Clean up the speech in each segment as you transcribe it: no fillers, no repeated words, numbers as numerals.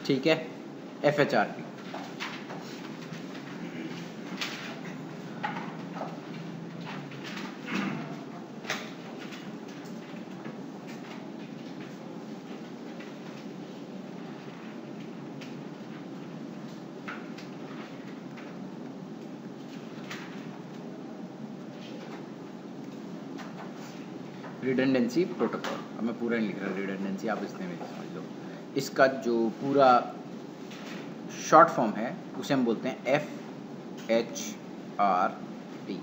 ठीक है, FHRP। Redundancy protocol, अब मैं पूरा नहीं लिख रहा रिडंडेंसी, आप इसमें भी समझ लो। इसका जो पूरा शॉर्ट फॉर्म है उसे हम बोलते हैं FHRP,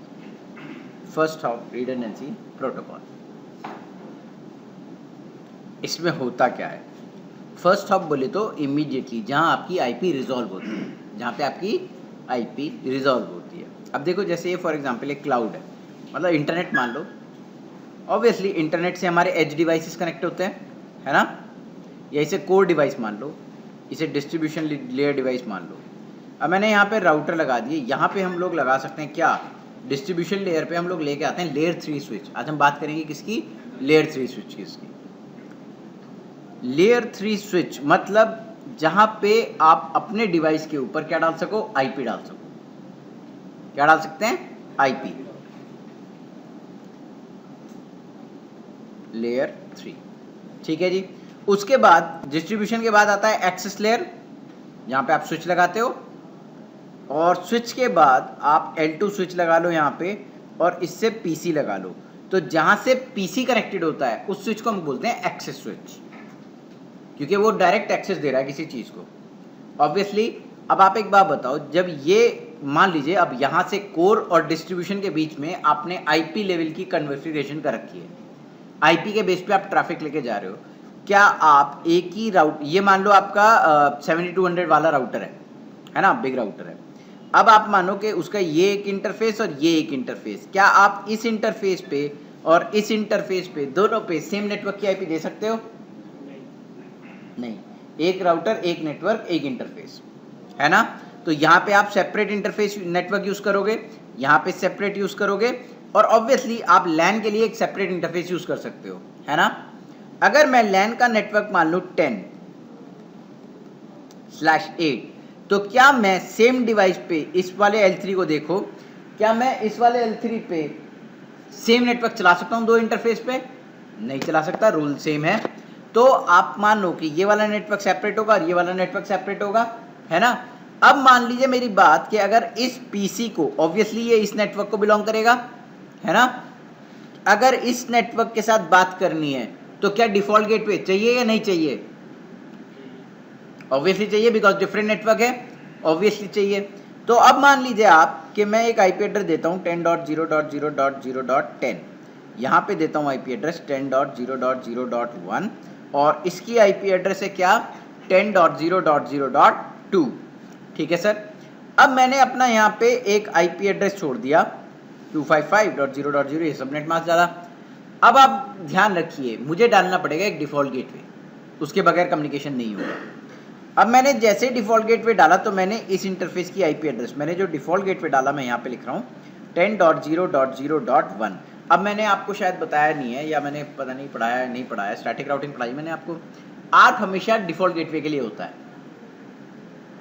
first hop redundancy protocol. इसमें होता क्या है, फर्स्ट हॉप बोले तो इमीडिएटली जहाँ आपकी आईपी रिजॉल्व होती है, जहाँ पे आपकी आईपी रिजॉल्व होती है। अब देखो जैसे ये फॉर एग्जांपल एक क्लाउड है, मतलब इंटरनेट मान लो, ऑब्वियसली इंटरनेट से हमारे एज डिवाइसेस कनेक्ट होते हैं, है ना, या इसे कोर डिवाइस मान लो, इसे डिस्ट्रीब्यूशन लेयर डिवाइस मान लो। अब मैंने यहाँ पे राउटर लगा दिए, यहाँ पे हम लोग लगा सकते हैं क्या, डिस्ट्रीब्यूशन लेयर पे हम लोग लेके आते हैं लेयर 3 स्विच। आज हम बात करेंगे किसकी, लेयर 3 स्विच की। इसकी लेयर 3 स्विच मतलब जहाँ पे आप अपने डिवाइस के ऊपर क्या डाल सको, आईपी डाल सको। क्या डाल सकते हैं, आईपी, लेयर 3, ठीक है जी। उसके बाद डिस्ट्रीब्यूशन के बाद आता है एक्सेस लेयर, जहाँ पे आप स्विच लगाते हो, और स्विच के बाद आप L2 स्विच लगा लो यहाँ पे, और इससे पीसी लगा लो। तो जहाँ से पीसी कनेक्टेड होता है उस स्विच को हम बोलते हैं एक्सेस स्विच, क्योंकि वो डायरेक्ट एक्सेस दे रहा है किसी चीज़ को, ऑब्वियसली। अब आप एक बात बताओ, जब ये मान लीजिए अब यहाँ से कोर और डिस्ट्रीब्यूशन के बीच में आपने आईपी लेवल की कन्फिगरेशन कर रखी है, आईपी के बेस पे आप ट्रैफिक लेके जा रहे हो, क्या आप एक ही राउट, ये मान लो आपका 7200 वाला राउटर है ना, बिग राउटर है। अब आप मानो कि उसका ये एक इंटरफेस और ये एक इंटरफेस, क्या आप इस इंटरफेस पे और इस इंटरफेस पे दोनों पे सेम नेटवर्क की आईपी दे सकते हो? नहीं, एक राउटर, एक नेटवर्क, एक इंटरफेस, है ना। तो यहाँ पे आप सेपरेट इंटरफेस नेटवर्क यूज करोगे, यहाँ पे सेपरेट यूज करोगे, और ऑब्वियसली आप लैन के लिए एक सेपरेट इंटरफेस यूज कर सकते हो, है ना। अगर मैं लैन का नेटवर्क मान लूँ 10/8, तो क्या मैं सेम डिवाइस पे इस वाले L3 को देखो, क्या मैं इस वाले L3 पे सेम नेटवर्क चला सकता हूँ दो इंटरफेस पे? नहीं चला सकता, रूल सेम है। तो आप मान लो कि ये वाला नेटवर्क सेपरेट होगा और ये वाला नेटवर्क सेपरेट होगा, है ना। अब मान लीजिए मेरी बात कि अगर इस पीसी को, ऑब्वियसली ये इस नेटवर्क को बिलोंग करेगा, है ना, अगर इस नेटवर्क के साथ बात करनी है तो क्या डिफॉल्ट गेटवे चाहिए या नहीं चाहिए? ऑब्वियसली चाहिए, बिकॉज डिफरेंट नेटवर्क है, ऑब्वियसली चाहिए। तो अब मान लीजिए आप कि मैं एक आईपी एड्रेस देता हूँ 10.0.0.0.10, यहाँ पे देता हूँ आईपी एड्रेस 10.0.0.1, और इसकी आईपी एड्रेस है क्या, 10.0.0.2, ठीक है सर। अब मैंने अपना यहाँ पे एक आईपी एड्रेस छोड़ दिया 255.0.0, ये सबनेट मास्क डाला। अब आप ध्यान रखिए, मुझे डालना पड़ेगा एक डिफॉल्ट गेटवे, उसके बगैर कम्युनिकेशन नहीं होगा। अब मैंने जैसे डिफॉल्ट गेटवे डाला तो मैंने इस इंटरफेस की आईपी एड्रेस, मैंने जो डिफॉल्ट गेटवे डाला मैं यहाँ पे लिख रहा हूँ 10.0.0.1। अब मैंने आपको शायद बताया नहीं है, या मैंने पता नहीं पढ़ाया नहीं पढ़ाया, स्टैटिक राउटिंग पढ़ाई मैंने आपको। आर्क हमेशा डिफॉल्ट गेटवे के लिए होता है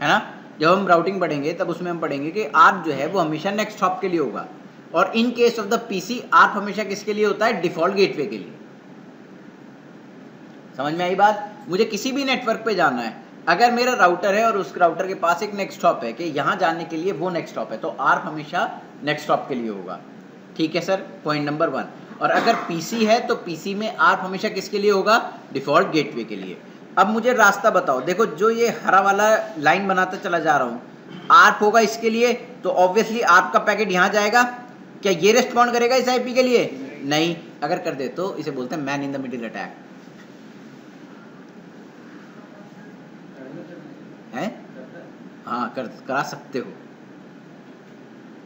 ना। जब हम राउटिंग पढ़ेंगे तब उसमें हम पढ़ेंगे कि आर्क जो है वो हमेशा नेक्स्ट हॉप के लिए होगा, और in case of the PC arc हमेशा किसके लिए होता है, डिफॉल्ट गेटवे के लिए। समझ में आई बात? मुझे किसी भी नेटवर्क पे जाना है, अगर मेरा राउटर है और उस राउटर के पास एक नेक्स्ट हॉप है कि यहाँ जाने के लिए वो नेक्स्ट हॉप है, तो आर्क हमेशा नेक्स्ट हॉप के लिए होगा, ठीक है सर, पॉइंट नंबर 1। और अगर पीसी है तो पीसी में आर्क हमेशा किसके लिए होगा, डिफॉल्ट गेटवे के लिए। अब मुझे रास्ता बताओ, देखो जो ये हरा वाला लाइन बनाता चला जा रहा हूँ, आर्क होगा इसके लिए, तो ऑब्वियसली आर्क का पैकेट यहाँ जाएगा, क्या ये रेस्पॉन्ड करेगा इस आईपी के लिए? नहीं। अगर कर दे तो इसे बोलते हैं man in the middle attack, है? हाँ, करा सकते हो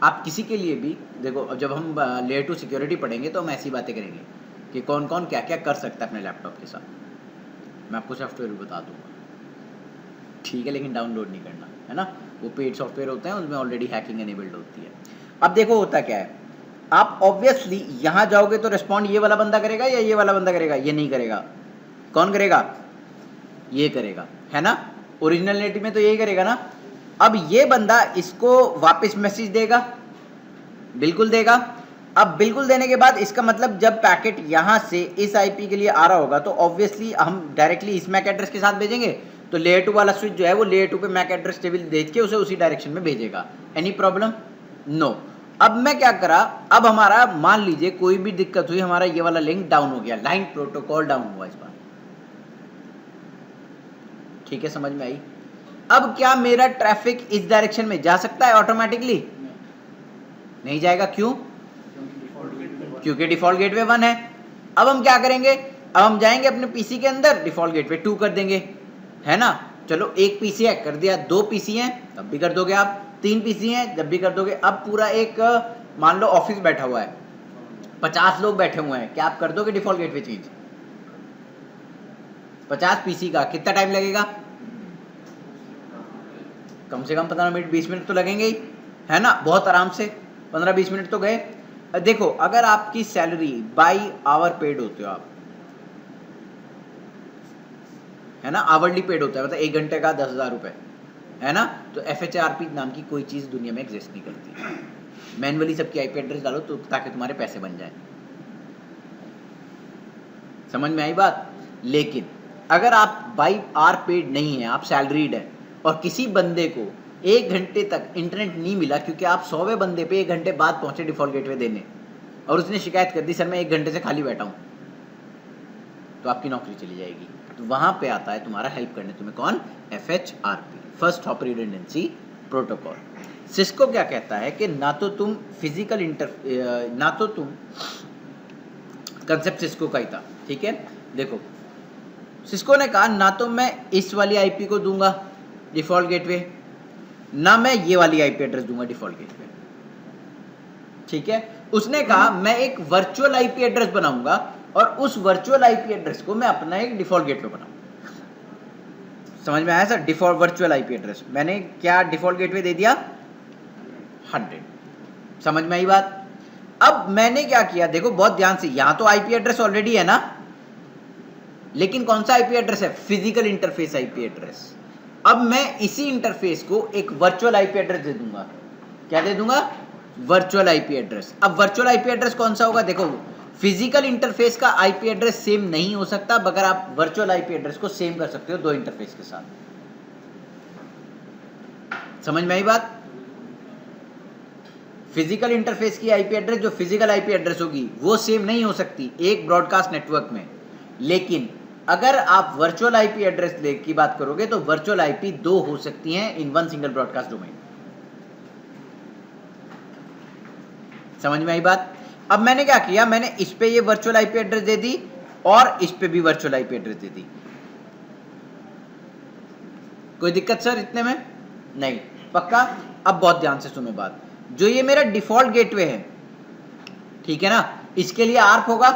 आप किसी के लिए भी। देखो जब हम लेयर 2 सिक्योरिटी पढ़ेंगे तो हम ऐसी बातें करेंगे कि कौन कौन क्या क्या कर सकता है अपने लैपटॉप के साथ, मैं आपको सॉफ्टवेयर भी बता दूंगा, ठीक है, लेकिन डाउनलोड नहीं करना, है ना। वो पेड सॉफ्टवेयर होते हैं, उसमें ऑलरेडी हैकिंग एनेबल्ड होती है। अब देखो होता क्या है, आप ऑब्वियसली यहाँ जाओगे तो रिस्पॉन्ड ये वाला बंदा करेगा या ये वाला बंदा करेगा? ये नहीं करेगा, कौन करेगा? ये करेगा, है ना। ओरिजिनल नेटिव में तो यही करेगा ना। अब ये बंदा इसको वापस मैसेज देगा, बिल्कुल देगा। अब बिल्कुल देने के बाद इसका मतलब जब पैकेट यहां से इस आईपी के लिए आ रहा होगा तो ऑब्वियसली हम डायरेक्टली इस मैक एड्रेस के साथ भेजेंगे, तो लेयर 2 वाला स्विच जो है वो लेयर 2 पे मैक एड्रेस टेबल देख के उसे उसी डायरेक्शन में भेजेगा। Any problem? नो। अब मैं क्या करा, अब हमारा मान लीजिए कोई भी दिक्कत हुई, हमारा ये वाला लिंक डाउन हो गया, लाइन प्रोटोकॉल डाउन हुआ इस बार, ठीक है, समझ में आई? अब क्या मेरा ट्रैफिक इस डायरेक्शन में जा सकता है ऑटोमेटिकली? नहीं जाएगा। क्यों? क्योंकि डिफॉल्ट गेटवे 1 है। अब हम क्या करेंगे, अब हम जाएंगे अपने पीसी के अंदर, डिफॉल्ट गेटवे 2 कर देंगे, है ना। चलो एक पीसी है कर दिया, 2 पीसी हैं तब भी कर दोगे आप, 3 पीसी हैं जब भी कर दोगे। अब पूरा एक मान लो ऑफिस बैठा हुआ है, 50 लोग बैठे हुए हैं, क्या आप कर दोगे डिफॉल्ट गेटवे चीज? 50 पीसी का कितना टाइम लगेगा? कम से कम 15 मिनट 20 मिनट तो लगेंगे ही, है ना, बहुत आराम से 15-20 मिनट तो गए। देखो अगर आपकी सैलरी बाई आवर पेड होते हो आप, है ना, आवरली पेड होता है, मतलब 1 घंटे का 10,000 रुपए, है ना, तो FHRP नाम की कोई चीज दुनिया में एग्जिस्ट नहीं करती। मैनुअली सबकी आईपी एड्रेस डालो तो ताकि तुम्हारे पैसे बन जाए। समझ में आई बात? लेकिन अगर आप बाई आवर पेड नहीं है, आप सैलरीड है और किसी बंदे को 1 घंटे तक इंटरनेट नहीं मिला क्योंकि आप 100वें बंदे पे 1 घंटे बाद पहुंचे डिफॉल्ट गेटवे देने और उसने शिकायत कर दी सर मैं 1 घंटे से खाली बैठा हूं, तो आपकी नौकरी चली जाएगी। तो वहां पे आता है तुम्हारा हेल्प करने तुम्हें कौन? FHRP, first hop redundancy protocol. Cisco क्या कहता है कि ना तो तुम ना तो तुम कंसेप्ट सिस्को का ही था, ठीक है। देखो सिस्को ने कहा ना तो मैं इस वाली आईपी को दूंगा डिफॉल्ट गेटवे, ना मैं ये वाली आईपी एड्रेस दूंगा डिफॉल्ट गेटवे, ठीक है। उसने कहा मैं एक वर्चुअल आईपी एड्रेस बनाऊंगा और उस वर्चुअल आईपी एड्रेस को मैं अपना एक डिफॉल्ट गेटवे बनाऊंगा। समझ में आया sir? Default virtual IP address मैंने क्या डिफॉल्ट गेटवे दे दिया 100। समझ में आई बात? अब मैंने क्या किया, देखो बहुत ध्यान से, यहां तो आईपी एड्रेस ऑलरेडी है ना, लेकिन कौन सा आईपी एड्रेस है? Physical interface IP address. अब मैं इसी इंटरफेस को एक वर्चुअल आईपी एड्रेस दे दूंगा। क्या दे दूंगा? Virtual IP address. अब वर्चुअल आईपी एड्रेस कौन सा होगा? देखो फिजिकल इंटरफेस का आईपी एड्रेस सेम नहीं हो सकता, मगर आप वर्चुअल आईपी एड्रेस को सेम कर सकते हो 2 इंटरफेस के साथ। समझ में आई बात? फिजिकल इंटरफेस की आईपी एड्रेस जो फिजिकल आईपी एड्रेस होगी वो सेम नहीं हो सकती एक ब्रॉडकास्ट नेटवर्क में, लेकिन अगर आप वर्चुअल आईपी एड्रेस की बात करोगे तो वर्चुअल आईपी 2 हो सकती हैं in one single broadcast domain. समझ में आई बात? अब मैंने क्या किया, मैंने इस पे ये वर्चुअल आईपी एड्रेस दे दी और इस पे भी वर्चुअल आईपी एड्रेस दे दी। कोई दिक्कत सर इतने में? नहीं, पक्का? अब बहुत ध्यान से सुनो बात, जो ये मेरा डिफॉल्ट गेटवे है, ठीक है ना, इसके लिए आर्प होगा,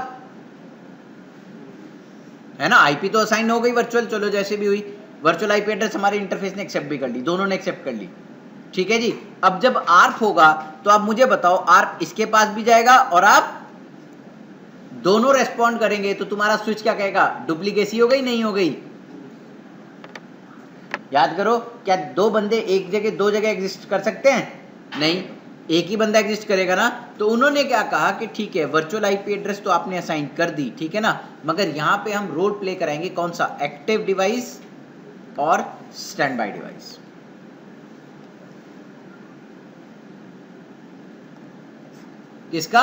है ना, आईपी तो असाइन हो गई वर्चुअल, चलो जैसे भी हुई, वर्चुअल आईपी एड्रेस हमारे इंटरफेस ने एक्सेप्ट भी कर ली, दोनों ने एक्सेप्ट कर ली, ठीक है जी। अब जब आर्प होगा तो आप मुझे बताओ, आर्प इसके पास भी जाएगा और आप दोनों रेस्पॉन्ड करेंगे तो तुम्हारा स्विच क्या कहेगा? डुप्लीकेसी हो गई, नहीं हो गई? याद करो, क्या 2 बंदे एक जगह 2 जगह एग्जिस्ट कर सकते हैं? नहीं, एक ही बंदा एग्जिस्ट करेगा ना। तो उन्होंने क्या कहा कि ठीक है वर्चुअल आईपी एड्रेस तो आपने असाइन कर दी, ठीक है ना, मगर यहां पे हम रोल प्ले कराएंगे कौन सा? एक्टिव डिवाइस और स्टैंड बाय डिवाइस। किसका?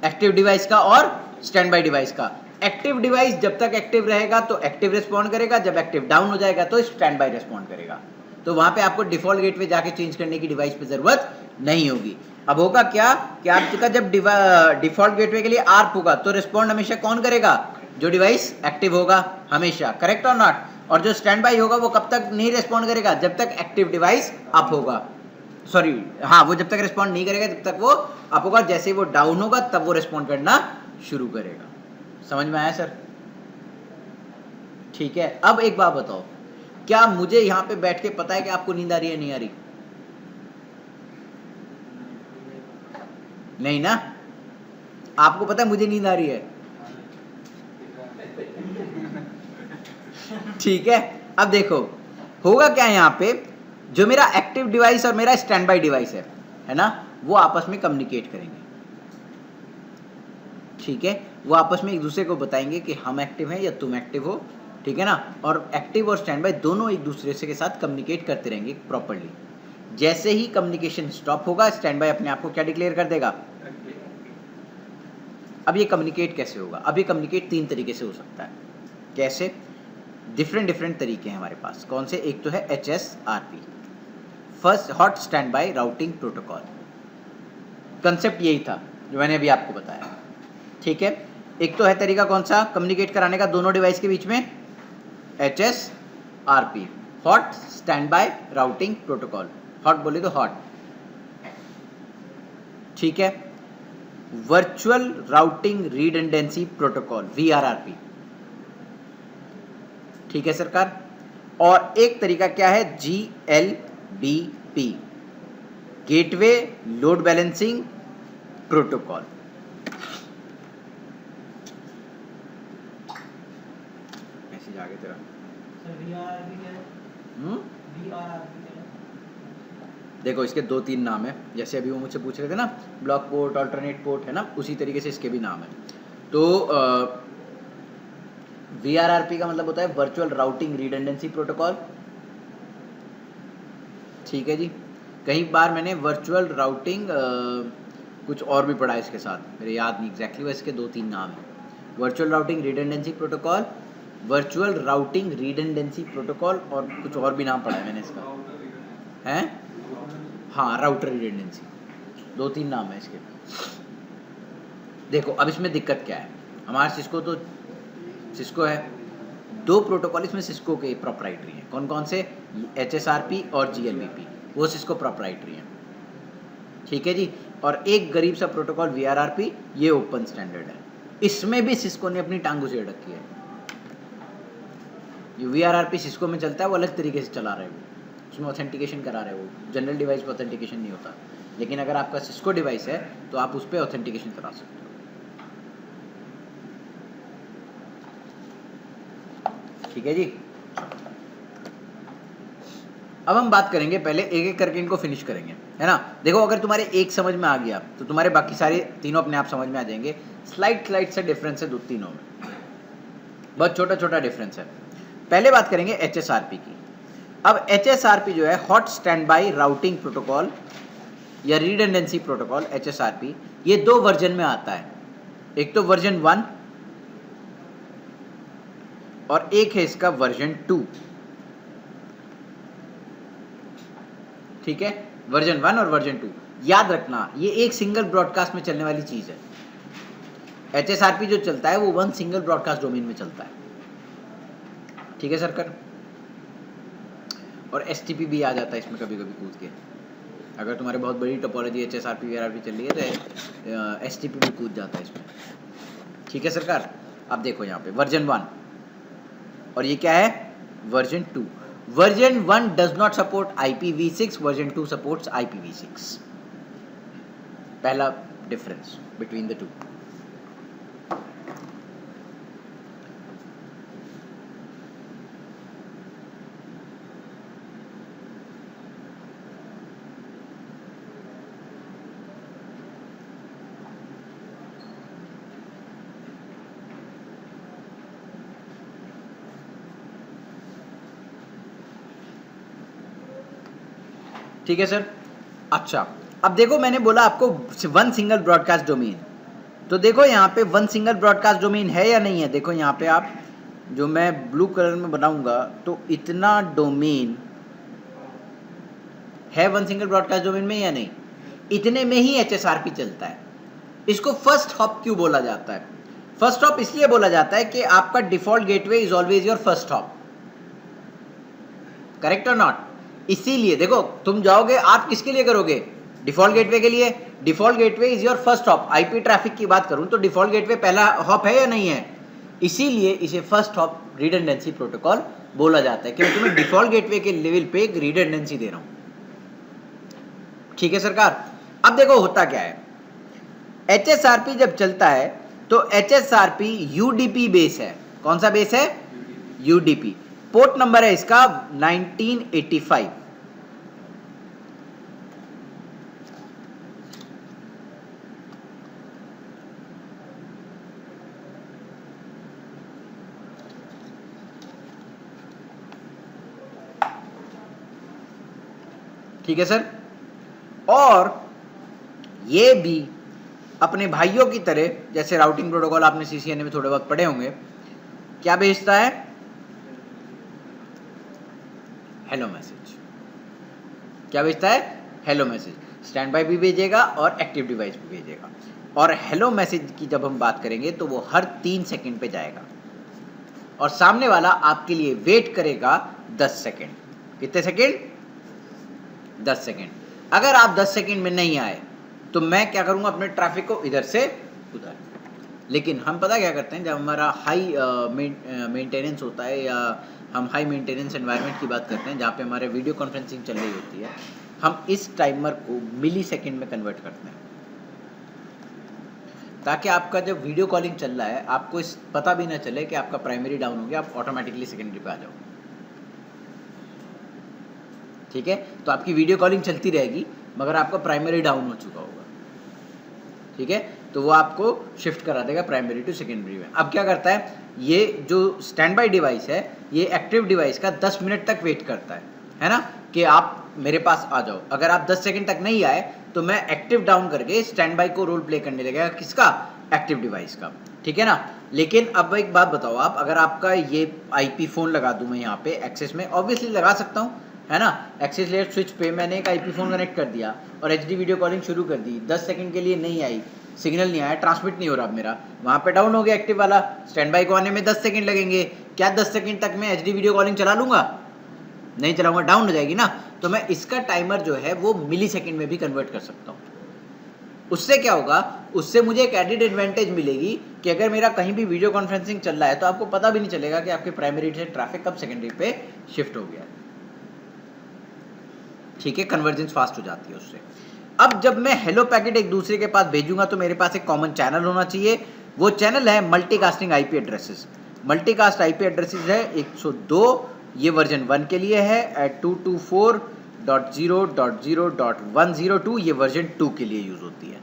एक्टिव डिवाइस का और स्टैंड बाय डिवाइस का। एक्टिव डिवाइस जब तक एक्टिव रहेगा तो एक्टिव रिस्पॉन्ड करेगा, जब एक्टिव डाउन हो जाएगा तो स्टैंड बाय रिस्पॉन्ड करेगा। तो वहां पे आपको डिफॉल्ट गेटवे जाके चेंज करने की डिवाइस पे जरूरत नहीं होगी। अब होगा क्या कि आपका जब डिफॉल्ट गेटवे के लिए आर्प होगा तो रिस्पॉन्ड हमेशा कौन करेगा? जो डिवाइस एक्टिव होगा हमेशा, करेक्ट और नॉट? और जो स्टैंड बाय होगा वो कब तक नहीं रिस्पॉन्ड करेगा? जब तक एक्टिव डिवाइस अप होगा, सॉरी हाँ, वो जब तक रिस्पॉन्ड नहीं करेगा जब तक वो अप होगा, जैसे ही वो डाउन होगा तब वो रिस्पॉन्ड करना शुरू करेगा। समझ में आया सर? ठीक है। अब एक बात बताओ, क्या मुझे यहां पे बैठ के पता है कि आपको नींद आ रही है नहीं आ रही? नहीं ना? आपको पता है मुझे नींद आ रही है? ठीक है। अब देखो, होगा क्या यहाँ पे, जो मेरा एक्टिव डिवाइस और मेरा स्टैंड बाई डिवाइस है ना, वो आपस में कम्युनिकेट करेंगे। ठीक है, वो आपस में एक दूसरे को बताएंगे कि हम एक्टिव हैं या तुम एक्टिव हो। ठीक है ना, और एक्टिव और स्टैंड बाई दोनों एक दूसरे से के साथ कम्युनिकेट करते रहेंगे प्रॉपरली। जैसे ही कम्युनिकेशन स्टॉप होगा, स्टैंड बाई अपने आप को क्या डिक्लेयर कर देगा। अब ये कम्युनिकेट कैसे होगा, अब ये कम्युनिकेट 3 तरीके से हो सकता है। कैसे, डिफरेंट तरीके हैं हमारे पास। कौन से, एक तो है HSRP, first hot stand by routing protocol. Concept यही था जो मैंने अभी आपको बताया। ठीक है, एक तो है तरीका कौन सा कम्युनिकेट कराने का दोनों डिवाइस के बीच में, HSRP, hot stand by routing protocol. Hot बोले तो हॉट। ठीक है, virtual routing redundancy protocol, VRRP। ठीक है सरकार। और एक तरीका क्या है, GLBP, gateway load balancing protocol. Message आ गया तेरा। देखो इसके 2-3 नाम है, जैसे अभी वो मुझसे पूछ रहे थे ना, ब्लॉक पोर्ट, अल्टरनेट पोर्ट, है ना, उसी तरीके से इसके भी नाम है। तो VRRP का मतलब होता है वर्चुअल राउटिंग रिडंडेंसी प्रोटोकॉल। ठीक है जी, कई बार मैंने वर्चुअल राउटिंग कुछ और भी पढ़ा है इसके साथ, मेरे याद नहीं एग्जैक्टली, वैसे इसके 2-3 नाम है, virtual routing redundancy protocol, virtual routing redundancy protocol, और कुछ और भी नाम पढ़ा है मैंने इसका, हैं, हाँ, राउटर रिडंडेंसी, 2-3 नाम है इसके। देखो अब इसमें दिक्कत क्या है, हमारा सिस्को तो सिस्को है, 2 प्रोटोकॉल इसमें सिस्को के प्रोप्राइटरी हैं। कौन कौन से, HSRP और GLBP, वो सिस्को प्रोप्राइटरी हैं। ठीक है जी, और एक गरीब सा प्रोटोकॉल VRRP, ये ओपन स्टैंडर्ड है। इसमें भी सिस्को ने अपनी टांग उसेड़ रखी है। जो VRRP सिस्को में चलता है वो अलग तरीके से चला रहे हैं, वो उसमें ऑथेंटिकेशन करा रहे हैं, वो जनरल डिवाइस पर ऑथेंटिकेशन नहीं होता, लेकिन अगर आपका सिस्को डिवाइस है तो आप उस पर ऑथेंटिकेशन करा सकते हो। ठीक है जी, अब हम बात करेंगे, पहले एक एक करके इनको फिनिश करेंगे, है ना। देखो अगर तुम्हारे एक समझ में आ गया तो तुम्हारे बाकी सारे तीनों अपने आप समझ में आ जाएंगे। स्लाइड से डिफरेंस है तीनों में, बहुत छोटा डिफरेंस है। पहले बात करेंगे HSRP की। अब HSRP जो है, hot stand by routing protocol या रिडंडेंसी प्रोटोकॉल, HSRP, ये 2 वर्जन में आता है। एक तो वर्जन 1 और एक है इसका वर्जन 2। ठीक है, वर्जन 1 और वर्जन 2, याद रखना ये एक सिंगल ब्रॉडकास्ट में चलने वाली चीज है। HSRP जो चलता है वो 1 सिंगल ब्रॉडकास्ट डोमेन में चलता है। ठीक है सरकार, और STP भी आ जाता है इसमें कभी कभी कूद के, अगर तुम्हारे बहुत बड़ी टोपोलॉजी HSRP VRRP चल रही है तो STP भी कूद जाता है इसमें। ठीक है सरकार, अब देखो यहाँ पे वर्जन 1 और ये क्या है, version 2। Version 1 does not support IPv6, version 2 supports IPv6। पहला डिफरेंस बिटवीन द 2। ठीक है सर। अच्छा, अब देखो मैंने बोला आपको 1 सिंगल ब्रॉडकास्ट डोमेन, तो देखो यहाँ पे 1 सिंगल ब्रॉडकास्ट डोमेन है या नहीं है। देखो यहाँ पे आप, जो मैं ब्लू कलर में बनाऊंगा, तो इतना डोमेन है 1 सिंगल ब्रॉडकास्ट डोमेन में या नहीं, इतने में ही HSRP चलता है। इसको फर्स्ट हॉप क्यों बोला जाता है? फर्स्ट हॉप इसलिए बोला जाता है कि आपका default gateway is always your first hop, correct और नॉट। इसीलिए देखो, तुम जाओगे, आप किसके लिए करोगे, डिफॉल्ट गेटवे के लिए। Default gateway is your first hop. IP traffic की बात करूं तो डिफॉल्ट गेटवे पहला हॉप है या नहीं है, इसीलिए इसे फर्स्ट हॉप रिडंडेंसी प्रोटोकॉल बोला जाता है कि मैं तुम्हें डिफॉल्ट गेटवे के लेवल पे एक रिडंडेंसी दे रहा हूं। ठीक है सरकार। अब देखो होता क्या है, HSRP जब चलता है तो HSRP UDP बेस है। कौन सा बेस है? UDP। पोर्ट नंबर है इसका 1985। ठीक है सर। और ये भी अपने भाइयों की तरह, जैसे राउटिंग प्रोटोकॉल आपने सीसीएनए में थोड़े बहुत पढ़े होंगे, क्या भेजता है? Hello message. क्या भेजता है? Hello message. स्टैंड बाय भी भेजेगा और एक्टिव डिवाइस भी भेजेगा। और हेलो मैसेज की जब हम बात करेंगे तो वो हर 3 सेकंड पे जाएगा और सामने वाला आपके लिए वेट करेगा 10 सेकंड। कितने सेकंड? 10 सेकंड। अगर आप 10 सेकंड में नहीं आए तो मैं क्या करूंगा, अपने ट्रैफिक को इधर से उधर। लेकिन हम पता क्या करते हैं, जब हमारा हाई मेंटेनेंस होता है या हम हाई मेंटेनेंस एनवायरनमेंट की बात करते हैं जहाँ पे हमारे वीडियो कॉन्फ्रेंसिंग चल रही होती है, हम इस टाइमर को मिली सेकेंड में कन्वर्ट करते हैं, ताकि आपका जब वीडियो कॉलिंग चल रहा है आपको इस पता भी ना चले कि आपका प्राइमरी डाउन हो गया, आप ऑटोमेटिकली सेकेंडरी पे आ जाओ। ठीक है, तो आपकी वीडियो कॉलिंग चलती रहेगी मगर आपका प्राइमरी डाउन हो चुका होगा। ठीक है, तो वो आपको शिफ्ट करा देगा प्राइमरी टू सेकेंडरी में। अब क्या करता है, ये जो स्टैंड बाय डिवाइस है ये एक्टिव डिवाइस का 10 मिनट तक वेट करता है ना, कि आप मेरे पास आ जाओ। अगर आप 10 सेकंड तक नहीं आए तो मैं एक्टिव डाउन करके स्टैंड बाय को रोल प्ले करने लगेगा। किसका? एक्टिव डिवाइस का। ठीक है ना। लेकिन अब एक बात बताओ आप, अगर आपका ये आईपी फोन लगा दूं मैं यहाँ पे एक्सेस में, ऑब्वियसली लगा सकता हूँ, है ना। एक्सेस लेयर स्विच पे मैंने एक आईपी फोन कनेक्ट कर दिया और एचडी वीडियो कॉलिंग शुरू कर दी। 10 सेकंड के लिए नहीं आई, सिग्नल नहीं आया, ट्रांसमिट नहीं हो रहा मेरा, वहाँ पे डाउन हो गया एक्टिव वाला। स्टैंड बाय को आने में 10 सेकंड लगेंगे। क्या 10 सेकंड तक मैं एचडी वीडियो कॉलिंग चला लूँगा? नहीं चलाऊंगा, डाउन हो जाएगी ना। तो मैं इसका टाइमर जो है वो मिली सेकंड में भी कन्वर्ट कर सकता हूँ। उससे क्या होगा, उससे मुझे एक एडिड एडवांटेज मिलेगी कि अगर मेरा कहीं भी वीडियो कॉन्फ्रेंसिंग चल रहा है तो आपको पता भी नहीं चलेगा कि आपके प्राइमरी से ट्रैफिक कब सेकेंडरी पे शिफ्ट हो गया। ठीक है, कन्वर्जेंस फास्ट हो जाती है उससे। अब जब मैं हेलो पैकेट एक दूसरे के पास भेजूंगा तो मेरे पास एक कॉमन चैनल होना चाहिए। वो चैनल है multicasting IP addresses. Multicast IP addresses है 102, ये वर्जन 1 के लिए है, 224.0.0.102 ये वर्जन 2 के लिए यूज होती है।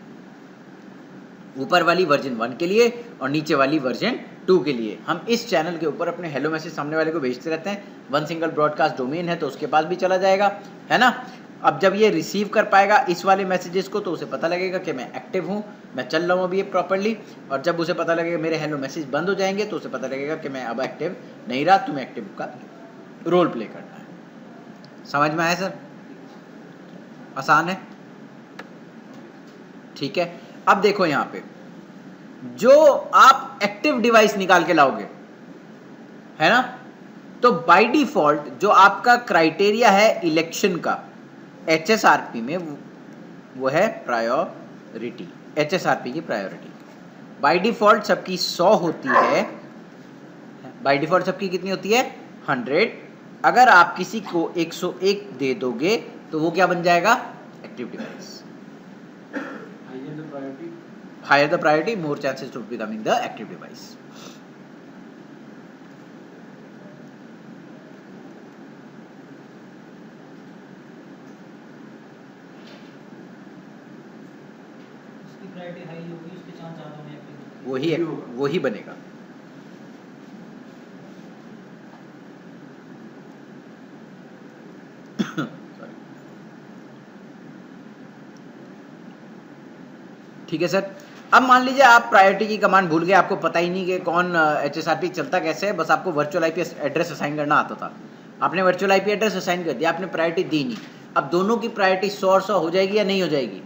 ऊपर वाली वर्जन 1 के लिए और नीचे वाली वर्जन 2 के लिए। हम इस चैनल के ऊपर अपने हेलो मैसेज सामने वाले को भेजते रहते हैं। 1 सिंगल ब्रॉडकास्ट डोमेन है तो उसके पास भी चला जाएगा, है ना। अब जब ये रिसीव कर पाएगा इस वाले मैसेजेस को तो उसे पता लगेगा कि मैं एक्टिव हूँ, मैं चल रहा हूँ अभी ये प्रॉपरली। और जब उसे पता लगेगा मेरे हेलो मैसेज बंद हो जाएंगे तो उसे पता लगेगा कि मैं अब एक्टिव नहीं रहा, तुम्हें एक्टिव का रोल प्ले करना है। समझ में आया सर? आसान है। ठीक है, अब देखो यहाँ पे जो आप एक्टिव डिवाइस निकाल के लाओगे, है ना, तो बाय डिफॉल्ट जो आपका क्राइटेरिया है इलेक्शन का एचएसआरपी में वो है प्रायोरिटी। एचएसआरपी की प्रायोरिटी बाय डिफॉल्ट सबकी 100 होती है। बाय डिफॉल्ट सबकी कितनी होती है? 100। अगर आप किसी को 101 दे दोगे तो वो क्या बन जाएगा? Active device. Higher the priority, more chances to becoming the active device. उसकी प्रायोरिटी हाई होगी, उसके चांस ज़्यादा होने एक्टिव। वही बनेगा। ठीक है सर। अब मान लीजिए आप प्रायोरिटी की कमांड भूल गए, आपको पता ही नहीं कि कौन एचएसआरपी चलता कैसे है, बस आपको वर्चुअल आईपी एड्रेस असाइन करना आता था। आपने वर्चुअल आईपी एड्रेस असाइन कर दिया, आपने प्रायोरिटी दी नहीं। अब दोनों की प्रायोरिटी 100 और 100 हो जाएगी या नहीं हो जाएगी?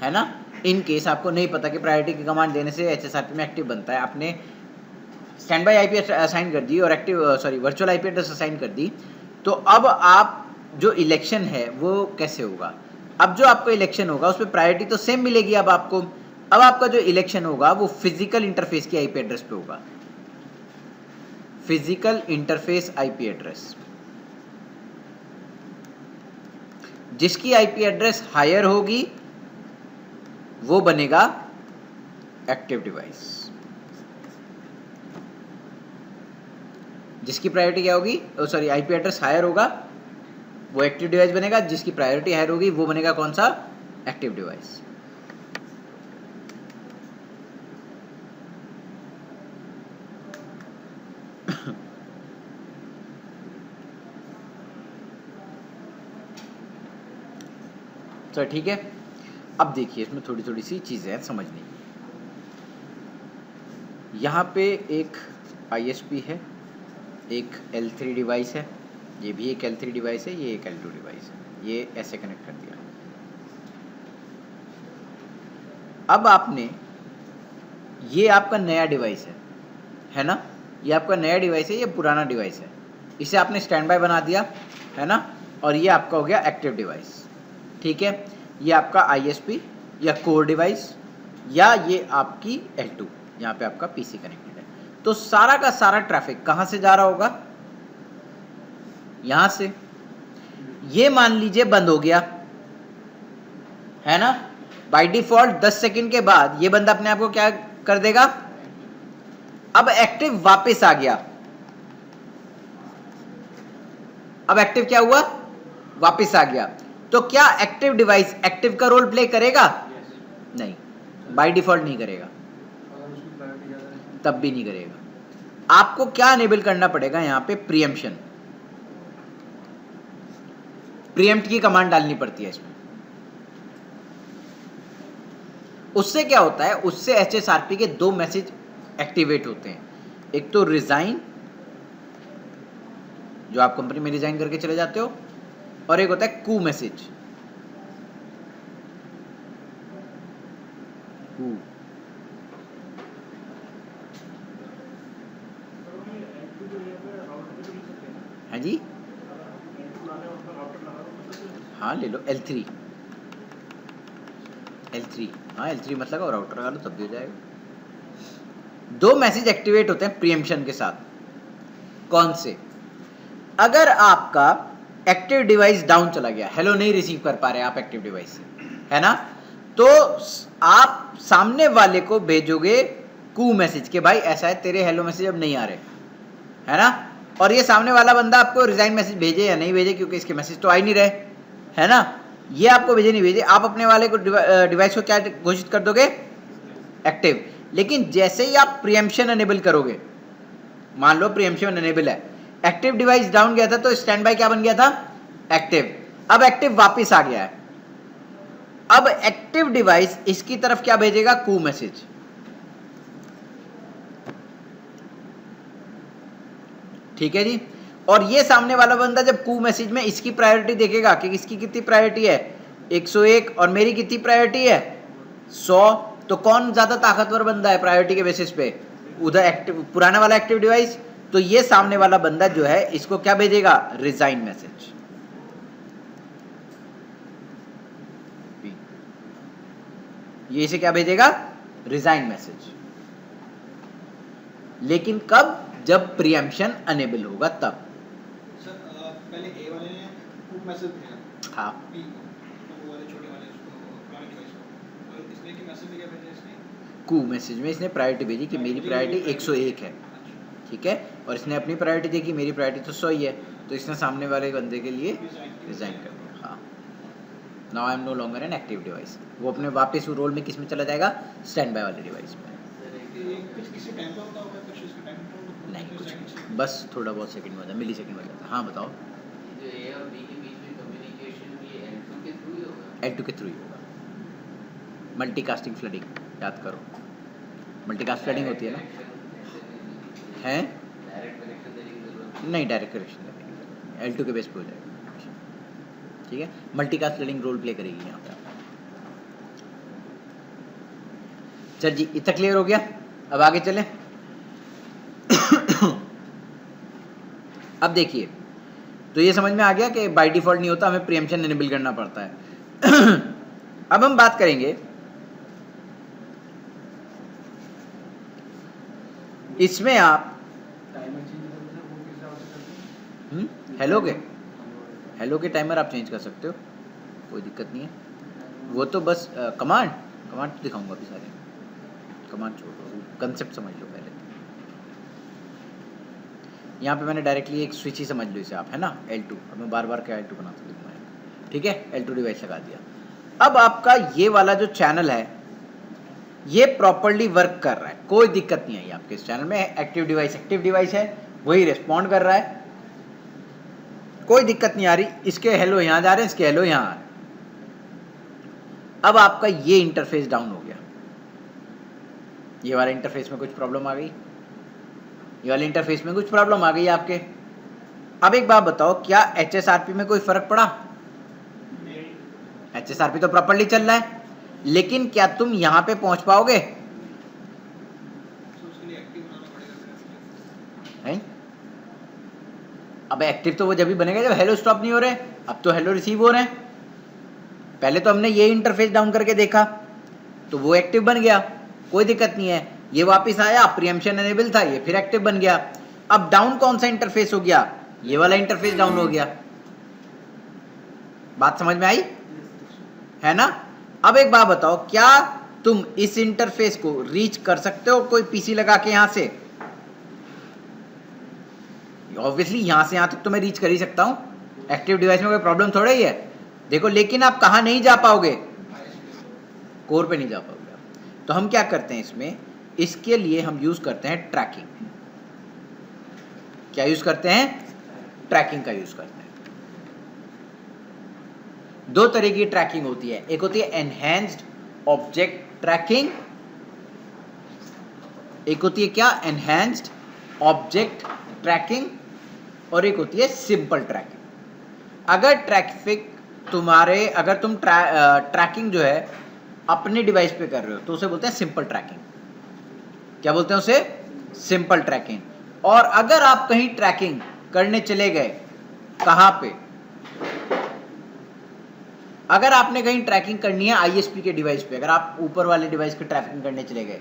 है ना। इन केस आपको नहीं पता कि प्रायोरिटी की कमांड देने से एचएसआरपी में एक्टिव बनता है, आपने स्टैंड बाय आईपी असाइन कर दी और वर्चुअल आईपी एड्रेस असाइन कर दी, तो अब आप जो इलेक्शन है वो कैसे होगा? अब जो आपका इलेक्शन होगा उसमें प्रायोरिटी तो सेम मिलेगी। अब आपका जो इलेक्शन होगा वो फिजिकल इंटरफेस की आईपी एड्रेस पे होगा। फिजिकल इंटरफेस आईपी एड्रेस, जिसकी आईपी एड्रेस हायर होगी वो बनेगा एक्टिव डिवाइस। जिसकी प्रायोरिटी क्या होगी, सॉरी आईपी एड्रेस हायर होगा वो एक्टिव डिवाइस बनेगा, जिसकी प्रायोरिटी हायर होगी वो बनेगा कौन सा, एक्टिव डिवाइस। तो ठीक है, अब देखिए इसमें थोड़ी थोड़ी सी चीजें हैं समझने की। यहाँ पे एक ISP है, एक L3 डिवाइस है, ये भी एक L3 डिवाइस है, ये एक L2 डिवाइस है, ये ऐसे कनेक्ट कर दिया। अब आपने, ये आपका नया डिवाइस है ना, ये आपका नया डिवाइस है, ये पुराना डिवाइस है, इसे आपने स्टैंड बाय बना दिया है ना, और ये आपका हो गया एक्टिव डिवाइस। ठीक है, ये आपका ISP या कोर डिवाइस, या ये आपकी L2, यहाँ पे आपका PC कनेक्टेड है। तो सारा का सारा ट्रैफिक कहाँ से जा रहा होगा, यहाँ से। ये मान लीजिए बंद हो गया है ना, बाय डिफॉल्ट 10 सेकंड के बाद ये बंदा अपने आप को क्या कर देगा, अब एक्टिव वापस आ गया। अब एक्टिव क्या हुआ, वापस आ गया। तो क्या एक्टिव डिवाइस एक्टिव का रोल प्ले करेगा, नहीं, बाय डिफॉल्ट नहीं करेगा, तब भी नहीं करेगा। आपको क्या एनेबल करना पड़ेगा यहां पे, प्रीएम्पशन, प्रीएम्प्ट की कमांड डालनी पड़ती है इसमें। उससे क्या होता है, उससे HSRP के 2 मैसेज एक्टिवेट होते हैं। एक तो रिजाइन, जो आप कंपनी में रिजाइन करके चले जाते हो, और एक होता है कू मैसेज। कू, हाँ जी, हाँ ले लो L3, हाँ L3 मतलब और राउटर लगा लो तब भी हो जाएगा। 2 मैसेज एक्टिवेट होते हैं प्रीएम्पशन के साथ। कौन से, अगर आपका एक्टिव डिवाइस डाउन चला गया, हेलो नहीं रिसीव कर पा रहे आप एक्टिव डिवाइस से, है ना, तो आप सामने वाले को भेजोगे कू मैसेज के भाई ऐसा है, तेरे हेलो मैसेज अब नहीं आ रहे, है ना, और ये सामने वाला बंदा आपको रिजाइन मैसेज भेजे या नहीं भेजे, क्योंकि इसके मैसेज तो आ ही नहीं रहे, है ना, ये आपको भेजे नहीं भेजे, आप अपने वाले को डिवाइस को क्या घोषित कर दोगे, एक्टिव। लेकिन जैसे ही आप प्रीएम्पशन एनेबल करोगे, मान लो प्रीएम्पशन एनेबल है, एक्टिव डिवाइस डाउन गया था तो स्टैंड बाय क्या बन गया था, एक्टिव। अब एक्टिव वापस आ गया है, अब एक्टिव डिवाइस इसकी तरफ क्या भेजेगा, कू मैसेज। ठीक है जी, और ये सामने वाला बंदा जब कू मैसेज में इसकी प्रायोरिटी देखेगा कि इसकी कितनी प्रायोरिटी है, 101, और मेरी कितनी प्रायोरिटी है, 100, तो कौन ज्यादा ताकतवर बंदा है प्रायोरिटी के बेसिस पे, उधर एक्टिव, पुराना वाला एक्टिव डिवाइस। तो ये सामने वाला बंदा जो है इसको क्या भेजेगा, रिजाइन मैसेज। ये इसे क्या भेजेगा, रिजाइन मैसेज। लेकिन कब, जब प्रीएम्पशन अनेबल होगा तब। सर पहले ए वाले ने कू मैसेज भेजा, हाँ, बी को, तो वो वाले छोटे वाले उसको पुराने डिवाइस को, और इसने कि मैसेज में क्या भेजा, इसने कू मैसेज में इसने प्रायोरिटी भेजी कि मेरी प्रायोरिटी 101 है, ठीक है, और इसने अपनी प्रायोरिटी देखी, मेरी प्रायोरिटी तो 100 ही है, तो इसने सामने वाले बंदे के लिए रिजाइन कर दिया। हाँ, now I am no longer an active device. वो अपने वापस रोल में किस में चला जाएगा, स्टैंड बाय वाले डिवाइस में। ये कुछ किसी टाइम का होता होगा, कुछ इसका टाइम तो नहीं कुछ, बस थोड़ा बहुत सेकंड में होता है, मिली सेकंड में जाता है। हाँ बताओ, जो ए और बी के बीच में कम्युनिकेशन ये L2 के थ्रू ही होगा, L2 के थ्रू ही होगा। मल्टीकास्टिंग फ्लडिंग याद करो, मल्टीकास्ट फ्लडिंग होती है ना, है डायरेक्ट कनेक्शन देने की जरूरत नहीं, डायरेक्ट कनेक्शन L2 के बेस पे हो जाएगा, ठीक है। मल्टीकास्ट फ्लडिंग रोल प्ले करेगी यहाँ पे। चल जी, इतना क्लियर हो गया, अब आगे चलें। अब देखिए, तो ये समझ में आ गया कि बाय डिफॉल्ट नहीं होता, हमें प्रीएम्पशन एनेबल करना पड़ता है। अब हम बात करेंगे इसमें आप हेलो के टाइमर आप चेंज कर सकते हो, कोई दिक्कत नहीं है। वो तो बस कमांड तो दिखाऊंगा अभी सारे, कमांड छोड़ो, कंसेप्ट समझ लो पहले। यहाँ पे मैंने डायरेक्टली एक स्विच ही समझ लो इसे आप, है ना, L2। अब मैं बार बार क्या L2 बनाता हूँ, ठीक है, L2 डिवाइस लगा दिया। अब आपका ये वाला जो चैनल है ये प्रॉपरली वर्क कर रहा है, कोई दिक्कत नहीं आई आपके इस चैनल में। एक्टिव डिवाइस है, वही रिस्पॉन्ड कर रहा है, कोई दिक्कत नहीं आ रही। इसके हेलो यहाँ जा रहे हैं, इसके हेलो यहाँ आ रहे हैं। अब आपका ये इंटरफेस डाउन हो गया, ये वाला इंटरफेस में कुछ प्रॉब्लम आ गई, ये वाले इंटरफेस में कुछ प्रॉब्लम आ गई आपके। अब एक बात बताओ, क्या HSRP में कोई फर्क पड़ा? HSRP तो प्रॉपरली चल रहा है, लेकिन क्या तुम यहां पे पहुंच पाओगे? तो उसके लिए एक्टिव बनाना पड़ेगा फिर। नहीं, अब एक्टिव तो वो जब भी बनेगा जब हेलो स्टॉप नहीं हो रहे। अब तो हेलो रिसीव हो रहे हैं। पहले तो हमने ये इंटरफेस डाउन करके देखा तो वो एक्टिव बन गया, कोई दिक्कत नहीं है। ये वापस आया, प्रीएम्पशन एनेबल था, ये फिर एक्टिव बन गया। अब डाउन कौन सा इंटरफेस हो गया? ये वाला इंटरफेस डाउन हो गया। बात समझ में आई है ना? अब एक बात बताओ, क्या तुम इस इंटरफेस को रीच कर सकते हो कोई पीसी लगा के यहां से? ऑब्वियसली यहां से यहां तक तो मैं रीच कर ही सकता हूं, एक्टिव डिवाइस में कोई प्रॉब्लम थोड़ा ही है। देखो, लेकिन आप कहां नहीं जा पाओगे? कोर पे नहीं जा पाओगे। तो हम क्या करते हैं इसमें, इसके लिए हम यूज करते हैं ट्रैकिंग। क्या यूज करते हैं? ट्रैकिंग का यूज करते हैं। दो तरह की ट्रैकिंग होती है, एक होती है एनहेंस्ड ऑब्जेक्ट ट्रैकिंग, एक होती है क्या? एनहेंस्ड ऑब्जेक्ट ट्रैकिंग, और एक होती है सिंपल ट्रैकिंग। अगर तुम ट्रैकिंग जो है अपने डिवाइस पे कर रहे हो तो उसे बोलते हैं सिंपल ट्रैकिंग। क्या बोलते हैं उसे? Simple tracking. और अगर आप कहीं ट्रैकिंग करने चले गए, कहां पे? अगर आपने कहीं ट्रैकिंग करनी है ISP के डिवाइस पे, अगर आप ऊपर वाले डिवाइस पे ट्रैकिंग करने चले गए,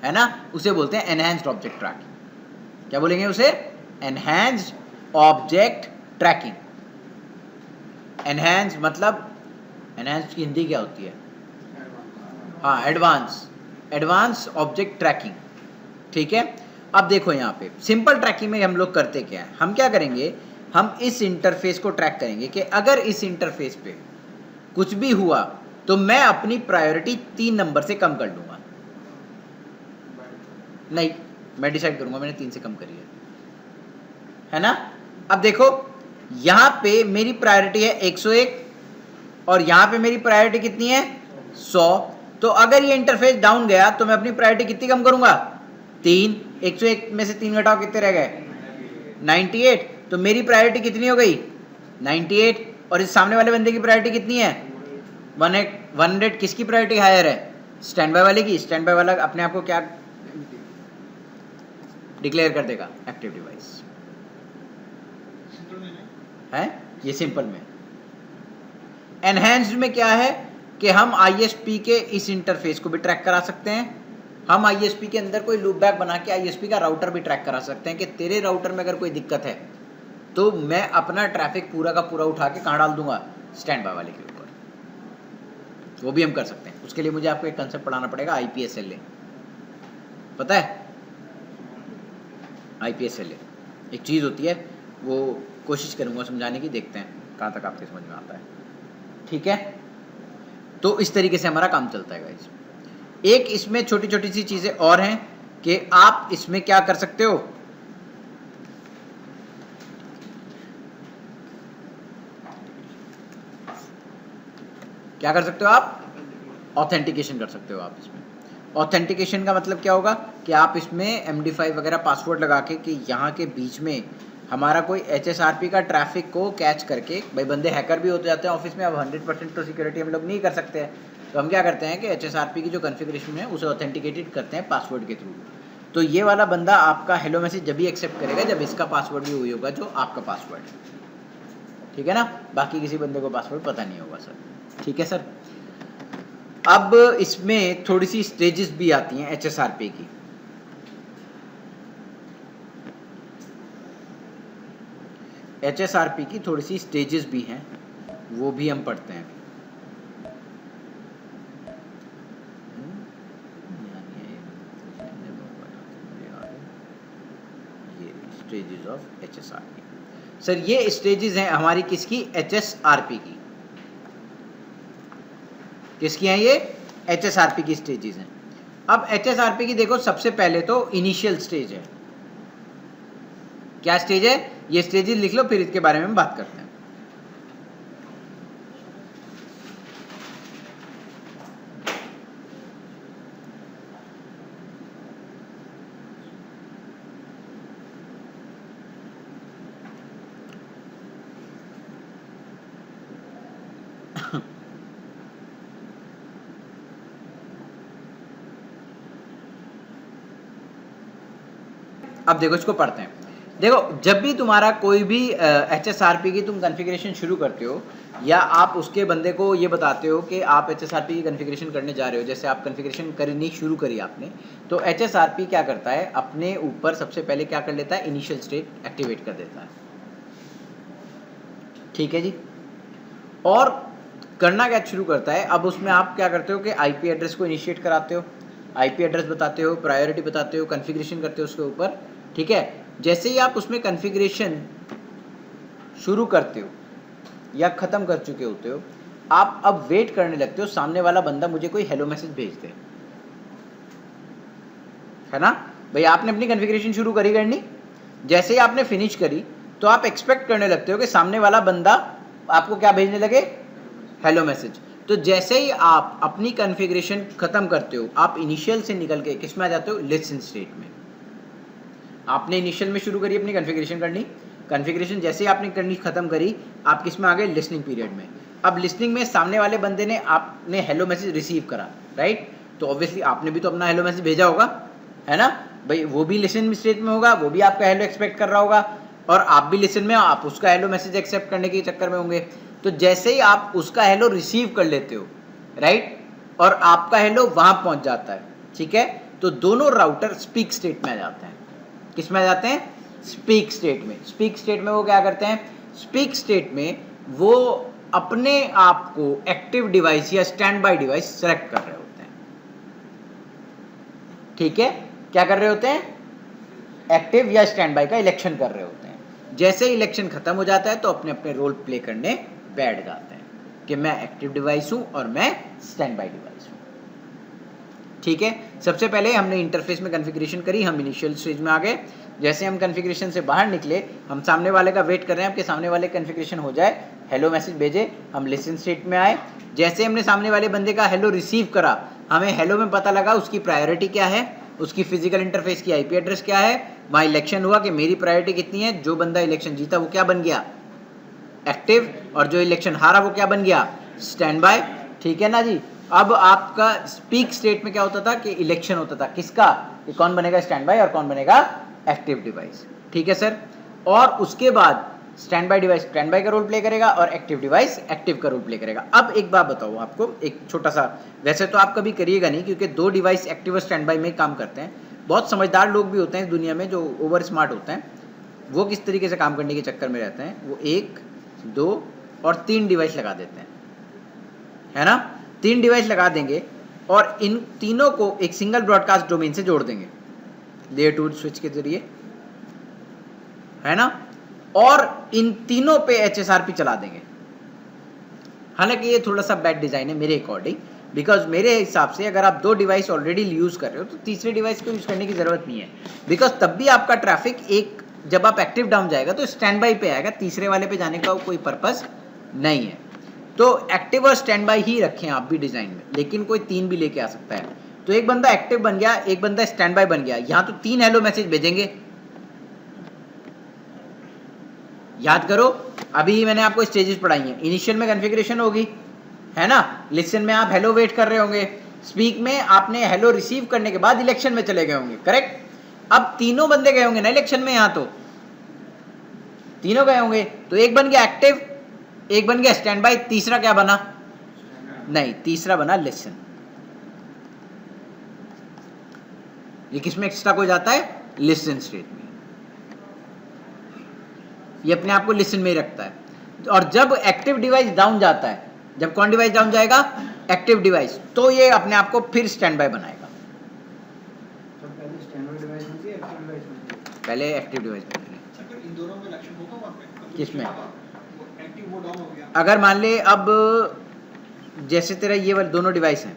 है ना, उसे बोलते हैं एनहांस्ड ऑब्जेक्ट ट्रैकिंग। क्या बोलेंगे उसे? Enhanced object trekking. एनहांस्ड मतलब, एनहांस्ड की हिंदी क्या होती है? हाँ, एडवांस ऑब्जेक्ट ट्रैकिंग। ठीक है। अब देखो यहाँ पे सिंपल ट्रैकिंग में हम लोग करते क्या है, हम क्या करेंगे, हम इस इंटरफेस को ट्रैक करेंगे कि अगर इस इंटरफेस पे कुछ भी हुआ तो मैं अपनी प्रायोरिटी 3 नंबर से कम कर लूंगा। नहीं, मैं डिसाइड करूंगा, मैंने 3 से कम करी है ना। अब देखो, यहां पे मेरी प्रायोरिटी है 101 और यहां पे मेरी प्रायोरिटी कितनी है? 100। तो अगर ये इंटरफेस डाउन गया तो मैं अपनी प्रायोरिटी कितनी कम करूंगा? 3। 101 में से 3 घटाओ, कितने रह गए? 98। तो मेरी प्रायोरिटी कितनी हो गई? 98। और इस सामने वाले बंदे की प्रायोरिटी कितनी है? 100। किसकी प्रायोरिटी हायर है? स्टैंड बाय वाले की। स्टैंड बाय वाला अपने आप को क्या डिक्लेयर कर देगा? एक्टिव डिवाइस सिंपल में नहीं। है ये। सिंपल में। एनहेंस्ड में क्या है कि हम ISP के इस इंटरफेस को भी ट्रैक करा सकते हैं। हम ISP के अंदर कोई लूप बैक बना के ISP का राउटर भी ट्रैक करा सकते हैं कि तेरे राउटर में अगर कोई दिक्कत है तो मैं अपना ट्रैफिक पूरा का पूरा उठा के कहाँ डाल दूंगा? स्टैंड बाय वाले के ऊपर। वो भी हम कर सकते हैं। उसके लिए मुझे आपको एक कंसेप्ट पढ़ाना पड़ेगा, IPSLA। पता है IPSLA एक चीज़ होती है, वो कोशिश करूंगा समझाने की, देखते हैं कहाँ तक आपके समझ में आता है। ठीक है। तो इस तरीके से हमारा काम चलता है गाइस। एक इसमें छोटी छोटी सी चीज़ें और हैं कि आप इसमें क्या कर सकते हो, क्या कर सकते हो आप? ऑथेंटिकेशन कर सकते हो आप इसमें। ऑथेंटिकेशन का मतलब क्या होगा कि आप इसमें MD5 वगैरह पासवर्ड लगा के कि यहाँ के बीच में हमारा कोई HSRP का ट्रैफिक को कैच करके, भाई बंदे हैकर भी होते जाते हैं ऑफिस में, अब 100% तो सिक्योरिटी हम लोग नहीं कर सकते हैं, तो हम क्या करते हैं कि HSRP की जो कॉन्फ़िगरेशन है उसे ऑथेंटिकेटेड करते हैं पासवर्ड के थ्रू। तो ये वाला बंदा आपका हेलो मैसेज जब भी एक्सेप्ट करेगा जब इसका पासवर्ड भी वही होगा जो आपका पासवर्ड है। ठीक है ना। बाकी किसी बंदे को पासवर्ड पता नहीं होगा सर। ठीक है सर। अब इसमें थोड़ी सी स्टेजेस भी आती हैं HSRP की। HSRP की थोड़ी सी स्टेजेस भी हैं, वो भी हम पढ़ते हैं। ये स्टेजेस ऑफ HSRP। सर ये स्टेजेस हैं हमारी किसकी, HSRP की। किसकी हैं ये, HSRP की स्टेजेस हैं। अब HSRP की देखो, सबसे पहले तो इनिशियल स्टेज है। क्या स्टेज है, ये स्टेजेस लिख लो, फिर इसके बारे में बात करते हैं। अब देखो इसको पढ़ते हैं। देखो जब भी तुम्हारा कोई भी HSRP की तुम कॉन्फ़िगरेशन शुरू करते हो, या आप उसके बंदे को ये बताते हो कि आप HSRP की कॉन्फ़िगरेशन करने जा रहे हो, जैसे आप कॉन्फ़िगरेशन करनी शुरू करी आपने, तो HSRP क्या करता है, अपने ऊपर सबसे पहले क्या कर लेता है, इनिशियल स्टेट एक्टिवेट कर देता है। ठीक है जी। और करना क्या शुरू करता है, अब उसमें आप क्या करते हो कि IP एड्रेस को इनिशिएट कराते हो, IP एड्रेस बताते हो, प्रायोरिटी बताते हो, कॉन्फ़िगरेशन करते हो उसके ऊपर। ठीक है। जैसे ही आप उसमें कॉन्फ़िगरेशन शुरू करते हो या ख़त्म कर चुके होते हो, आप अब वेट करने लगते हो सामने वाला बंदा मुझे कोई हेलो मैसेज भेज दे, है ना भाई। आपने अपनी कॉन्फ़िगरेशन शुरू करी करनी, जैसे ही आपने फिनिश करी तो आप एक्सपेक्ट करने लगते हो कि सामने वाला बंदा आपको क्या भेजने लगे, हेलो मैसेज। तो जैसे ही आप अपनी कॉन्फ़िगरेशन ख़त्म करते हो, आप इनिशियल से निकल के किस में आ जाते हो, लिसन स्टेट में। आपने इनिशियल में शुरू करी अपनी कॉन्फ़िगरेशन करनी, कॉन्फ़िगरेशन जैसे ही आपने करनी ख़त्म करी, आप किस में आ गए, लिसनिंग पीरियड में। अब लिसनिंग में सामने वाले बंदे ने आपने हेलो मैसेज रिसीव करा, राइट, तो ऑब्वियसली आपने भी तो अपना हेलो मैसेज भेजा होगा, है ना भाई। वो भी लिसन स्टेट में होगा, वो भी आपका हेलो एक्सपेक्ट कर रहा होगा, और आप भी लिसन में, आप उसका हेलो मैसेज एक्सेप्ट करने के चक्कर में होंगे। तो जैसे ही आप उसका हेलो रिसीव कर लेते हो, राइट, और आपका हेलो वहाँ पहुँच जाता है, ठीक है, तो दोनों राउटर स्पीक स्टेट में आ जाते हैं। किस में आ जाते हैं, स्पीक स्टेट में। स्पीक स्टेट में वो क्या करते हैं, स्पीक स्टेट में वो अपने आप को एक्टिव डिवाइस या स्टैंड बाय डिवाइस सेलेक्ट कर रहे होते हैं। ठीक है, क्या कर रहे होते हैं, एक्टिव या स्टैंड बाय का इलेक्शन कर रहे होते हैं। जैसे इलेक्शन खत्म हो जाता है तो अपने अपने रोल प्ले करने बैठ जाते हैं कि मैं एक्टिव डिवाइस हूं और मैं स्टैंड बाय डिवाइस हूं। ठीक है, सबसे पहले हमने इंटरफेस में कॉन्फ़िगरेशन करी, हम इनिशियल स्टेज में आ गए। जैसे हम कॉन्फ़िगरेशन से बाहर निकले, हम सामने वाले का वेट कर रहे हैं कि सामने वाले कॉन्फ़िगरेशन हो जाए, हेलो मैसेज भेजे, हम लिसन स्टेट में आए। जैसे हमने सामने वाले बंदे का हेलो रिसीव करा, हमें हेलो में पता लगा उसकी प्रायोरिटी क्या है, उसकी फिजिकल इंटरफेस की IP एड्रेस क्या है, वहाँ इलेक्शन हुआ कि मेरी प्रायोरिटी कितनी है, जो बंदा इलेक्शन जीता वो क्या बन गया, एक्टिव, और जो इलेक्शन हारा वो क्या बन गया, स्टैंड बाय। ठीक है ना जी। अब आपका स्पीक स्टेट में क्या होता था कि इलेक्शन होता था, किसका, कि कौन बनेगा स्टैंड बाय और कौन बनेगा एक्टिव डिवाइस। ठीक है सर। और उसके बाद stand by device stand by का रोल प्ले करेगा और एक्टिव डिवाइस एक्टिव का रोल प्ले करेगा। अब एक बात बताओ आपको, एक छोटा सा, वैसे तो आप कभी करिएगा नहीं क्योंकि दो डिवाइस एक्टिव और स्टैंड बाय में काम करते हैं। बहुत समझदार लोग भी होते हैं इस दुनिया में जो ओवर स्मार्ट होते हैं, वो किस तरीके से काम करने के चक्कर में रहते हैं, वो 1, 2 और 3 डिवाइस लगा देते हैं, है ना। 3 डिवाइस लगा देंगे और इन तीनों को एक सिंगल ब्रॉडकास्ट डोमेन से जोड़ देंगे लेयर 2 स्विच के जरिए, है ना, और इन तीनों पे HSRP चला देंगे। हालांकि ये थोड़ा सा बैड डिजाइन है मेरे अकॉर्डिंग, बिकॉज मेरे हिसाब से अगर आप 2 डिवाइस ऑलरेडी यूज कर रहे हो तो तीसरे डिवाइस को यूज करने की जरूरत नहीं है, बिकॉज तब भी आपका ट्रैफिक एक, जब आप एक्टिव डाउन जाएगा तो स्टैंड बाय पे आएगा, तीसरे वाले पे जाने का कोई पर्पस नहीं है। तो एक्टिव और स्टैंड बाय ही रखें आप भी डिजाइन में, लेकिन कोई 3 भी लेके आ सकता है। तो एक बंदा एक्टिव बन गया, एक बंदा स्टैंड बाय बन गया, यहां तो 3 हेलो मैसेज भेजेंगे। याद करो, अभी मैंने आपको स्टेजेस पढ़ाई हैं। इनिशियल में कॉन्फ़िगरेशन होगी, है ना, लिसन में आप हेलो वेट कर रहे होंगे, स्पीक में आपने हेलो रिसीव करने के बाद इलेक्शन में चले गए होंगे, करेक्ट। अब तीनों बंदे गए होंगे ना इलेक्शन में, यहां तो तीनों गए होंगे, तो एक बन गया एक्टिव, एक बन गया स्टैंड बाय, तीसरा क्या बना, नहीं, तीसरा बना लिसन। ये किसमें एक्स्ट्रा हो जाता है, लिसन स्टेट में, ये अपने आप को लिसन में ही रखता है। और जब एक्टिव डिवाइस डाउन जाता है, जब कौन डिवाइस डाउन जाएगा, एक्टिव डिवाइस, तो ये अपने आप को फिर स्टैंड बाय बनाएगा। तो पहले स्टैंड बाय डिवाइस होती है, एक्टिव डिवाइस होती है, पहले एक्टिव डिवाइस बनेगी, किसमें? एक्टिव वो डाउन हो गया। अगर मान ले अब जैसे तेरा ये वाले दोनों डिवाइस हैं,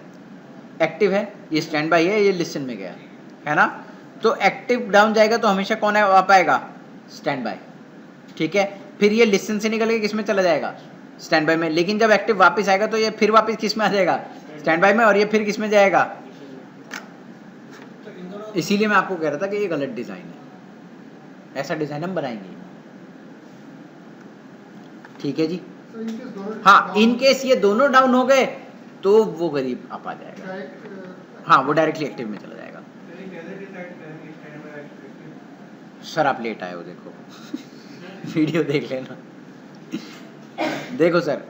एक्टिव है, ये स्टैंड बाई है, ये लिसन में गया है ना, तो एक्टिव डाउन जाएगा तो हमेशा कौन है आ पाएगा? Stand by. ठीक है, फिर ये लिसन से निकल के किस में चला जाएगा? स्टैंड बाय में। लेकिन जब एक्टिव वापस आएगा तो ये फिर वापस किस में आ जाएगा? स्टैंड बाय में, और ये फिर किस में जाएगा? तो इन दोनों इसीलिए मैं आपको कह रहा था कि ये गलत डिजाइन है, ऐसा डिजाइन हम बनाएंगे। ठीक है जी। तो इनकेस दोनों हाँ, इन केस ये दोनों डाउन हो गए तो वो गरीब आप आ जाएगा। डायरेक्ट हाँ, वो डायरेक्टली एक्टिव में चला जाएगा। यानी कैसे डिसाइड करेंगे स्टैंड बाय एक्टिव? सर आप लेट आए हो, देखो वीडियो देख लेना। देखो सर,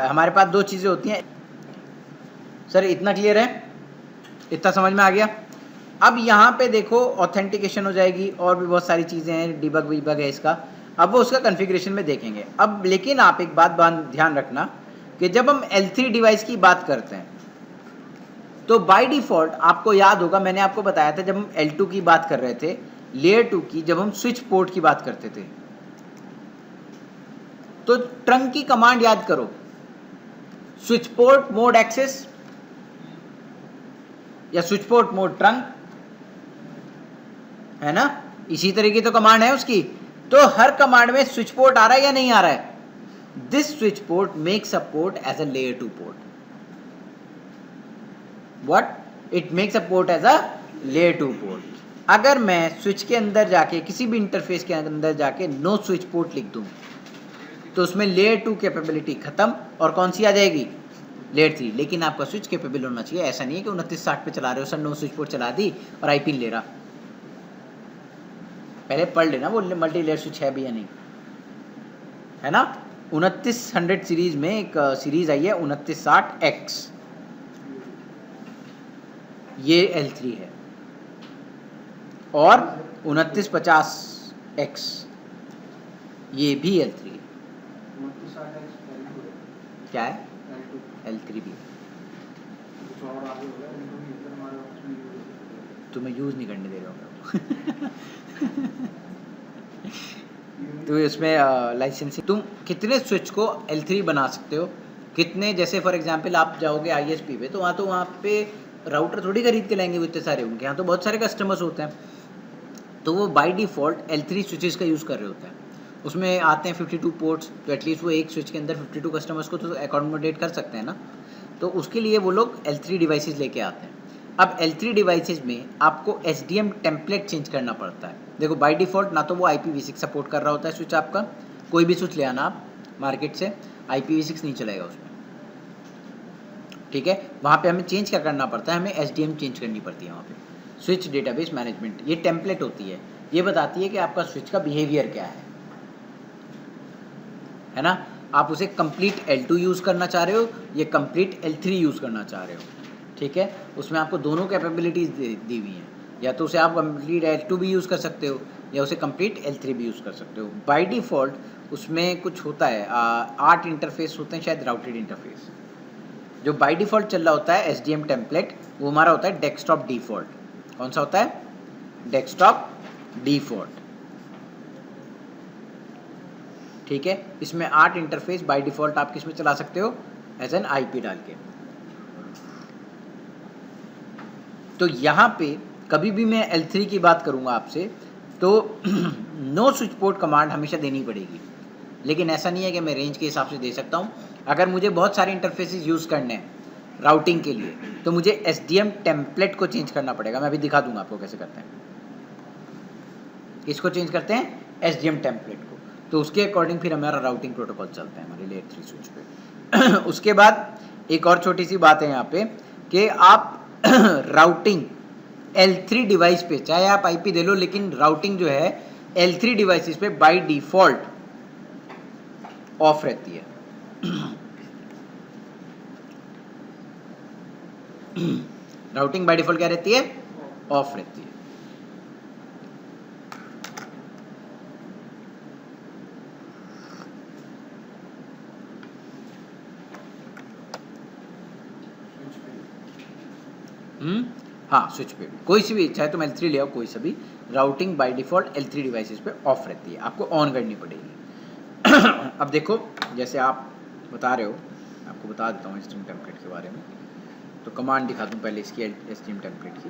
हमारे पास दो चीज़ें होती हैं। सर इतना क्लियर है? इतना समझ में आ गया? अब यहाँ पे देखो ऑथेंटिकेशन हो जाएगी और भी बहुत सारी चीज़ें हैं, डिबग विबग है इसका, अब वो उसका कॉन्फ़िगरेशन में देखेंगे। अब लेकिन आप एक बात ध्यान रखना कि जब हम L3 डिवाइस की बात करते हैं तो बाय डिफ़ॉल्ट आपको याद होगा, मैंने आपको बताया था जब हम L2 की बात कर रहे थे, लेयर 2 की, जब हम स्विच पोर्ट की बात करते थे, तो ट्रंक की कमांड याद करो, स्विच पोर्ट मोड एक्सेस या स्विच पोर्ट मोड ट्रंक, है ना? इसी तरह की तो कमांड है उसकी। तो हर कमांड में स्विच पोर्ट आ रहा है या नहीं आ रहा है? This switch port makes a port as a layer 2 port. What? It makes a port as a layer 2 port. अगर मैं स्विच के अंदर जाके, किसी भी इंटरफेस के अंदर जाके नो स्विच पोर्ट लिख दूं तो उसमें लेयर 2 कैपेबिलिटी खत्म और कौन सी आ जाएगी? लेयर 3। लेकिन आपका स्विच कैपेबल होना चाहिए। ऐसा नहीं है कि 2960 पे चला रहे हो सर, नो स्विच पोर्ट चला दी और आईपी ले रहा। पहले पढ़ लेना वो मल्टी लेयर स्विच है भी या नहीं, है ना? 2900 सीरीज में एक सीरीज आई है 2960X, ये L3 है, और 2950X ये भी L3 है। क्या है? L3 भी। तुम्हें यूज नहीं करने दे रहा हूँ तो इसमें लाइसेंसिंग, तुम कितने स्विच को L3 बना सकते हो, कितने, जैसे फॉर एग्जांपल आप जाओगे ISP पे तो वहाँ पे राउटर थोड़ी खरीद के लाएंगे वो इतने सारे, उनके यहाँ तो बहुत सारे कस्टमर्स होते हैं, तो वो बाय डिफ़ॉल्ट L3 स्विचेस का यूज़ कर रहे होते हैं। उसमें आते हैं 52 पोर्ट्स, तो एटलीस्ट वो एक स्विच के अंदर 52 कस्टमर्स को तो अकोमोडेट कर सकते हैं ना, तो उसके लिए वो लोग L3 डिवाइसेस लेके आते हैं। अब L3 डिवाइसेस में आपको SDM टेम्पलेट चेंज करना पड़ता है। देखो बाय डिफ़ॉल्ट ना तो वो IPv6 सपोर्ट कर रहा होता है स्विच, आपका कोई भी स्विच ले आना आप मार्केट से, IPv6 नहीं चलेगा उसमें। ठीक है, वहाँ पे हमें चेंज क्या करना पड़ता है? हमें SDM चेंज करनी पड़ती है वहाँ पे, स्विच डेटाबेस मैनेजमेंट। ये टेम्पलेट होती है, ये बताती है कि आपका स्विच का बिहेवियर क्या है ना? आप उसे कंप्लीट L2 यूज़ करना चाह रहे हो, ये कंप्लीट L3 यूज़ करना चाह रहे हो। ठीक है, उसमें आपको दोनों कैपेबिलिटीज़ दी हुई हैं, या तो उसे आप कंप्लीट L2 भी यूज़ कर सकते हो या उसे कंप्लीट L3 भी यूज़ कर सकते हो। बाय डिफ़ॉल्ट उसमें कुछ होता है, 8 इंटरफेस होते हैं शायद, राउटेड इंटरफेस। जो बाय डिफ़ॉल्ट चल रहा होता है SDM टेम्पलेट, वो हमारा होता है डेस्कटॉप डिफ़ॉल्ट। कौन सा होता है? Desktop default. ठीक है, इसमें 8 इंटरफेस बाय डिफ़ॉल्ट आप किस में चला सकते हो? एज एन IP डाल के। तो यहाँ पे कभी भी मैं L3 की बात करूँगा आपसे तो नो स्विच पोर्ट कमांड हमेशा देनी पड़ेगी, लेकिन ऐसा नहीं है कि मैं रेंज के हिसाब से दे सकता हूँ। अगर मुझे बहुत सारे इंटरफेसेस यूज़ करने हैं राउटिंग के लिए तो मुझे SDM टेम्पलेट को चेंज करना पड़ेगा। मैं अभी दिखा दूंगा आपको कैसे करते हैं। किसको चेंज करते हैं? SDM टेम्पलेट को। तो उसके अकॉर्डिंग फिर हमारा राउटिंग प्रोटोकॉल चलता है हमारे लेयर 3 स्विच पे। उसके बाद एक और छोटी सी बात है यहाँ पे कि आप राउटिंग L3 डिवाइस पे, चाहे आप IP दे लो, लेकिन राउटिंग जो है L3 डिवाइसेस पे बाय डिफ़ॉल्ट ऑफ रहती है। राउटिंग बाय डिफ़ॉल्ट क्या रहती है? ऑफ रहती है। हाँ, स्विच पे कोई सी भी, चाहे तुम L3 ले आओ, कोई सा भी, routing by default L3 devices पे ऑफ रहती है, आपको ऑन करनी पड़ेगी। अब देखो जैसे आप बता रहे हो, आपको बता देता हूँ SDM टेम्पलेट के बारे में। तो कमांड दिखा दूँ पहले इसकी SDM टेम्पलेट की।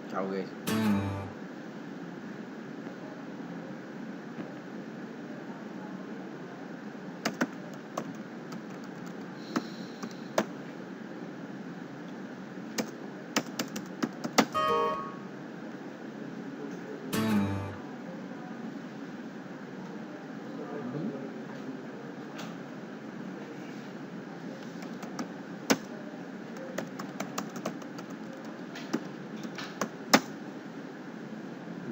क्या हो गया?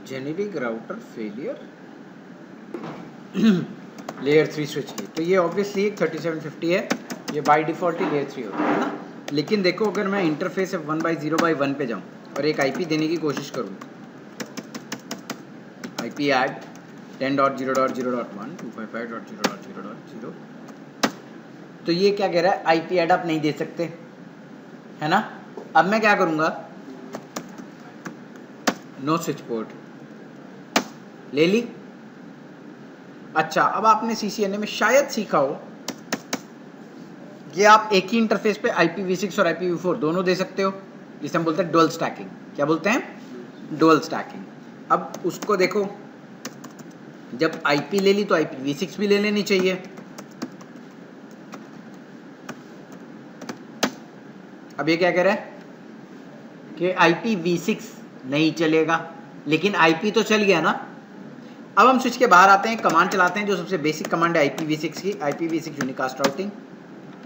Generic router failure layer 3 switch की। तो ये ऑब्वियसली 3750 है, ये बाय डिफ़ॉल्ट ही लेयर 3 होता है ना। लेकिन देखो अगर मैं इंटरफेस 1/0/1 पे जाऊँ और एक IP देने की कोशिश करूँ, IP ऐड 10.0.0.1 255.0.0.0, तो ये क्या कह रहा है, IP ऐड आप नहीं दे सकते, है ना। अब मैं क्या करूँगा, नो स्विच पोर्ट ले ली। अच्छा, अब आपने CCNA में शायद सीखा हो कि आप एक ही इंटरफेस पे IPv6 और IPv4 दोनों दे सकते हो, जिसे हम बोलते हैं डुअल स्टैकिंग। क्या बोलते हैं? Dual stacking. अब उसको देखो, जब IP ले ली तो IPv6 भी ले लेनी चाहिए। अब ये क्या कह रहा है कि IPv6 नहीं चलेगा, लेकिन IP तो चल गया ना। अब हम स्विच के बाहर आते हैं, कमांड चलाते हैं जो सबसे बेसिक कमांड है IPv6 की, IPv6 यूनिकास्ट राउटिंग।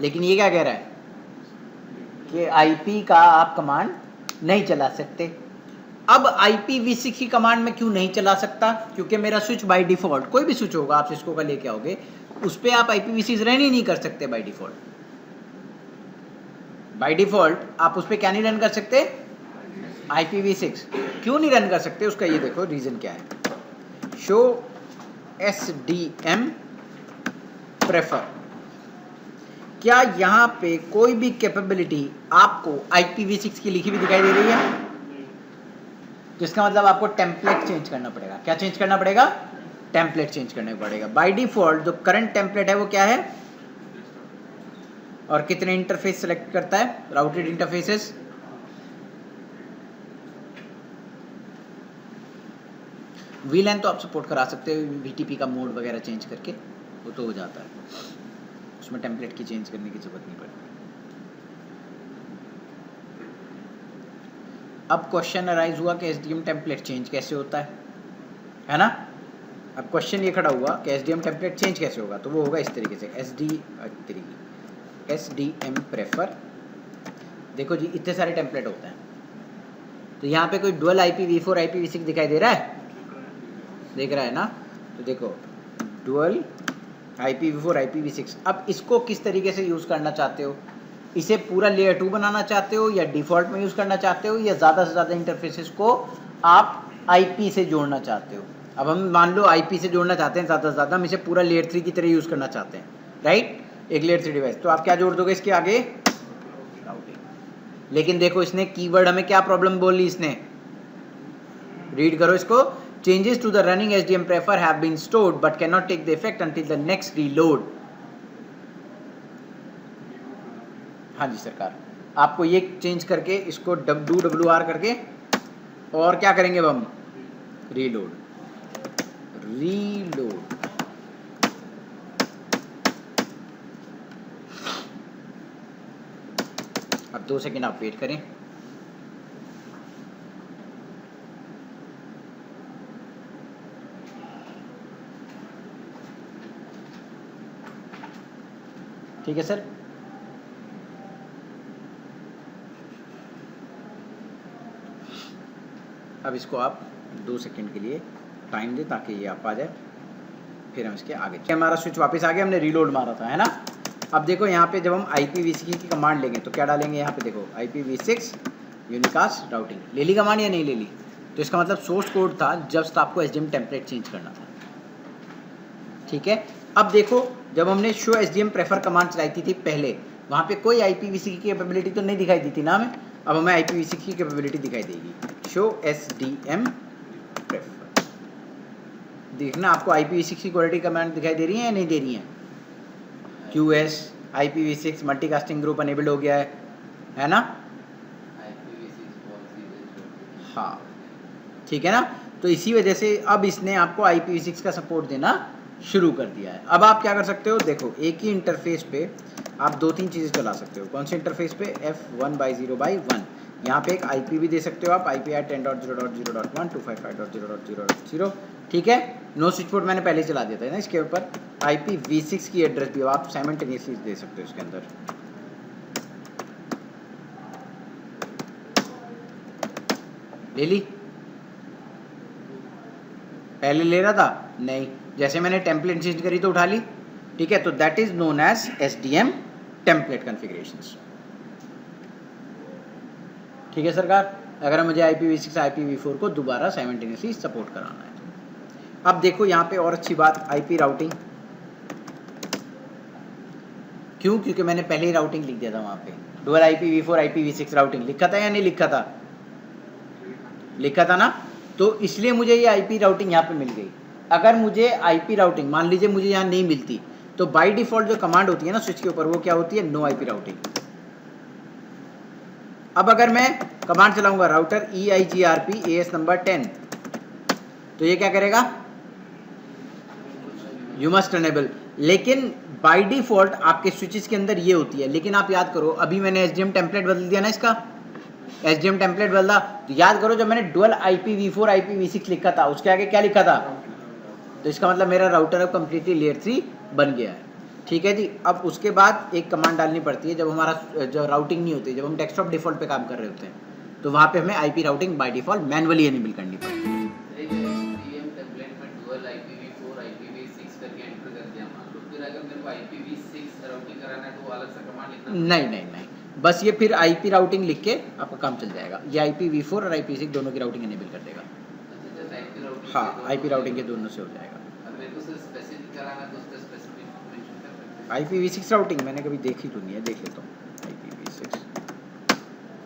लेकिन ये क्या कह रहा है कि IP का आप कमांड नहीं चला सकते। अब IPv6 की कमांड में क्यों नहीं चला सकता? क्योंकि मेरा स्विच बाय डिफ़ॉल्ट, कोई भी स्विच होगा आप सिस्को का लेके आओगे, उस पर आप IPv6 रन ही नहीं कर सकते बाय डिफ़ॉल्ट। बाय डिफ़ॉल्ट आप उस पर क्या नहीं रन कर सकते? IPv6। क्यों नहीं रन कर सकते? उसका ये देखो रीज़न क्या है। Show SDM prefer. क्या यहाँ पे कोई भी कैपेबिलिटी आपको IPv6 की लिखी हुई दिखाई दे रही है? जिसका मतलब आपको टेम्पलेट चेंज करना पड़ेगा। क्या चेंज करना पड़ेगा? टेम्पलेट चेंज करना पड़ेगा। बाय डिफ़ॉल्ट जो करंट टेम्पलेट है वो क्या है, और कितने इंटरफेस सेलेक्ट करता है? Routed interfaces. VLAN तो आप सपोर्ट करा सकते हो, VTP का मोड वगैरह चेंज करके, वो तो हो जाता है, उसमें टेम्पलेट की चेंज करने की जरूरत नहीं पड़ती। अब क्वेश्चन अराइज हुआ कि SDM टेम्पलेट चेंज कैसे होता है ना। अब क्वेश्चन ये खड़ा हुआ कि SDM टेम्पलेट चेंज कैसे होगा, तो वो होगा इस तरीके से, SDM प्रेफर। देखो जी, इतने सारे टेम्पलेट होते हैं, तो यहाँ पे कोई डुअल IPv4 IPv6 दिखाई दे रहा है? देख रहा है ना। तो देखो डुअल IPv4 IPv6। अब इसको किस तरीके से यूज़ करना चाहते हो? इसे पूरा लेयर 2 बनाना चाहते हो, या डिफ़ॉल्ट में यूज़ करना चाहते हो, या ज़्यादा से ज़्यादा इंटरफेसेस को आप IP से जोड़ना चाहते हो? अब हम मान लो IP से जोड़ना चाहते हैं ज़्यादा से ज़्यादा, हम इसे पूरा लेयर 3 की तरह यूज़ करना चाहते हैं, राइट, एक लेयर 3 डिवाइस। तो आप क्या जोड़ दोगे इसके आगे? राउटिंग। लेकिन देखो इसने कीवर्ड हमें क्या प्रॉब्लम बोली, इसने, रीड करो इसको। Changes to the running SDM prefer have been stored but cannot take the effect until the next reload। हाँ जी सरकार, आपको ये चेंज करके इसको WR करके, और क्या करेंगे अब हम? रीलोड। अब 2 सेकेंड आप वेट करें। ठीक है सर। अब इसको आप 2 सेकंड के लिए टाइम दें ताकि ये आप आ जाए, फिर हम इसके आगे। हमारा स्विच वापस आ गया, हमने रीलोड मारा था, है ना। अब देखो यहाँ पे जब हम IPv6 की कमांड लेंगे तो क्या डालेंगे यहाँ पे? देखो IPv6 यूनिकास्ट राउटिंग। ले ली कमांड या नहीं ले ली? तो इसका मतलब सोर्स कोड था, जस्ट आपको एसडीएम टेम्पलेट चेंज करना था। ठीक है, अब देखो जब हमने शो एसडीएम प्रेफर कमांड चलाई थी पहले, वहाँ पे कोई IPv6 की कैपेबिलिटी तो नहीं दिखाई दी थी ना हमें। अब हमें IPv6 की कैपेबिलिटी दिखाई देगी, शो एसडीएम प्रेफर। देखना आपको IPv6 की क्वालिटी कमांड दिखाई दे रही है या नहीं दे रही है। QS IPv6 multicasting group enabled हो गया है ना। हाँ ठीक है ना, तो इसी वजह से अब इसने आपको IPv6 का सपोर्ट देना शुरू कर दिया है। अब आप क्या कर सकते हो, देखो एक ही इंटरफेस पे आप दो तीन चीज़ें चला सकते हो। कौन से इंटरफेस पे, F1/0/1। यहाँ पे एक IP भी दे सकते हो आप, IP 10.0.0.1 255.0.0.0। ठीक है, नो स्विच पोर्ट मैंने पहले चला दिया था ना इसके ऊपर। IPv6 की एड्रेस भी आप साइमल्टेनियसली दे सकते हो इसके अंदर। ले ली, पहले ले रहा था नहीं, जैसे मैंने टेम्पलेट चेंज करी तो उठा ली। ठीक है, तो that is known as SDM template configurations. ठीक है सरकार, अगर मुझे IPv6 IPv4 को दोबारा साइमल्टेनियसली सपोर्ट कराना है तो। अब देखो यहाँ पे और अच्छी बात, IP राउटिंग। क्यों, क्योंकि मैंने पहले ही राउटिंग लिख दिया था वहाँ पे, डुअल IPv4 IPv6 राउटिंग लिखा था या नहीं लिखा था, लिखा था ना। तो इसलिए मुझे ये IP राउटिंग यहाँ पे मिल गई। अगर मुझे IP राउटिंग मान लीजिए मुझे यहाँ नहीं मिलती, तो बाय डिफॉल्ट जो कमांड होती है ना स्विच के ऊपर, वो क्या होती है, नो IP राउटिंग। अब अगर मैं कमांड चलाऊंगा राउटर EIGRP AS नंबर 10, तो ये क्या करेगा, यू मस्ट अनेबल। लेकिन बाय डिफॉल्ट आपके स्विचेस के अंदर ये होती है। लेकिन आप याद करो, अभी मैंने एसडीएम टेम्पलेट बदल दिया ना, इसका एसडीएम टेम्पलेट बदला, तो याद करो जब मैंने डुअल IPv4 IPv6 लिखा था, उसके आगे क्या लिखा था, तो इसका मतलब मेरा राउटर अब कम्प्लीटली लेयर 3 बन गया है। ठीक है जी, अब उसके बाद एक कमांड डालनी पड़ती है जब हमारा जब राउटिंग नहीं होती, जब हम डेस्कटॉप डिफॉल्ट पे काम कर रहे होते हैं, तो वहाँ पे हमें IP routing by default manually enable करनी पड़ती है। एसडीएम टेम्पलेट में डुअल IPv4 IPv6 करके एंटर कर दिया मान लो, फिर अगर मेरे को IPv6 राउटिंग कराना है तो वो अलग सा कमांड लिखना पड़ेगा? नहीं, बस ये फिर IP राउटिंग लिख के आपका काम चल जाएगा। ये IPv4 और IPv6 दोनों की राउटिंग एनेबल कर देगा। अच्छा, IP राउटिंग, हाँ, IP राउटिंग के दोनों से हो जाएगा। अब मेरे को सिर्फ स्पेसिफिक कराना है तो उसका स्पेसिफिक मेंशन कर सकते हैं। IPv6 राउटिंग मैंने कभी देखी तो नहीं है, देख लेता हूँ। IPv6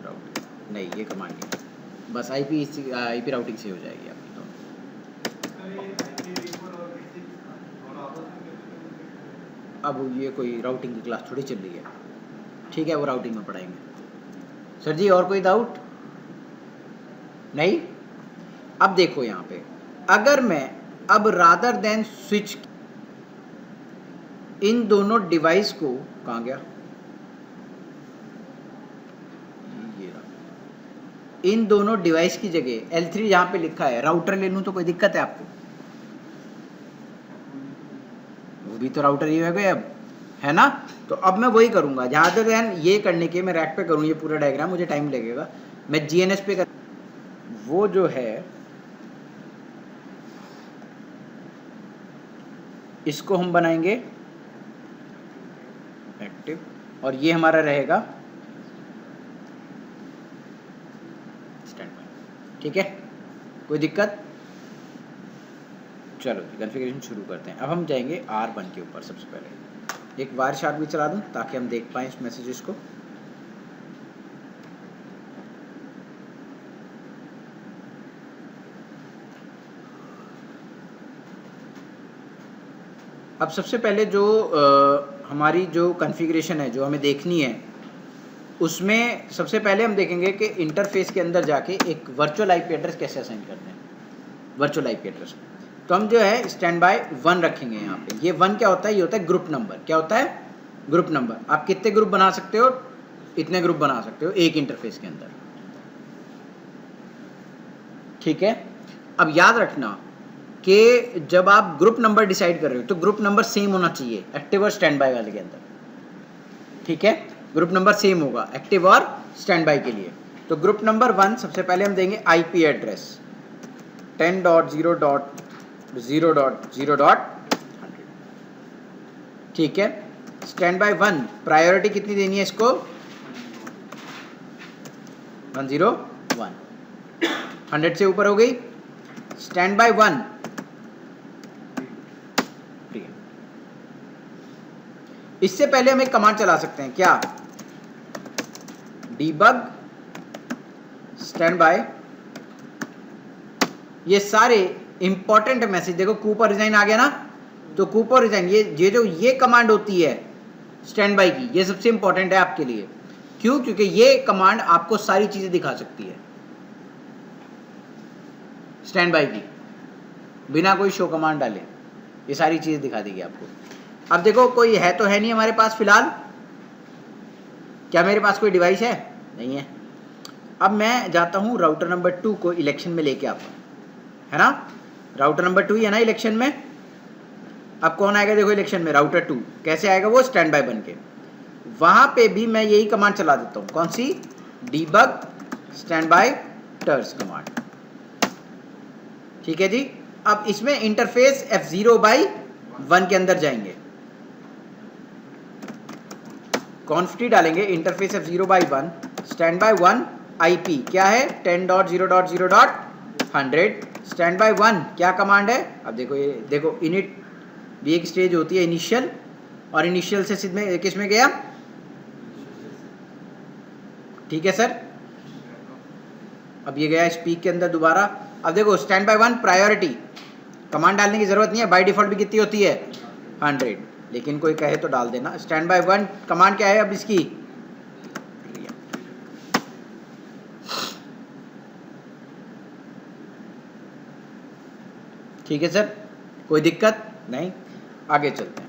राउटिंग नहीं, ये कमांड नहीं, बस IP राउटिंग से हो जाएगी आपकी तो। अब ये कोई राउटिंग की क्लास थोड़ी चल रही है। ठीक है, वो राउटिंग में पढ़ाएंगे। सर जी और कोई डाउट नहीं। अब देखो यहाँ पे, अगर मैं अब रादर देन स्विच इन दोनों डिवाइस को, कहाँ गया, ये रहा, इन दोनों डिवाइस की जगह L3 यहाँ पे लिखा है राउटर ले लूँ तो कोई दिक्कत है आपको? वो भी तो राउटर ही हो गए अब, है ना। तो अब मैं वही करूंगा, ज़्यादा देन ये करने के मैं रैक पे करूँ ये पूरा डायग्राम, मुझे टाइम लगेगा। मैं GNS पे कर, वो जो है इसको हम बनाएंगे एक्टिव, और ये हमारा रहेगा स्टैंड बाय। ठीक है, कोई दिक्कत? चलो कॉन्फ़िगरेशन शुरू करते हैं। अब हम जाएंगे R1 के ऊपर। सबसे पहले एक वायर शार्ट भी चला दूं ताकि हम देख पाएं इस मैसेजेस को। अब सबसे पहले जो हमारी जो कॉन्फ़िगरेशन है जो हमें देखनी है, उसमें सबसे पहले हम देखेंगे कि इंटरफेस के अंदर जाके एक वर्चुअल IP एड्रेस कैसे असाइन करते हैं। वर्चुअल IP एड्रेस तो हम जो है स्टैंड बाय 1 रखेंगे यहाँ पे। ये 1 क्या होता है, ये होता है ग्रुप नंबर। क्या होता है, ग्रुप नंबर। आप कितने ग्रुप बना सकते हो, इतने ग्रुप बना सकते हो एक इंटरफेस के अंदर। ठीक है, अब याद रखना कि जब आप ग्रुप नंबर डिसाइड कर रहे हो तो ग्रुप नंबर सेम होना चाहिए एक्टिव और स्टैंड बाय वाले के अंदर। ठीक है, ग्रुप नंबर सेम होगा एक्टिव और स्टैंड बाय के लिए। तो ग्रुप नंबर 1 सबसे पहले हम देंगे IP एड्रेस 10.0.0.0.100। ठीक है, स्टैंड बाय 1 प्रायोरिटी कितनी देनी है इसको, 101 100 से ऊपर हो गई। स्टैंड बाय 1, इससे पहले हम एक कमांड चला सकते हैं, क्या? Debug stand by. ये सारे इंपॉर्टेंट मैसेज देखो, कूप और रिजाइन आ गया ना, तो कूप और रिजाइन ये कमांड होती है स्टैंड बाय की, ये सबसे इंपॉर्टेंट है आपके लिए। क्यों? क्योंकि ये कमांड आपको सारी चीजें दिखा सकती है स्टैंड बाय की, बिना कोई शो कमांड डाले ये सारी चीजें दिखा देगी आपको। अब देखो कोई है तो है नहीं हमारे पास फिलहाल, क्या मेरे पास कोई डिवाइस है? नहीं है। अब मैं जाता हूं राउटर नंबर 2 को इलेक्शन में लेके आता हूं, है ना? राउटर नंबर 2 ही है ना इलेक्शन में। अब कौन आएगा देखो इलेक्शन में? राउटर 2। कैसे आएगा वो? स्टैंड बाय बन के। वहां पे भी मैं यही कमांड चला देता हूं, कौन सी? Debug standby terse command. ठीक है जी। अब इसमें इंटरफेस F0/1 के अंदर जाएंगे, कॉन्फिग डालेंगे interface F0/1 standby 1 IP क्या है? 10.0.0.100 स्टैंड बाय 1 क्या कमांड है? अब देखो ये देखो, इनिट भी एक स्टेज होती है इनिशियल, और इनिशियल से सीधे किस में गया? ठीक है सर। अब ये गया स्पीक के अंदर दोबारा। अब देखो स्टैंड बाय 1 प्रायोरिटी, कमांड डालने की जरूरत नहीं है, बाय डिफॉल्ट भी कितनी होती है? 100, लेकिन कोई कहे तो डाल देना। स्टैंड बाय 1 कमांड क्या है अब इसकी? ठीक है सर, कोई दिक्कत नहीं। आगे चलते हैं।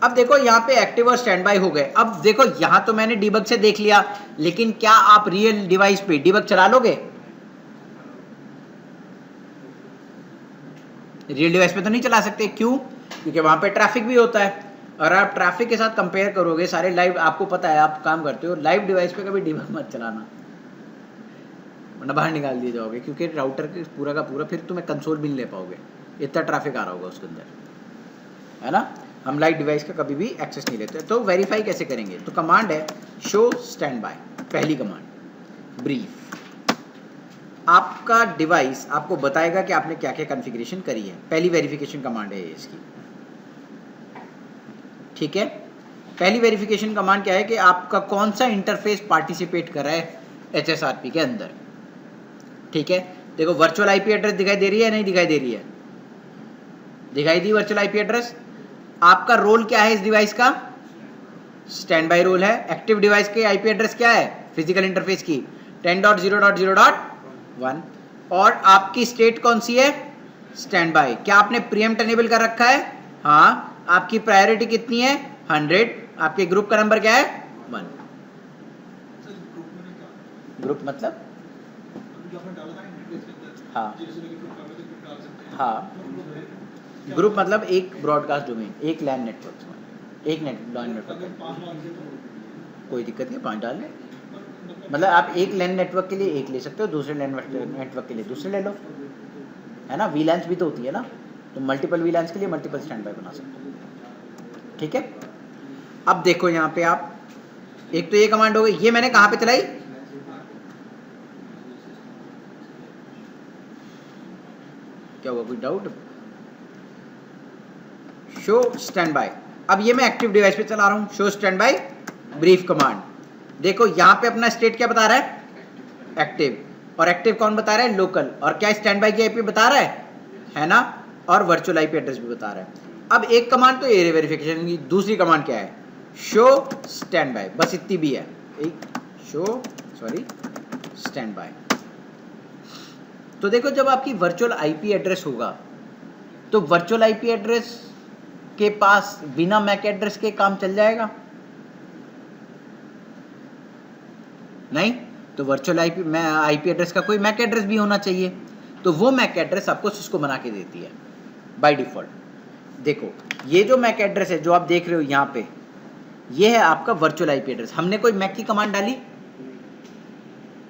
अब देखो यहाँ पे एक्टिव और स्टैंड बाय हो गए। अब देखो यहाँ तो मैंने डीबग से देख लिया, लेकिन क्या आप रियल डिवाइस पे डीबग चला लोगे? रियल डिवाइस पे तो नहीं चला सकते। क्यों? क्योंकि वहां पे ट्रैफिक भी होता है, और आप ट्रैफिक के साथ कंपेयर करोगे सारे लाइव, आपको पता है आप काम करते हो लाइव डिवाइस पे, कभी डीबग मत चलाना वरना बाहर निकाल दिए जाओगे, क्योंकि राउटर के पूरा का पूरा फिर तुम्हें कंसोल भी नहीं ले पाओगे, इतना ट्रैफिक आ रहा होगा उसके अंदर, है ना? हम लाइव डिवाइस का कभी भी एक्सेस नहीं लेते। तो वेरीफाई कैसे करेंगे? तो कमांड है शो स्टैंड बाय, पहली कमांड। ब्रीफ, आपका डिवाइस आपको बताएगा कि आपने क्या क्या कॉन्फ़िगरेशन करी है। पहली वेरिफिकेशन कमांड है इसकी। ठीक है, पहली वेरिफिकेशन कमांड क्या है कि आपका कौन सा इंटरफेस पार्टिसिपेट कर रहा है HSRP के अंदर। ठीक है, देखो वर्चुअल आईपी एड्रेस दिखाई दे रही है, नहीं दिखाई दे रही है? दिखाई दी वर्चुअल आईपी एड्रेस। आपका रोल क्या है इस डिवाइस का? स्टैंड बाय रोल है। एक्टिव डिवाइस के आईपी एड्रेस क्या है फिजिकल इंटरफेस की? 10.0.0.1। और आपकी स्टेट कौन सी है? Stand by. क्या आपने प्रीएम्प्ट एनेबल कर रखा है? हाँ। आपकी प्रायोरिटी कितनी है? 100। आपके ग्रुप का नंबर क्या है? 1। ग्रुप मतलब जो आपने डाला था इंटरफेस के अंदर, हाँ जैसे कि ग्रुप आप ग्रुप डाल सकते हैं। हाँ, ग्रुप मतलब एक ब्रॉडकास्ट डोमेन, एक लैन नेटवर्क, एक लैन नेटवर्क। अगर 5 डाल के तो कोई दिक्कत नहीं, 5 डाल लें। मतलब आप एक लैन नेटवर्क के लिए एक ले सकते हो, दूसरे लैन नेटवर्क के लिए दूसरे ले लो, है ना? वीलैंस भी तो होती है ना, तो मल्टीपल वीलैंस के लिए मल्टीपल स्टैंड बाय बना सकते हो। ठीक है, अब देखो यहाँ पे आप, एक तो ये कमांड हो गई, ये मैंने कहाँ पे चलाई? क्या हुआ, कोई डाउट? Show stand by. अब ये मैं एक्टिव डिवाइस पे चला रहा हूं। Show stand by brief command. देखो यहां पे अपना स्टेट क्या बता रहा है? एक्टिव। और एक्टिव कौन बता रहा है? लोकल। और क्या स्टैंड बाय की आईपी बता रहा है ना? और वर्चुअल आईपी एड्रेस भी बता रहा है। अब एक कमांड तो एरिया वेरिफिकेशन की, दूसरी कमांड क्या है? Show stand by. बस इतनी भी है, एक शो स्टैंड बाय। तो देखो जब आपकी वर्चुअल आईपी एड्रेस होगा तो वर्चुअल आईपी एड्रेस के पास बिना मैक एड्रेस के काम चल जाएगा? नहीं, तो वर्चुअल आईपी एड्रेस का कोई मैक एड्रेस भी होना चाहिए। तो वो मैक एड्रेस आपको सिस्को बना के देती है बाय डिफॉल्ट। देखो ये जो मैक एड्रेस है जो आप देख रहे हो यहाँ पे, ये है आपका वर्चुअल आईपी एड्रेस। हमने कोई मैक की कमांड डाली?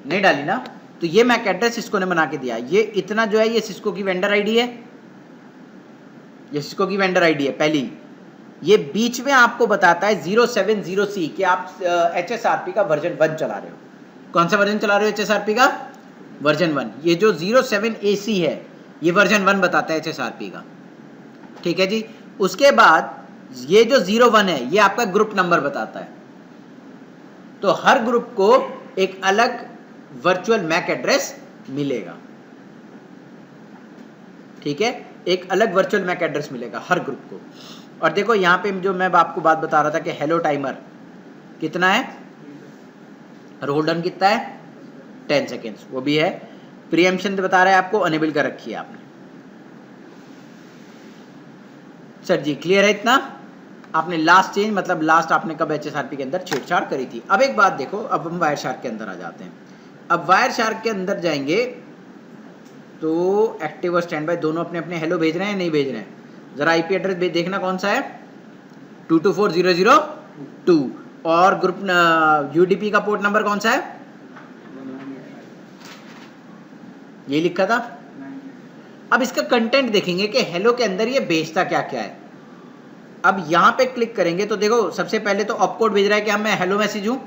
नहीं डाली ना। तो ये मैक एड्रेस सिस्को ने बना के दिया। ये इतना जो है ये सिस्को की वेंडर आईडी है, ये सिस्को की वेंडर आईडी है पहली। ये बीच में आपको बताता है 070C कि आप HSRP का वर्जन 1 चला रहे हो। कौन सा वर्जन चला रहे हो HSRP का? वर्जन 1। ये जो 07AC है ये वर्जन 1 बताता है HSRP का, ठीक है जी। उसके बाद ये जो 01 है ये आपका ग्रुप नंबर बताता है। तो हर ग्रुप को एक अलग वर्चुअल मैक एड्रेस मिलेगा, ठीक है, एक अलग वर्चुअल मैक एड्रेस मिलेगा हर ग्रुप को। और देखो यहाँ पे जो मैं आपको बात बता रहा था कि हेलो टाइमर कितना है, रोल डाउन कितना है 10 सेकेंड्स, वो भी है। प्रीएम्पशन बता रहा है आपको, अनेबल कर रखी है आपने। सर जी क्लियर है इतना? आपने लास्ट चेंज मतलब लास्ट आपने कब HSRP के अंदर छेड़छाड़ करी थी। अब एक बात देखो, अब हम वायर शार्क के अंदर आ जाते हैं। अब वायर शार्क के अंदर जाएंगे तो एक्टिव और स्टैंड बाय दोनों अपने अपने हेलो भेज रहे हैं नहीं भेज रहे हैं? जरा IP एड्रेस देखना कौन सा है, 224002। और ग्रुप UDP का पोर्ट नंबर कौन सा है, ये लिखा था। अब इसका कंटेंट देखेंगे कि हेलो के अंदर ये भेजता क्या क्या है। अब यहाँ पे क्लिक करेंगे तो देखो सबसे पहले तो ऑपकोड भेज रहा है कि हम मैं हेलो मैसेज हूँ,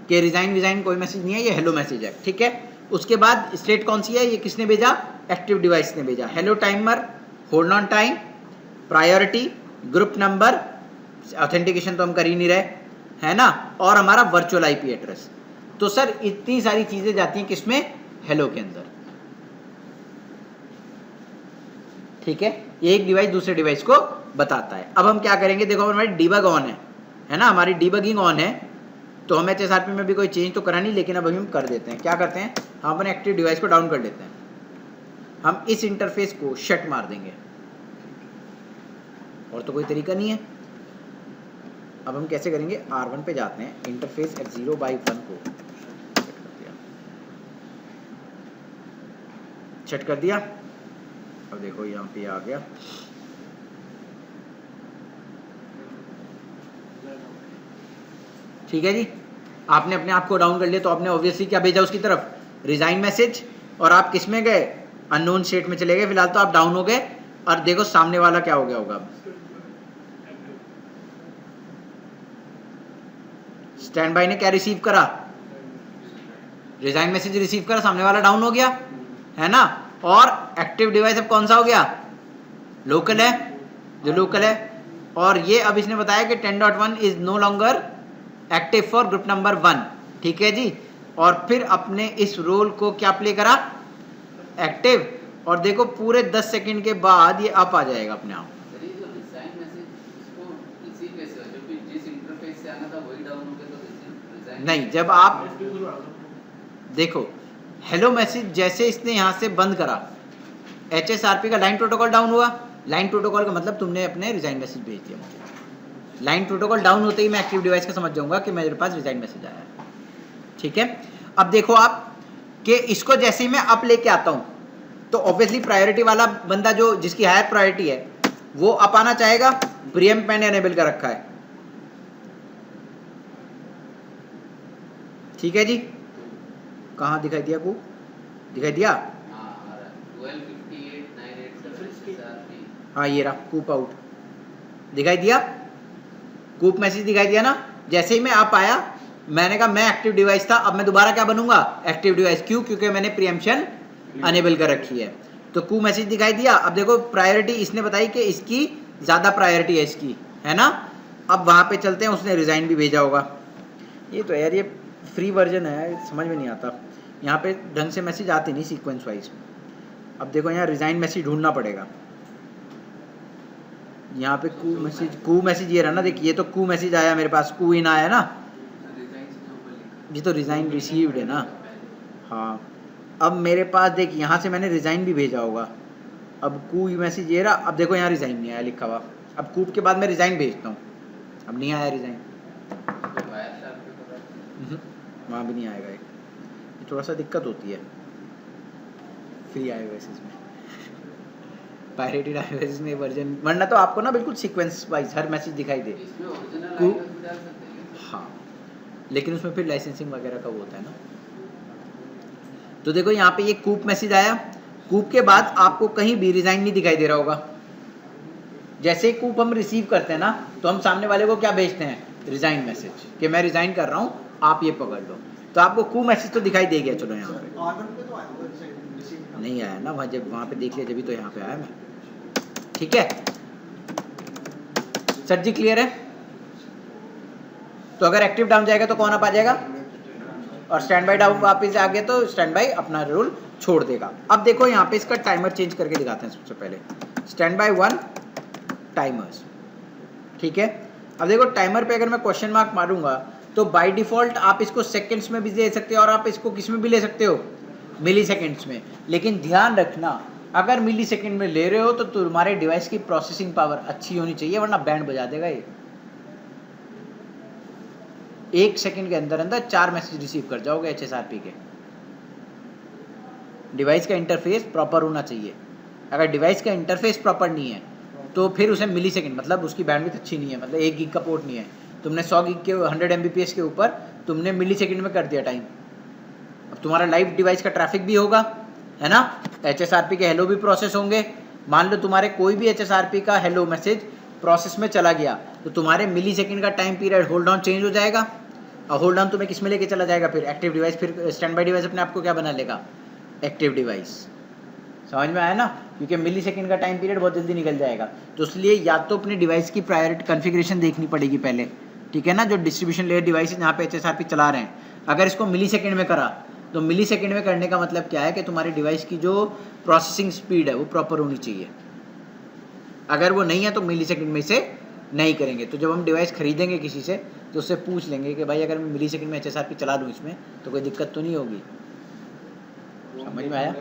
कि रिजाइन कोई मैसेज नहीं है, ये हेलो मैसेज है, ठीक है। उसके बाद स्टेट कौन सी है, ये किसने भेजा, एक्टिव डिवाइस ने भेजा। Hello timer, hold on time, priority, group number, authentication तो हम कर ही नहीं रहे है ना, और हमारा वर्चुअल IP एड्रेस। तो सर इतनी सारी चीजें जाती हैं किसमें, हेलो के अंदर, ठीक है। ये एक डिवाइस दूसरे डिवाइस को बताता है। अब हम क्या करेंगे, देखो हमारी डीबग ऑन है ना, हमारी डीबगिंग ऑन है, तो हम HSRP में भी कोई चेंज तो करा नहीं, लेकिन अब हम कर देते हैं। क्या करते हैं, हम अपने एक्टिव डिवाइस को डाउन कर लेते हैं, हम इस इंटरफेस को शट मार देंगे, और तो कोई तरीका नहीं है। अब हम कैसे करेंगे, R1 पे जाते हैं, इंटरफेस F0/1 को शट कर दिया। अब देखो यहाँ पे आ गया, ठीक है जी। आपने अपने आप को डाउन कर लिया तो आपने ऑब्वियसली क्या भेजा उसकी तरफ, रिजाइन मैसेज। और आप किस में गए, अननोन स्टेट में चले गए, फिलहाल तो आप डाउन हो गए। और देखो सामने वाला क्या हो गया होगा, स्टैंड बाय ने क्या रिसीव करा, रिजाइन मैसेज रिसीव करा, सामने वाला डाउन हो गया है ना। और एक्टिव डिवाइस अब कौन सा हो गया, लोकल है, जो लोकल है। और ये अब इसने बताया कि 10.1 is no longer active for group number 1, ठीक है जी। और फिर अपने इस रोल को क्या प्ले करा, एक्टिव। और देखो पूरे 10 सेकंड के बाद ये अप आ जाएगा अपने आप। सर ये जो रिजाइन मैसेज इसको रिसीव कैसे हो, जो भी जिस इंटरफेस से आना था वही डाउन हो गया, तो रिजाइन नहीं, जब आप देखो हेलो मैसेज जैसे इसने यहाँ से बंद करा, HSRP का लाइन प्रोटोकॉल डाउन हुआ। लाइन प्रोटोकॉल का मतलब तुमने अपने रिजाइन मैसेज भेज दिया मुझे। लाइन प्रोटोकॉल डाउन होते ही मैं एक्टिव डिवाइस का समझ जाऊंगा कि मेरे पास रिजाइन मैसेज आया है, ठीक है। अब देखो आप कि इसको जैसे ही मैं अप लेके आता हूं तो ऑब्वियसली प्रायोरिटी वाला बंदा जो जिसकी हायर प्रायोरिटी है वो अप आना चाहेगा, प्रीएम्प्ट मैंने एनेबल कर रखा है, ठीक है जी। कहाँ दिखाई दिया, को दिखाई दिया, हाँ ये रहा कूप आउट दिखाई दिया, कूप मैसेज दिखाई दिया ना। जैसे ही मैं आप आया मैंने कहा मैं एक्टिव डिवाइस था, अब मैं दोबारा क्या बनूंगा, एक्टिव डिवाइस। क्यों, क्योंकि मैंने प्रीएम्पशन अनेबल कर रखी है। तो कू मैसेज दिखाई दिया। अब देखो प्रायोरिटी इसने बताई कि इसकी ज़्यादा प्रायोरिटी है इसकी, है ना। अब वहाँ पे चलते हैं, उसने रिज़ाइन भी भेजा होगा। ये तो यार ये फ्री वर्जन है, समझ में नहीं आता, यहाँ पे ढंग से मैसेज आते नहीं सीक्वेंस वाइज। अब देखो यहाँ रिज़ाइन मैसेज ढूंढना पड़ेगा। यहाँ पे कू मैसेज ये रहा ना, देखिए ये तो कू मैसेज आया मेरे पास, कू इन आया ना, ये तो रिज़ाइन रिसीव्ड है ना। हाँ अब मेरे पास देख यहाँ से मैंने रिज़ाइन भी भेजा होगा। अब कू मैसेज ये रहा, अब देखो यहाँ रिज़ाइन नहीं आया लिखा हुआ। अब कूप के बाद मैं रिज़ाइन भेजता हूँ, अब नहीं आया रिज़ाइन, वहाँ भी नहीं आएगा। ये थोड़ा सा दिक्कत होती है फ्री iOS में, पायरेटेड iOS में वर्जन, वरना तो आपको ना बिल्कुल सीक्वेंस वाइज हर मैसेज दिखाई दे। हाँ लेकिन उसमें फिर लाइसेंसिंग वगैरह का वो होता है ना। तो देखो यहाँ पे ये कूप मैसेज आया, कूप के बाद आपको कहीं भी रिज़ाइन नहीं दिखाई दे रहा होगा। जैसे ही कूप हम रिसीव करते हैं ना, तो हम सामने वाले को क्या भेजते हैं, रिज़ाइन मैसेज, कि मैं रिज़ाइन कर रहा हूँ, आप ये पकड़ लो। तो आपको कू मैसेज तो दिखाई दे गया। चलो यहाँ पे R1 पे तो आया होगा नहीं आया ना, वहाँ जब वहाँ पे देख लिया जब तो यहाँ पे आया मैं। ठीक है सर जी, क्लियर है? तो अगर एक्टिव डाउन जाएगा तो कौन अप आ जाएगा, और स्टैंड बाई डाउन वापस आ गया तो स्टैंड बाई अपना रोल छोड़ देगा। अब देखो यहाँ पे इसका टाइमर चेंज करके दिखाते हैं सबसे पहले। स्टैंड बाई 1 टाइमर्स, ठीक है। अब देखो टाइमर पे अगर मैं क्वेश्चन मार्क मारूंगा तो बाय डिफॉल्ट आप इसको सेकंड्स में भी दे सकते हो और आप इसको किस में भी ले सकते हो, मिली सेकेंड्स में। लेकिन ध्यान रखना अगर मिली सेकेंड में ले रहे हो तो तुम्हारे डिवाइस की प्रोसेसिंग पावर अच्छी होनी चाहिए, वरना बैंड बजा देगा ये। 1 सेकंड के अंदर अंदर 4 मैसेज रिसीव कर जाओगे HSRP के। डिवाइस का इंटरफेस प्रॉपर होना चाहिए। अगर डिवाइस का इंटरफेस प्रॉपर नहीं है तो फिर उसे मिली सेकेंड, मतलब उसकी बैंडविड्थ अच्छी नहीं है, मतलब 1 गीग का पोर्ट नहीं है, तुमने 100 गीग के 100 Mbps के ऊपर तुमने मिली सेकेंड में कर दिया टाइम। अब तुम्हारा लाइव डिवाइस का ट्रैफिक भी होगा, है ना, HSRP के हेलो भी प्रोसेस होंगे। मान लो तुम्हारे कोई भी HSRP का हेलो मैसेज प्रोसेस में चला गया तो तुम्हारे मिली सेकेंड का time period hold down change हो जाएगा, और होल्ड डाउन तुम्हें किस में लेके चला जाएगा, फिर एक्टिव डिवाइस, फिर स्टैंड बाई डिवाइस अपने आप को क्या बना लेगा, एक्टिव डिवाइस। समझ में आया ना, क्योंकि मिली सेकेंड का टाइम पीरियड बहुत जल्दी निकल जाएगा। तो इसलिए या तो अपने डिवाइस की प्रायोरिटी कॉन्फ़िगरेशन देखनी पड़ेगी पहले, ठीक है ना, जो डिस्ट्रीब्यूशन लेयर डिवाइस है जहाँ पे HSRP चला रहे हैं, अगर इसको मिली सेकेंड में करा तो मिली सेकेंड में करने का मतलब क्या है कि तुम्हारी डिवाइस की जो प्रोसेसिंग स्पीड है वो प्रॉपर होनी चाहिए। अगर वो नहीं है तो मिली सेकेंड में इसे नहीं करेंगे। तो जब हम डिवाइस खरीदेंगे किसी से तो उससे पूछ लेंगे कि भाई अगर मैं मिली सेकेंड में HSRP चला दूँ इसमें तो कोई दिक्कत तो नहीं होगी। समझ में आया?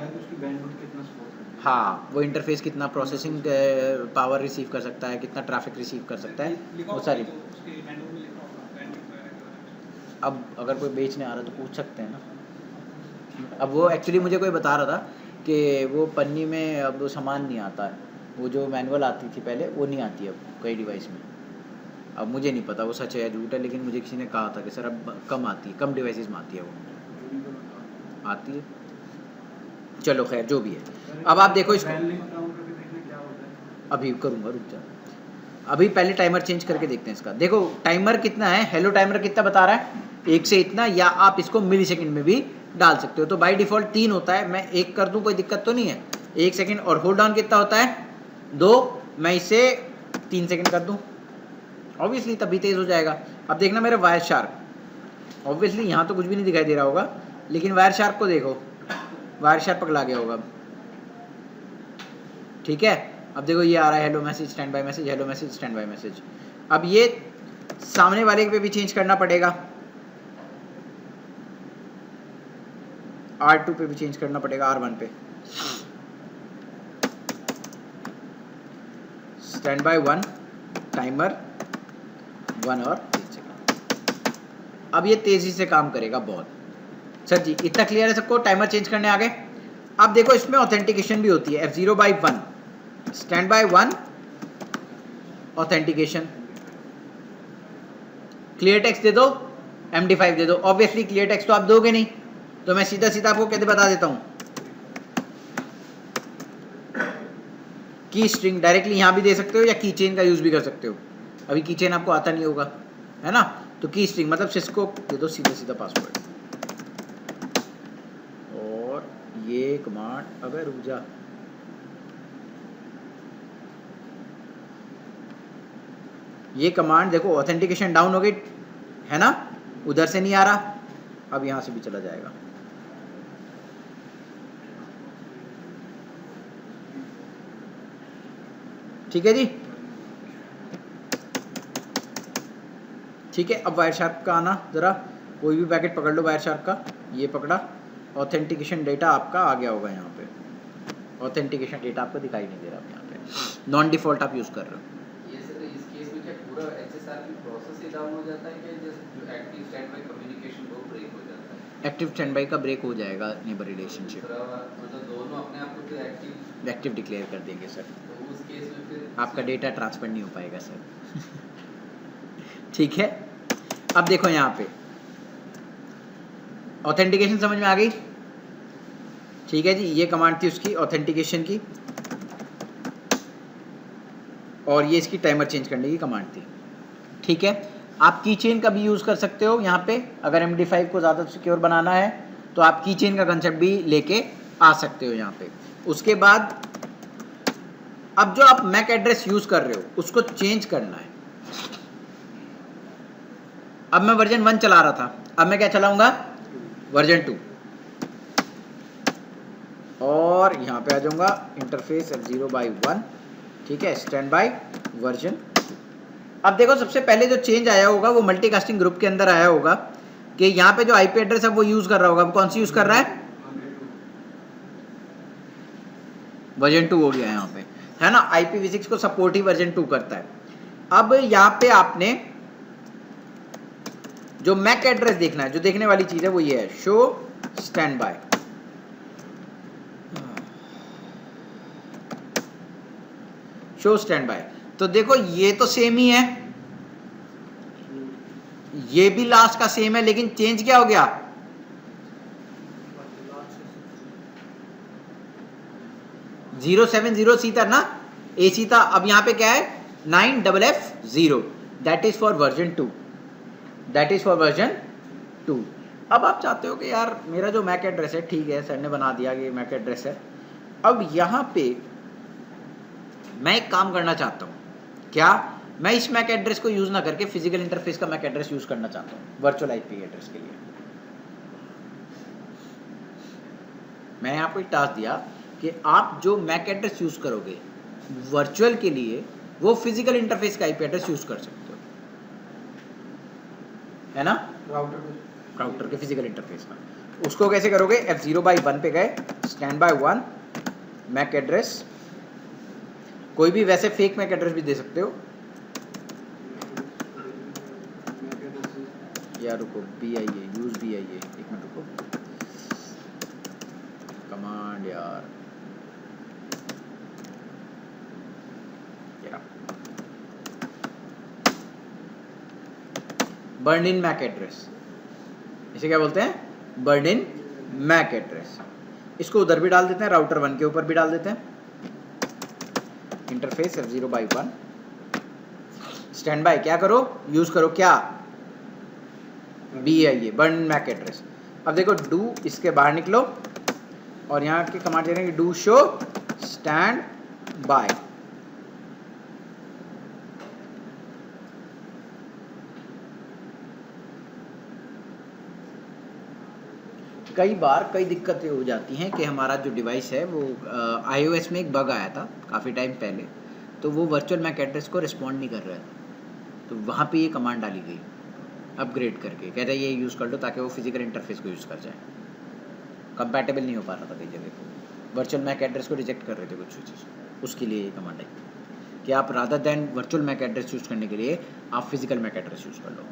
हाँ, वो इंटरफेस कितना प्रोसेसिंग पावर रिसीव कर सकता है, कितना ट्रैफिक रिसीव कर सकता है, वो सारी। अब अगर कोई बेचने आ रहा है तो पूछ सकते हैं ना। अब वो एक्चुअली मुझे कोई बता रहा था कि वो पन्नी में अब वो सामान नहीं आता है, वो जो मैनुअल आती थी पहले वो नहीं आती अब कई डिवाइस में। अब मुझे नहीं पता वो सच है या झूठ है, लेकिन मुझे किसी ने कहा था कि सर अब कम आती है, कम डिवाइसेस में आती है, वो आती है। चलो खैर जो भी है, अब आप देखो इसको, अभी करूँगा, रुक जा। अभी पहले टाइमर चेंज करके देखते हैं इसका। देखो टाइमर कितना है, हेलो टाइमर कितना बता रहा है, 1 से इतना, या आप इसको मिली सेकेंड में भी डाल सकते हो। तो बाय डिफ़ॉल्ट 3 होता है, मैं 1 कर दूं कोई दिक्कत तो नहीं है, 1 सेकेंड। और होल्ड डाउन कितना होता है, 2, मैं इसे 3 सेकेंड कर दूं, ऑब्वियसली तभी तेज़ हो जाएगा। अब देखना मेरे वायर शार्क, ऑब्वियसली यहाँ तो कुछ भी नहीं दिखाई दे रहा होगा, लेकिन वायर शार्क को देखो, वायर शार्क पकड़ा गया होगा। ठीक है, अब देखो ये आ रहा है hello message, stand by message, hello message, stand by message. अब ये सामने वाले पे भी चेंज करना पड़ेगा, R2 पे भी चेंज करना पड़ेगा, R1 पे। स्टैंड बाय 1 टाइमर 1 और 3 सेकंड। अब ये तेजी से काम करेगा बहुत। सर जी इतना क्लियर है सबको, टाइमर चेंज करने आ गए। अब देखो इसमें ऑथेंटिकेशन भी होती है, F0/1 standby 1 authentication. Clear text दे दो, MD5 दे दो। ऑब्वियसली क्लियर टेक्स्ट तो आप दोगे नहीं, तो मैं सीधा सीधा आपको कैसे बता देता हूं, की स्ट्रिंग डायरेक्टली यहां भी दे सकते हो या की चेन का यूज भी कर सकते हो। अभी की चेन आपको आता नहीं होगा, है ना, तो की स्ट्रिंग मतलब सिस्को दे दो सीधा सीधा पासवर्ड। और ये कमांड, अबे रुक जा, ये कमांड देखो ऑथेंटिकेशन डाउन हो गई, है ना, उधर से नहीं आ रहा, अब यहां से भी चला जाएगा। ठीक है जी, ठीक है। अब वायर शार्क का आना, जरा कोई भी पैकेट पकड़ लो वायर शार्क का, ये पकड़ा, ऑथेंटिकेशन डेटा आपका आ गया होगा यहाँ पे। ऑथेंटिकेशन डेटा आपको दिखाई नहीं दे रहा यहाँ पे, नॉन डिफॉल्ट आप यूज कर रहे हो। ये सर इस केस में क्या पूरा HSRP प्रोसेस ही डाउन हो जाता है कि जस्ट जो एक्टिव स्टैंड बाय कम्युनिकेशन वो ब्रेक हो जाता है? एक्टिव स्टैंड बाय का ब्रेक हो जाएगा नेबर रिलेशनशिप, मतलब दोनों अपने आप को तो एक्टिव डिक्लेयर कर देंगे सर, तो उस केस में फिर आपका डेटा ट्रांसफर नहीं हो पाएगा सर। ठीक है, अब देखो यहाँ पे ऑथेंटिकेशन समझ में आ गई। ठीक है जी, ये कमांड थी उसकी ऑथेंटिकेशन की, और ये इसकी टाइमर चेंज करने की कमांड थी। ठीक है, आप की चेन का भी यूज़ कर सकते हो यहाँ पे, अगर MD5 को ज़्यादा सिक्योर बनाना है तो आप की चेन का कंसेप्ट भी लेके आ सकते हो यहाँ पे। उसके बाद अब जो आप मैक एड्रेस यूज कर रहे हो उसको चेंज करना है। अब मैं वर्जन 1 चला रहा था, अब मैं क्या चलाऊंगा, वर्जन 2, और यहाँ पे आ जाऊंगा इंटरफेस F0/1, ठीक है, स्टैंड बाय वर्जन। अब देखो सबसे पहले जो चेंज आया होगा वो मल्टीकास्टिंग ग्रुप के अंदर आया होगा कि यहाँ पे जो आईपी एड्रेस है वो यूज कर रहा होगा। अब कौन सी यूज कर रहा है, वर्जन 2 हो गया यहाँ पे, है ना। IPv6 को सपोर्ट ही वर्जन 2 करता है। अब यहाँ पे आपने जो मैक एड्रेस देखना है, जो देखने वाली चीज है वो ये है, show stand by. Show stand by, तो देखो ये तो सेम ही है, ये भी लास्ट का सेम है, लेकिन चेंज क्या हो गया, 070C था ना, AC था। अब यहाँ पे क्या है, 9FF0, that is for version 2, that is for version 2। अब आप चाहते हो कि यार मेरा जो मैक एड्रेस है, ठीक है सर ने बना दिया कि मैक एड्रेस है, अब यहाँ पे मैं एक काम करना चाहता हूँ, क्या, मैं इस मैक एड्रेस को यूज ना करके फिजिकल इंटरफेस का मैक एड्रेस यूज करना चाहता हूँ वर्चुअल आईपी एड्रेस के लिए। मैंने आपको एक टास्क दिया कि आप जो मैक एड्रेस यूज करोगे वर्चुअल के लिए, वो फिजिकल इंटरफेस का आईपी एड्रेस यूज कर सकते हो, है ना, राउटर के फिजिकल इंटरफेस का। उसको कैसे करोगे, F0/1 पे गए, स्टैंड बाय 1 मैक एड्रेस, कोई भी वैसे फेक मैक एड्रेस भी दे सकते हो, यार रुको, BIA यूज BIA, एक मिनट रुको, कमांड यार, बर्न इन मैक एड्रेस, इसे क्या बोलते हैं, बर्न इन मैक एड्रेस। इसको उधर भी डाल देते हैं, राउटर 1 के ऊपर भी डाल देते हैं, इंटरफेस F0/1 स्टैंड बाय, क्या करो, यूज करो क्या, BIA बर्न इन मैक एड्रेस। अब देखो डू, इसके बाहर निकलो और यहाँ के कमांड दे रहे हैं, डू शो स्टैंड बाय। कई बार कई दिक्कतें हो जाती हैं कि हमारा जो डिवाइस है वो iOS में एक बग आया था काफ़ी टाइम पहले, तो वो वर्चुअल मैक एड्रेस को रिस्पॉन्ड नहीं कर रहा था, तो वहाँ पे ये कमांड डाली गई अपग्रेड करके, कहता है ये यूज़ कर लो ताकि वो फिजिकल इंटरफेस को यूज़ कर जाए। कंपैटिबल नहीं हो पा रहा था कई जगह पे, वर्चुअल मैक एड्रेस को रिजेक्ट कर रहे थे कुछ स्विचेस, उसके लिए ये कमांड आई कि आप rather than virtual MAC address use करने के लिए आप फिजिकल मैक एड्रेस यूज़ कर लो।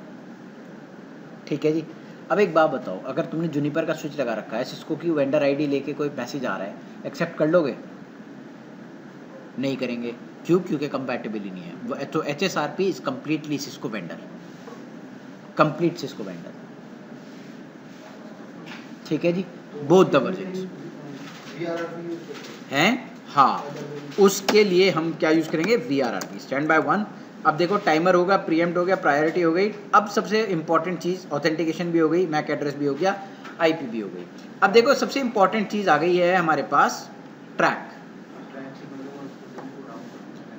ठीक है जी। अब एक बात बताओ, अगर तुमने जूनिपर का स्विच लगा रखा है, सिस्को की वेंडर आईडी लेके कोई मैसेज आ रहा है, एक्सेप्ट कर लोगे, नहीं करेंगे, क्यों, क्योंकि कंपैटिबल ही नहीं है। तो HSRP is completely Cisco vendor, complete Cisco vendor, ठीक है जी, बोथ द वर्जन्स हैं। हाँ, उसके लिए हम क्या यूज़ करेंगे, VRRP स्टैंड बाय 1। अब देखो टाइमर होगा, प्रीएम्प्ट हो गया, प्रायोरिटी हो गई। अब सबसे इंपॉर्टेंट चीज़, ऑथेंटिकेशन भी हो गई, मैक एड्रेस भी हो गया, IP भी हो गई। अब देखो सबसे इंपॉर्टेंट चीज़ आ गई है हमारे पास, ट्रैक।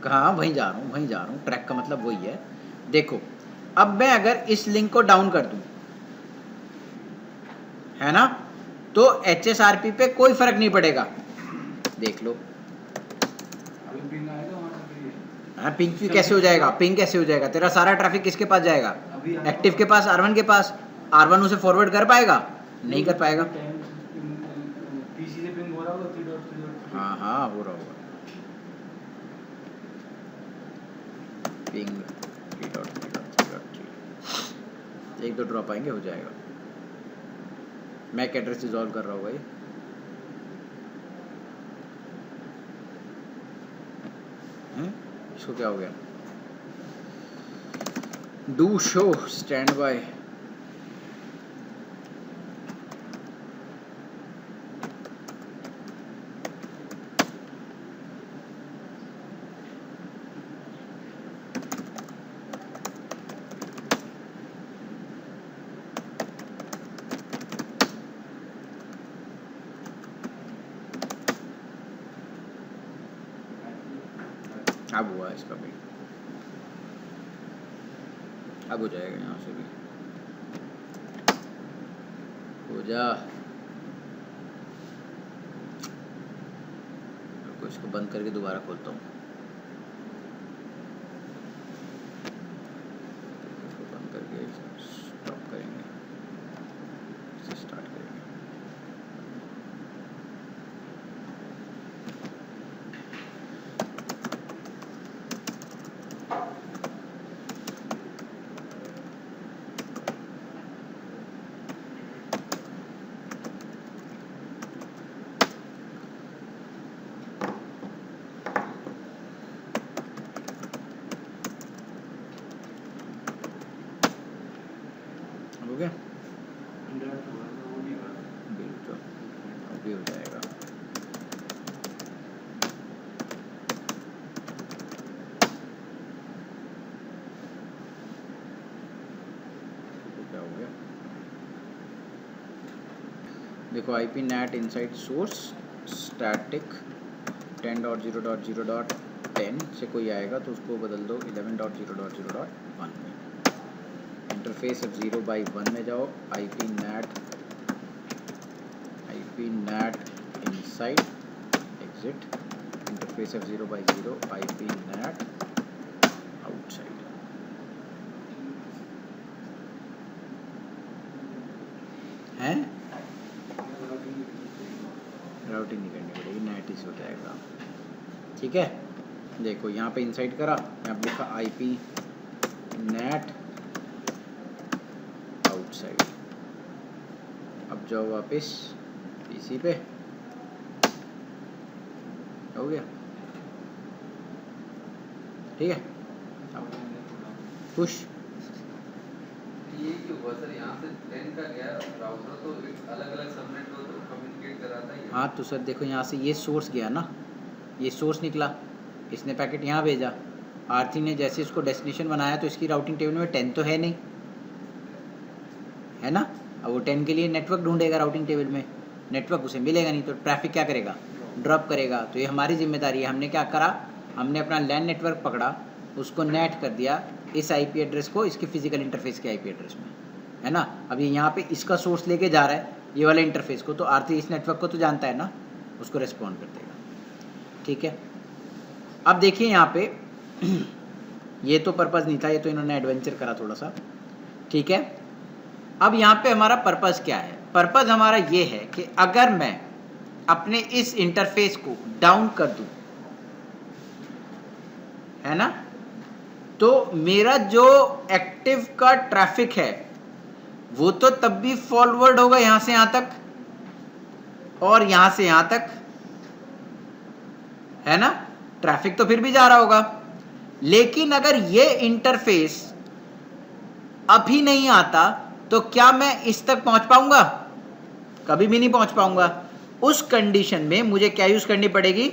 कहाँ, वहीं जा रहा हूँ, ट्रैक का मतलब वही है। देखो अब मैं अगर इस लिंक को डाउन कर दूँ, है ना, तो HSRP पे कोई फर्क नहीं पड़ेगा, देख लो। हाँ, पिंग कैसे हो जाएगा, पिंग कैसे हो जाएगा, तेरा सारा ट्रैफिक किसके पास जाएगा, एक्टिव के पास, R1 के पास। R1 उसे फॉरवर्ड कर पाएगा, नहीं कर पाएगा। हाँ हाँ, हो रहा होगा पिंग 3.3.3, एक दो ड्रॉप आएंगे, हो जाएगा। मैक एड्रेस रिजॉल्व कर रहा होगा ये। इसको क्या हो गया, डू शो स्टैंड बाय, अब हुआ इसका भी, अब हो जाएगा यहाँ से भी, हो जा। रुको, इसको बंद करके दोबारा खोलता हूँ। इसको बंद करके स्टॉप करेंगे, इसे स्टार्ट करेंगे। हो गया, बिल्कुल अभी हो जाएगा। क्या हो गया, देखो IP NAT inside source static 10.0.0.10 से कोई आएगा तो उसको बदल दो 11.0.0.1 में। इंटरफेस F0/1 में जाओ, IP NAT inside exit, interface F0/0 IP NAT outside. हैं राउटिंग नहीं करनी पड़ेगी, नेट ही से हो जाएगा। ठीक है, देखो यहाँ पे इनसाइड करा, यहाँ पे लिखा IP NAT आउटसाइड। अब जाओ वापस PC पे, हो गया। ठीक है, पुश। ये क्यों हुआ सर? यहाँ से 10 का गया ब्राउज़र तो अलग-अलग सबनेट को तो कम्युनिकेट कराता ही है। हाँ तो सर देखो यहाँ से ये सोर्स गया ना, ये सोर्स निकला, इसने पैकेट यहाँ भेजा, R3 ने जैसे इसको डेस्टिनेशन बनाया तो इसकी राउटिंग टेबल में 10 तो है नहीं, है ना। अब वो 10 के लिए नेटवर्क ढूंढेगा राउटिंग टेबल में, नेटवर्क उसे मिलेगा नहीं तो ट्रैफिक क्या करेगा, ड्रॉप करेगा। तो ये हमारी जिम्मेदारी है। हमने क्या करा, हमने अपना लैन नेटवर्क पकड़ा, उसको नेट कर दिया इस IP एड्रेस को इसके फिजिकल इंटरफेस के IP एड्रेस में, है ना। अब ये यहाँ पे इसका सोर्स लेके जा रहा है ये वाले इंटरफेस को, तो R3 इस नेटवर्क को तो जानता है ना, उसको रिस्पॉन्ड कर देगा। ठीक है, अब देखिए यहाँ पे ये तो पर्पज़ नहीं था, ये तो इन्होंने एडवेंचर करा थोड़ा सा। ठीक है, अब यहाँ पे हमारा पर्पज़ क्या है, पर्पज़ हमारा ये है कि अगर मैं अपने इस इंटरफेस को डाउन कर दूं, है ना, तो मेरा जो एक्टिव का ट्रैफिक है वो तो तब भी फॉरवर्ड होगा यहां से यहां तक और यहां से यहां तक, है ना, ट्रैफिक तो फिर भी जा रहा होगा। लेकिन अगर ये इंटरफेस अभी नहीं आता तो क्या मैं इस तक पहुंच पाऊंगा? कभी भी नहीं पहुंच पाऊंगा। उस कंडीशन में मुझे क्या यूज करनी पड़ेगी?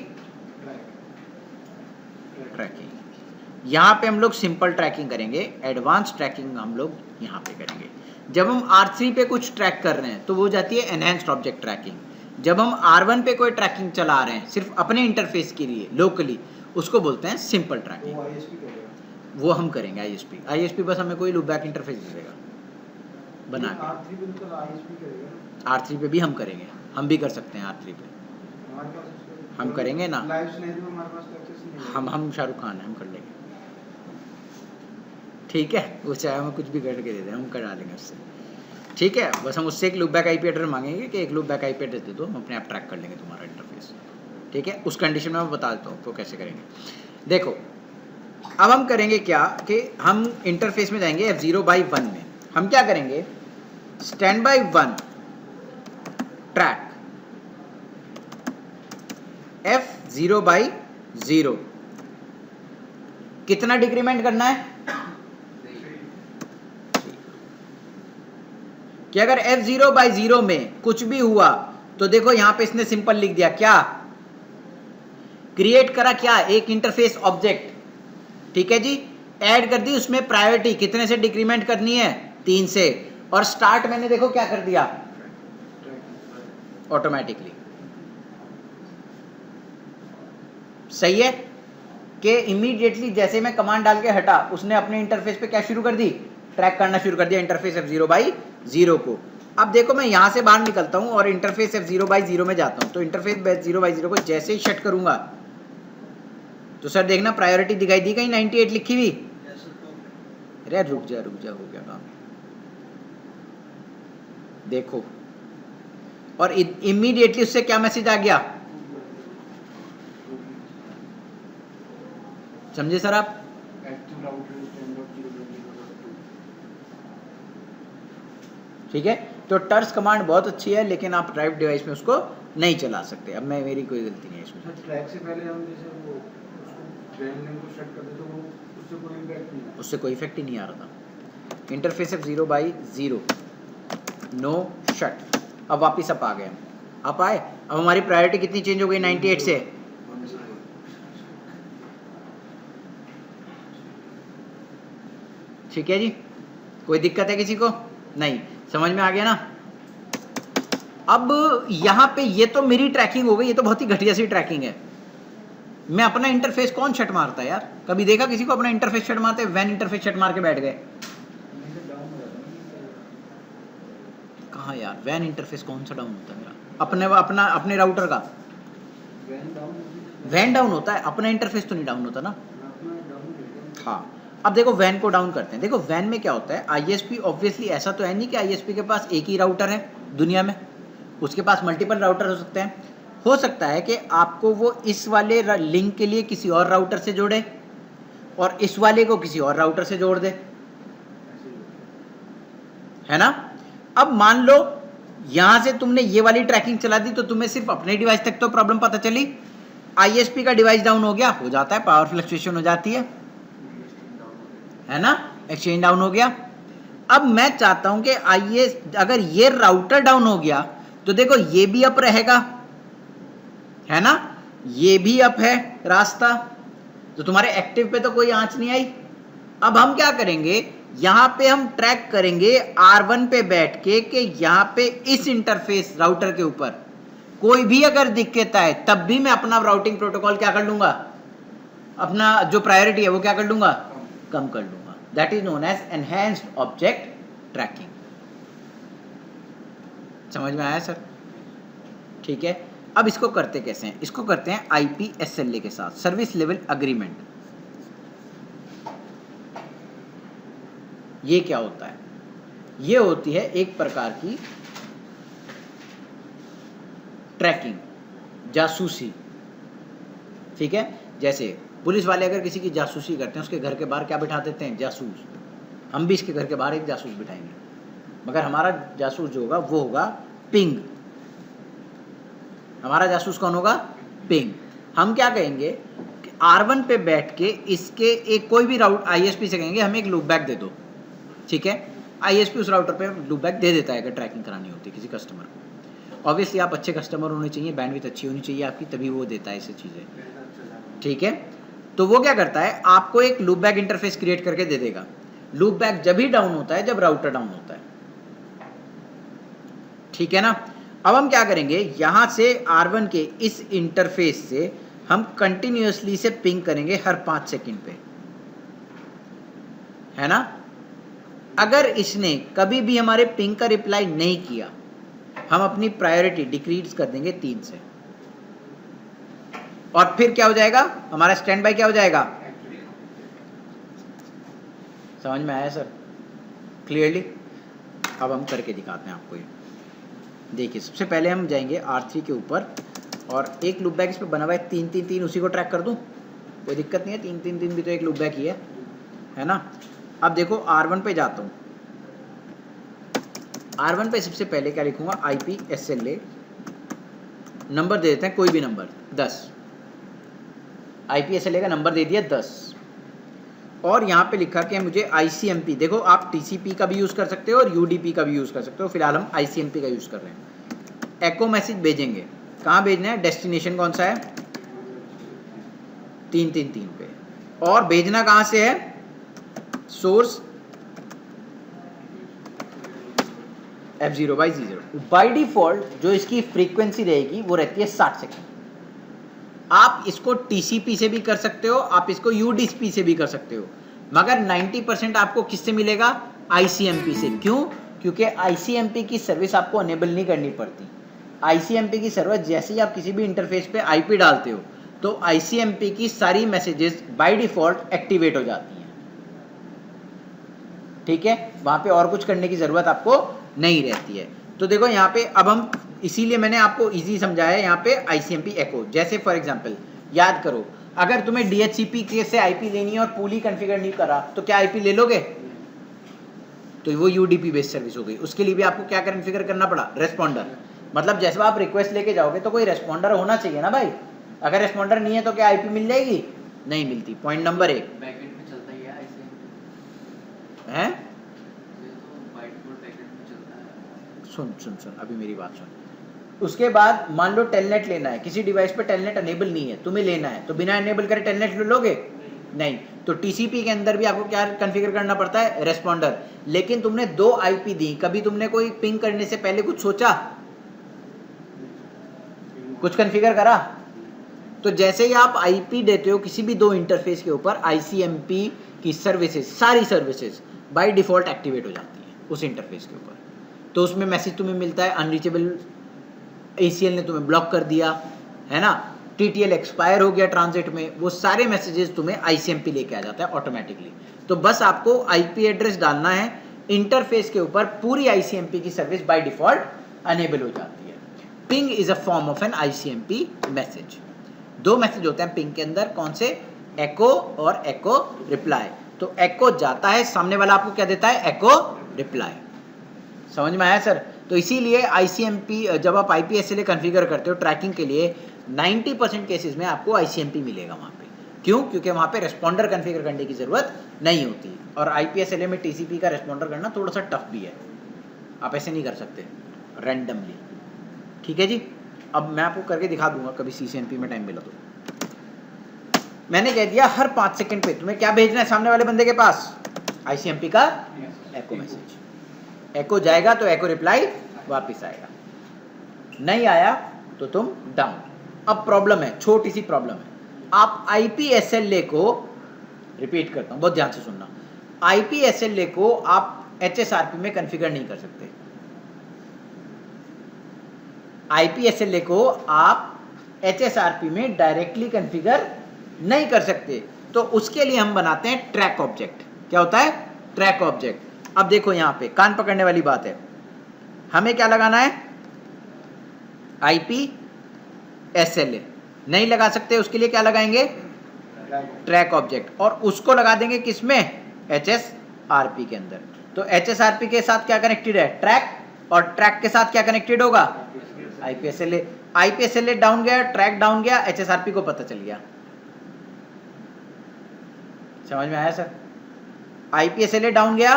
ट्रैकिंग। यहां पे हम लोग सिंपल ट्रैकिंग करेंगे, एडवांस ट्रैकिंग हम लोग यहां पे करेंगे। जब हम R3 पे कुछ ट्रैक कर रहे हैं तो वो जाती है एनहेंस्ड ऑब्जेक्ट ट्रैकिंग। जब हम R1 पे कोई ट्रैकिंग चला रहे हैं सिर्फ अपने इंटरफेस के लिए लोकली, उसको बोलते हैं सिंपल ट्रैकिंग। वो हम करेंगे ISP बस हमें कोई लूपबैक इंटरफेस देगा बना के। R3 पे भी हम करेंगे, हम भी कर सकते हैं R3 पे, हम करेंगे ना। हम शाहरुख खान है, हम कर लेंगे। ठीक है, वो चाहे हमें कुछ भी करके दे दे, हम करा लेंगे उससे। ठीक है, बस हम उससे एक लूपबैक IP एड्रेस मांगेंगे कि एक लूपबैक IP एड्रेस दे दो, हम अपने आप ट्रैक कर लेंगे तुम्हारा इंटरफेस। ठीक है, उस कंडीशन में मैं बता देता हूँ तो कैसे करेंगे। देखो अब हम करेंगे क्या कि हम इंटरफेस में जाएंगे F0/1 में। हम क्या करेंगे, standby1 ट्रैक F0/0 कितना डिक्रीमेंट करना है कि अगर F0/0 में कुछ भी हुआ तो देखो यहां पे इसने सिंपल लिख दिया, क्या क्रिएट करा, क्या एक इंटरफेस ऑब्जेक्ट। ठीक है जी, ऐड कर दी, उसमें प्रायोरिटी कितने से डिक्रीमेंट करनी है, 3 से, और स्टार्ट मैंने देखो क्या कर दिया ऑटोमेटिकली। सही है, कि इमीडिएटली जैसे मैं कमांड डाल के हटा, उसने अपने इंटरफेस पे क्या शुरू कर दी, ट्रैक करना शुरू कर दिया इंटरफेस F0/0 को। अब देखो मैं यहाँ से बाहर निकलता हूँ और इंटरफेस F0/0 में जाता हूँ, तो इंटरफेस F0/0 को जैसे ही शट करूंगा तो सर देखना प्रायोरिटी दिखाई दी कहीं 98 लिखी हुई। अरे रुक जा हो गया काम, देखो, और इमीडिएटली उससे क्या मैसेज आ गया, समझे सर आप? Active router is 10.0.0.2. ठीक है, तो टर्स कमांड बहुत अच्छी है, लेकिन आप ड्राइव डिवाइस में उसको नहीं चला सकते। अब मैं, मेरी कोई गलती नहीं है इसमें। सर ट्रैक से पहले हम जैसे वो उसको ब्रांड नेम को सेट करते तो वो उससे कोई इम्पैक्ट नहीं आता। उससे कोई इफेक्ट ही नहीं आ रहा था। Interface F0/0 no shut. अब वापिस अप आ गए हम, अप आए। अब हमारी प्रायोरिटी कितनी चेंज हो गई 98 से, ठीक है जी, कोई दिक्कत है किसी को? नहीं, समझ में आ गया ना? अब यहां पे ये तो मेरी ट्रैकिंग हो गई, ये तो बहुत ही घटिया सी ट्रैकिंग है। मैं अपना इंटरफेस कौन शट मारता है यार? कभी देखा किसी को अपना इंटरफेस शट मारते? वैन इंटरफेस शट मार के बैठ गए। कहाँ यार, वैन इंटरफेस कौन सा डाउन होता है मेरा? अपने राउटर का वैन डाउन होता है, अपना इंटरफेस तो नहीं डाउन होता ना। हाँ, अब देखो वैन को डाउन करते हैं। देखो वैन में क्या होता है, आईएसपी ऑब्वियसली ऐसा तो है नहीं कि आईएसपी के पास एक ही राउटर है दुनिया में, उसके पास मल्टीपल राउटर हो सकते हैं। हो सकता है कि आपको वो इस वाले लिंक के लिए किसी और राउटर से जोड़े और इस वाले को किसी और राउटर से जोड़ दे, है ना? अब मान लो यहां से तुमने ये वाली ट्रैकिंग चला दी तो तुम्हें सिर्फ अपने डिवाइस तक तो प्रॉब्लम पता चली, आईएसपी का डिवाइस डाउन हो गया, हो जाता है, पावर फ्लक्चुएशन हो जाती है ना, एक्सचेंज डाउन हो गया। अब मैं चाहता हूं कि आइए, अगर ये राउटर डाउन हो गया तो देखो ये भी अप रहेगा, है ना, ये भी अप है रास्ता, तो तुम्हारे एक्टिव पे तो कोई आंच नहीं आई। अब हम क्या करेंगे, यहां पे हम ट्रैक करेंगे R1 पे बैठ के कि यहां पे इस इंटरफेस राउटर के ऊपर कोई भी अगर दिक्कत आए तब भी मैं अपना राउटिंग प्रोटोकॉल क्या कर लूंगा, अपना जो प्रायोरिटी है वो क्या कर लूंगा, कम कर लूंगा। That is known as enhanced object tracking. समझ में आया सर? ठीक है, अब इसको करते कैसे हैं? इसको करते हैं IPSLA के साथ, सर्विस लेवल अग्रीमेंट। ये क्या होता है? ये होती है एक प्रकार की ट्रैकिंग, जासूसी, ठीक है। जैसे पुलिस वाले अगर किसी की जासूसी करते हैं, उसके घर के बाहर क्या बिठा देते हैं, जासूस। हम भी इसके घर के बाहर एक जासूस बिठाएंगे, मगर हमारा जासूस जो होगा वो होगा पिंग। हमारा जासूस कौन होगा, पिंग। हम क्या कहेंगे कि R1 पे बैठ के इसके एक कोई भी राउट ISP से कहेंगे हमें एक लूप बैक दे दो, ठीक है। ISP उस राउटर पे लूप बैक दे देता है अगर ट्रैकिंग करानी होती है किसी कस्टमर को। ऑब्वियसली आप अच्छे कस्टमर होने चाहिए, बैंडविड्थ अच्छी होनी चाहिए आपकी, तभी वो देता है ऐसी चीज़ें, ठीक है। तो वो क्या करता है, आपको एक लूप बैक इंटरफेस क्रिएट करके दे देगा। लूप बैक जब ही डाउन होता है जब राउटर डाउन होता है, ठीक है ना। अब हम क्या करेंगे, यहां से R1 के इस इंटरफेस से हम कंटिन्यूअसली से पिंग करेंगे हर 5 सेकंड पे, है ना। अगर इसने कभी भी हमारे पिंग का रिप्लाई नहीं किया, हम अपनी प्रायोरिटी डिक्रीज कर देंगे 3 से, और फिर क्या हो जाएगा, हमारा स्टैंड बाय क्या हो जाएगा। समझ में आया सर क्लियरली? अब हम करके दिखाते हैं आपको ये। देखिए सबसे पहले हम जाएंगे R3 के ऊपर, और एक लूप बैक इस पर बना हुआ है 3-3-3, उसी को ट्रैक कर दूं, कोई दिक्कत नहीं है। 3-3-3 भी तो एक लूप बैक ही है ना। अब देखो R1 पे जाता हूँ, R1 पे सबसे पहले क्या लिखूंगा, IPSLA, नंबर दे देते हैं कोई भी नंबर 10, IPSLA का नंबर दे दिया 10, और यहाँ पे लिखा कि मुझे ICMP, देखो आप TCP का भी यूज़ कर सकते हो और UDP का भी यूज़ कर सकते हो, फिलहाल हम ICMP का यूज़ कर रहे हैं। एको मैसेज भेजेंगे, कहाँ भेजना है, डेस्टिनेशन कौन सा है, 3-3-3 पे, और भेजना कहाँ से है, सोर्स F0/0। बाई डिफॉल्ट जो इसकी फ्रीक्वेंसी रहेगी वो रहती है 60 सेकेंड। आप इसको TCP से भी कर सकते हो, आप इसको UDP से भी कर सकते हो, मगर 90% आपको किससे मिलेगा? ICMP से। क्यों? क्योंकि ICMP की सर्विस आपको अनेबल नहीं करनी पड़ती। ICMP की सर्विस जैसे ही आप किसी भी इंटरफेस पे IP डालते हो तो ICMP की सारी मैसेजेस बाय डिफॉल्ट एक्टिवेट हो जाती हैं, ठीक है, वहां पे और कुछ करने की जरूरत आपको नहीं रहती है। तो देखो यहाँ पे अब हम, इसीलिए मैंने आपको इजी समझाया यहाँ पे ICMP एको। जैसे फॉर एग्जांपल याद करो, अगर तुम्हें DHCP के से IP लेनी है और पूल ही कॉन्फ़िगर नहीं करा तो क्या IP ले लोगे? तो वो UDP बेस्ड सर्विस हो गई। उसके लिए भी आपको क्या कॉन्फ़िगर करना पड़ा? रेस्पॉन्डर। मतलब जैसे आप रिक्वेस्ट लेके जाओगे तो कोई रेस्पॉन्डर होना चाहिए ना भाई। अगर रेस्पॉन्डर नहीं है तो क्या IP मिल जाएगी? नहीं मिलती। पॉइंट नंबर 1 बैकएंड पे चलता ही है ICMP है। ये तो बाय डिफॉल्ट बैकएंड पे चलता है। सुन अभी मेरी बात सुन। उसके बाद मान लो टेलनेट लेना है, किसी डिवाइस पे टेलनेट अनेबल नहीं है, तुम्हें लेना है, तो बिना अनेबल करे टेलनेट ले लोगे? नहीं। तो TCP के अंदर भी आपको क्या कॉन्फ़िगर करना पड़ता है? रेस्पॉन्डर। लेकिन तुमने 2 IP दी, कभी तुमने कोई पिंग करने से पहले कुछ सोचा? कुछ कॉन्फ़िगर करा? तो जैसे ही आप IP देते हो किसी भी 2 इंटरफेस के ऊपर, ICMP की सर्विसेज, सारी सर्विसेज बाय डिफॉल्ट एक्टिवेट हो जाती है उस इंटरफेस के ऊपर। तो उसमें मैसेज तुम्हें मिलता है अनरीचेबल, ACL ने तुम्हें ब्लॉक कर दिया है ना, TTL एक्सपायर हो गया ट्रांजिट में, वो सारे मैसेजेस तुम्हें ICMP लेके आ जाता है ऑटोमेटिकली। तो बस आपको IP एड्रेस डालना है, इंटरफेस के ऊपर पूरी ICMP की सर्विस बाय डिफॉल्ट अनेबल हो जाती है। Ping is a form of an ICMP message. 2 message होते हैं पिंग के अंदर, कौन से? एको और एको रिप्लाई। तो एको जाता है, सामने वाला आपको क्या देता है? एको रिप्लाई। समझ में आया सर? तो इसीलिए ICMP जब आप IP SLA कॉन्फ़िगर करते हो ट्रैकिंग के लिए, 90% केसेस में आपको ICMP मिलेगा वहाँ पे। क्यों? क्योंकि वहाँ पे रेस्पॉन्डर कॉन्फ़िगर करने की ज़रूरत नहीं होती। और IP SLA में TCP का रेस्पॉन्डर करना थोड़ा सा टफ भी है, आप ऐसे नहीं कर सकते रैंडमली, ठीक है जी। अब मैं आपको करके दिखा दूंगा कभी CCNP में टाइम मिला तो। मैंने कह दिया हर 5 सेकंड पे तुम्हें क्या भेजना है सामने वाले बंदे के पास? ICMP का एको मैसेज। एको जाएगा तो एको रिप्लाई वापस आएगा, नहीं आया तो तुम डाउन। अब प्रॉब्लम है, छोटी सी प्रॉब्लम है। आप IP SLA को, रिपीट करता हूं, बहुत ध्यान से सुनना, IP SLA को आप HSRP में कॉन्फ़िगर नहीं कर सकते। IP SLA को आप HSRP में डायरेक्टली कॉन्फ़िगर नहीं कर सकते। तो उसके लिए हम बनाते हैं ट्रैक ऑब्जेक्ट। क्या होता है? Track object. अब देखो यहाँ पे कान पकड़ने वाली बात है, हमें क्या लगाना है? IP SLA नहीं लगा सकते, उसके लिए क्या लगाएंगे? Track object. और उसको लगा देंगे किसमें? HSRP के अंदर। तो HSRP के साथ क्या कनेक्टेड है? ट्रैक। और ट्रैक के साथ क्या कनेक्टेड होगा? IP SLA। IP SLA down गया, ट्रैक डाउन गया, HSRP को पता चल गया। समझ में आया सर? IP SLA डाउन गया,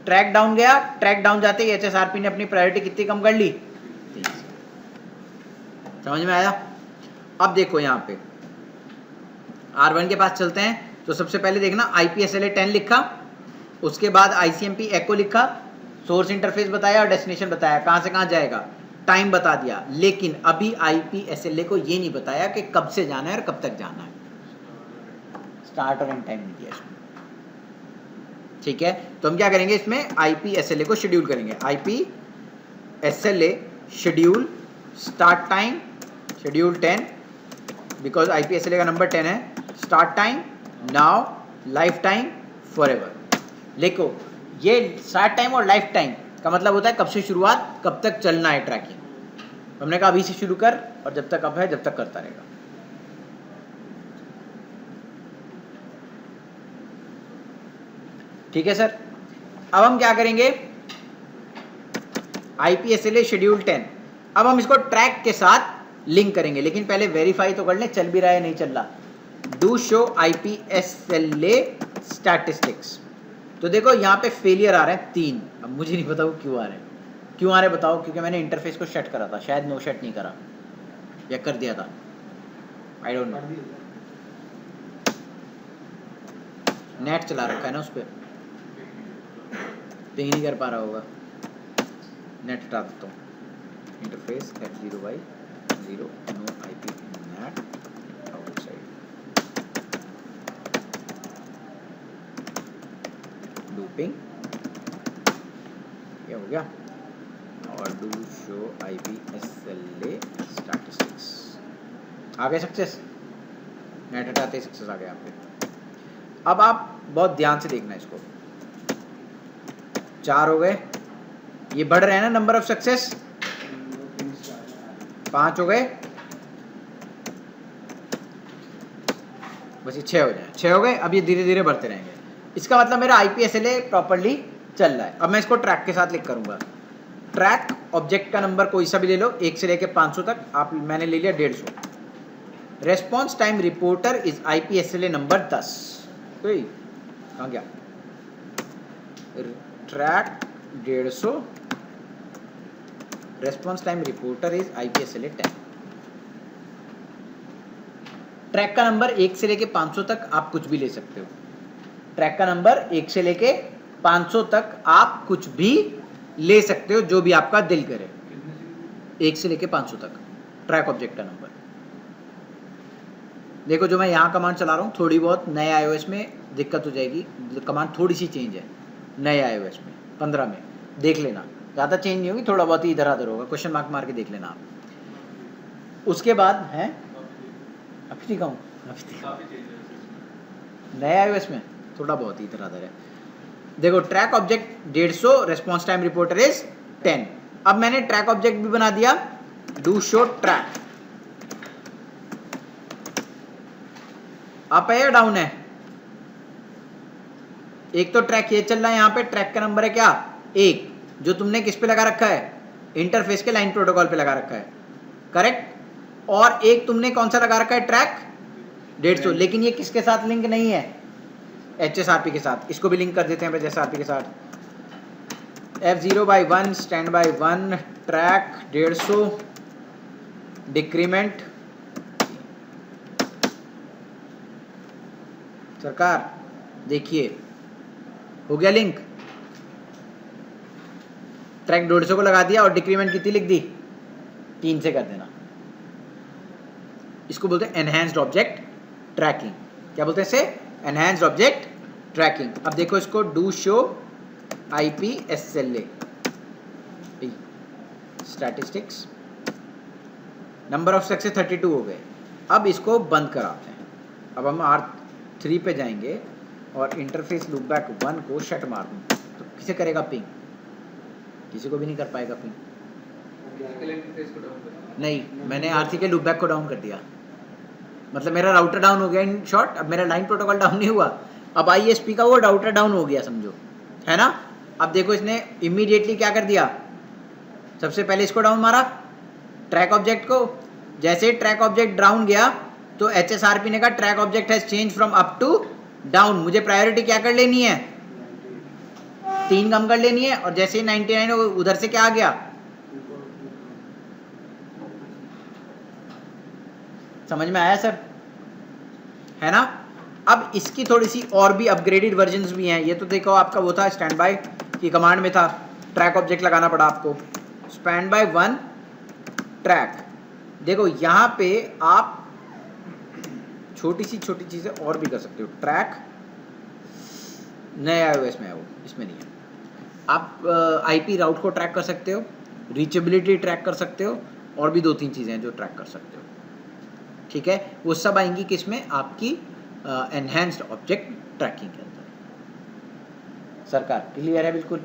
ट्रैक डाउन गया, ट्रैक डाउन जाते ही HSRP ने अपनी प्रायोरिटी कितनी कम कर ली? 3। समझ में आया? अब देखो यहाँ पे R1 के पास चलते हैं। तो सबसे पहले देखना IP SLA 10 लिखा, उसके बाद ICMP एको लिखा, सोर्स इंटरफेस बताया और डेस्टिनेशन बताया, कहाँ से कहाँ जाएगा, टाइम बता दिया। लेकिन अभी IP SLA को ये नहीं बताया कि कब से जाना है और कब तक जाना है, स्टार्ट और एंड टाइम नहीं दिया इसमें, ठीक है। तो हम क्या करेंगे इसमें? IP SLA को शेड्यूल करेंगे। IP SLA schedule start time, schedule 10, because IP SLA का नंबर 10 है। Start time now, life time forever. देखो ये स्टार्ट टाइम और लाइफ टाइम का मतलब होता है कब से शुरुआत, कब तक चलना है ट्रैकिंग। हमने कहा अभी से शुरू कर और जब तक अब है जब तक करता रहेगा। ठीक है सर। अब हम क्या करेंगे? IP SLA शेड्यूल 10, अब हम इसको ट्रैक के साथ लिंक करेंगे, लेकिन पहले वेरीफाई तो कर लें चल भी रहा है नहीं चल रहा। Do show IP SLA statistics. तो देखो यहाँ पे फेलियर आ रहे हैं 3। अब मुझे नहीं पता वो क्यों आ रहे हैं, क्यों आ रहे बताओ? क्योंकि मैंने इंटरफेस को सेट करा था, शायद नो सेट नहीं करा या कर दिया था, आई डोंट नो। नेट चला रखा है ना उस पर, पिंग नहीं कर पा रहा होगा। नेट हटा देता हूँ। Interface F0/0 no IP net ping, ये हो गया, और डू शो IPSLA स्टैटिस्टिक्स। आ गए सक्सेस, नेट हटाते ही सक्सेस आ गया यहाँ पे। अब आप बहुत ध्यान से देखना इसको, 4 हो गए, ये बढ़ रहे हैं ना नंबर ऑफ सक्सेस, 5 हो गए, बस ये 6 हो जाए, 6 हो गए। अब ये धीरे धीरे बढ़ते रहेंगे, इसका मतलब मेरा IPSLA प्रॉपरली चल रहा है। अब मैं इसको ट्रैक के साथ लिख करूंगा, ट्रैक ऑब्जेक्ट का नंबर कोई सा भी ले लो, 1 से लेके 500 तक, आप मैंने ले लिया 150। Response time reporter is IPSLA number 10, कहाँ गया, track 150, response time reporter is IPSLA 10। Track का नंबर 1 से लेके 500 तक आप कुछ भी ले सकते हो, ट्रैक का नंबर 1 से लेके 500 तक आप कुछ भी ले सकते हो, जो भी आपका दिल करे, 1 से लेके 500 तक ट्रैक ऑब्जेक्ट का नंबर। देखो जो मैं यहाँ कमांड चला रहा हूँ, थोड़ी बहुत नए iOS में दिक्कत हो जाएगी, कमांड थोड़ी सी चेंज है नए iOS में, 15 में देख लेना, ज़्यादा चेंज नहीं होगी, थोड़ा बहुत ही इधर उधर होगा, क्वेश्चन मार्क मार के देख लेना आप। उसके बाद है अभी दिखाऊँ, नए iOS में थोड़ा बहुत ही इधर उधर है। देखो track object 150, response time reporter is 10। अब मैंने ट्रैक ऑब्जेक्ट भी बना दिया, डू शो ट्रैक, अप है या डाउन है, एक तो ट्रैक ये चल रहा है, यहाँ पे ट्रैक का नंबर है क्या 1, जो तुमने किस पे लगा रखा है, इंटरफेस के लाइन प्रोटोकॉल पे लगा रखा है, करेक्ट। और एक तुमने कौन सा लगा रखा है, ट्रैक 150, लेकिन ये किसके साथ लिंक नहीं है, HSRP के साथ। इसको भी लिंक कर देते हैं HSRP के साथ, F0/1 standby 1 track 150 decrement. सरकार देखिए हो गया लिंक, ट्रैक 150 को लगा दिया और डिक्रीमेंट कितनी लिख दी, 3 से कर देना। इसको बोलते हैं एनहांस्ड ऑब्जेक्ट ट्रैकिंग। क्या बोलते हैं इसे, एनहांस्ड ऑब्जेक्ट ट्रैकिंग। अब देखो इसको do show IPSLA statistics, number of success 32 हो गए। अब इसको बंद कराते हैं। अब हम R3 पे जाएंगे और इंटरफेस लूपबैक 1 को शट मार दूँ तो किसे करेगा पिंग, किसी को भी नहीं कर पाएगा पिंग। नहीं, मैंने R3 के लूपबैक को डाउन कर दिया, मतलब मेरा राउटर डाउन हो गया इन शॉर्ट। अब मेरा लाइन प्रोटोकॉल डाउन नहीं हुआ, अब ISP का वो राउटर डाउन हो गया समझो, है ना। अब देखो इसने इमीडिएटली क्या कर दिया, सबसे पहले इसको डाउन मारा ट्रैक ऑब्जेक्ट को। जैसे ही ट्रैक ऑब्जेक्ट डाउन गया तो HSRP ने कहा track object has change from up to down. मुझे प्रायोरिटी क्या कर लेनी है, 3 कम कर लेनी है। और जैसे ही 99 उधर से क्या आ गया, समझ में आया सर, है ना। अब इसकी थोड़ी सी और भी अपग्रेडेड वर्जन्स भी हैं। ये तो देखो आपका वो था स्टैंड बाय की कमांड में था, ट्रैक ऑब्जेक्ट लगाना पड़ा आपको, स्टैंड बाय 1 ट्रैक। देखो यहाँ पे आप छोटी चीज़ें और भी कर सकते हो। ट्रैक नए iOS में है वो, इसमें नहीं है। आप IP राउट को ट्रैक कर सकते हो, रीचेबिलिटी ट्रैक कर सकते हो, और भी 2-3 चीज़ें हैं जो ट्रैक कर सकते हो, ठीक है। वो सब आएंगी किसमें, आपकी एनहांस्ड ऑब्जेक्ट ट्रैकिंग के अंदर। सरकार क्लियर है, बिल्कुल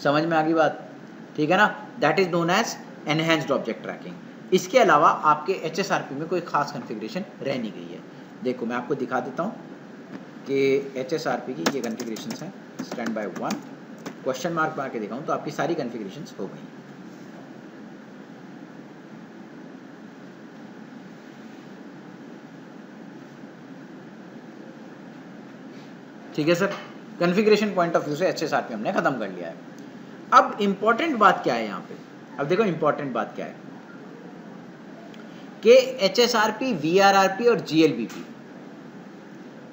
समझ में आ गई बात, ठीक है ना। That is known as enhanced object tracking. इसके अलावा आपके HSRP में कोई खास कॉन्फ़िगरेशन रह नहीं गई है। देखो मैं आपको दिखा देता हूँ कि HSRP की ये कॉन्फ़िगरेशंस हैं। स्टैंड बाय 1 क्वेश्चन मार्क मार के दिखाऊँ तो आपकी सारी कॉन्फ़िगरेशंस हो गई। ठीक है sir, configuration point of view से HSRP हमने खत्म कर लिया है। अब इंपॉर्टेंट बात क्या है यहाँ पे, अब देखो इंपॉर्टेंट बात क्या है कि HSRP, VRRP और GLBP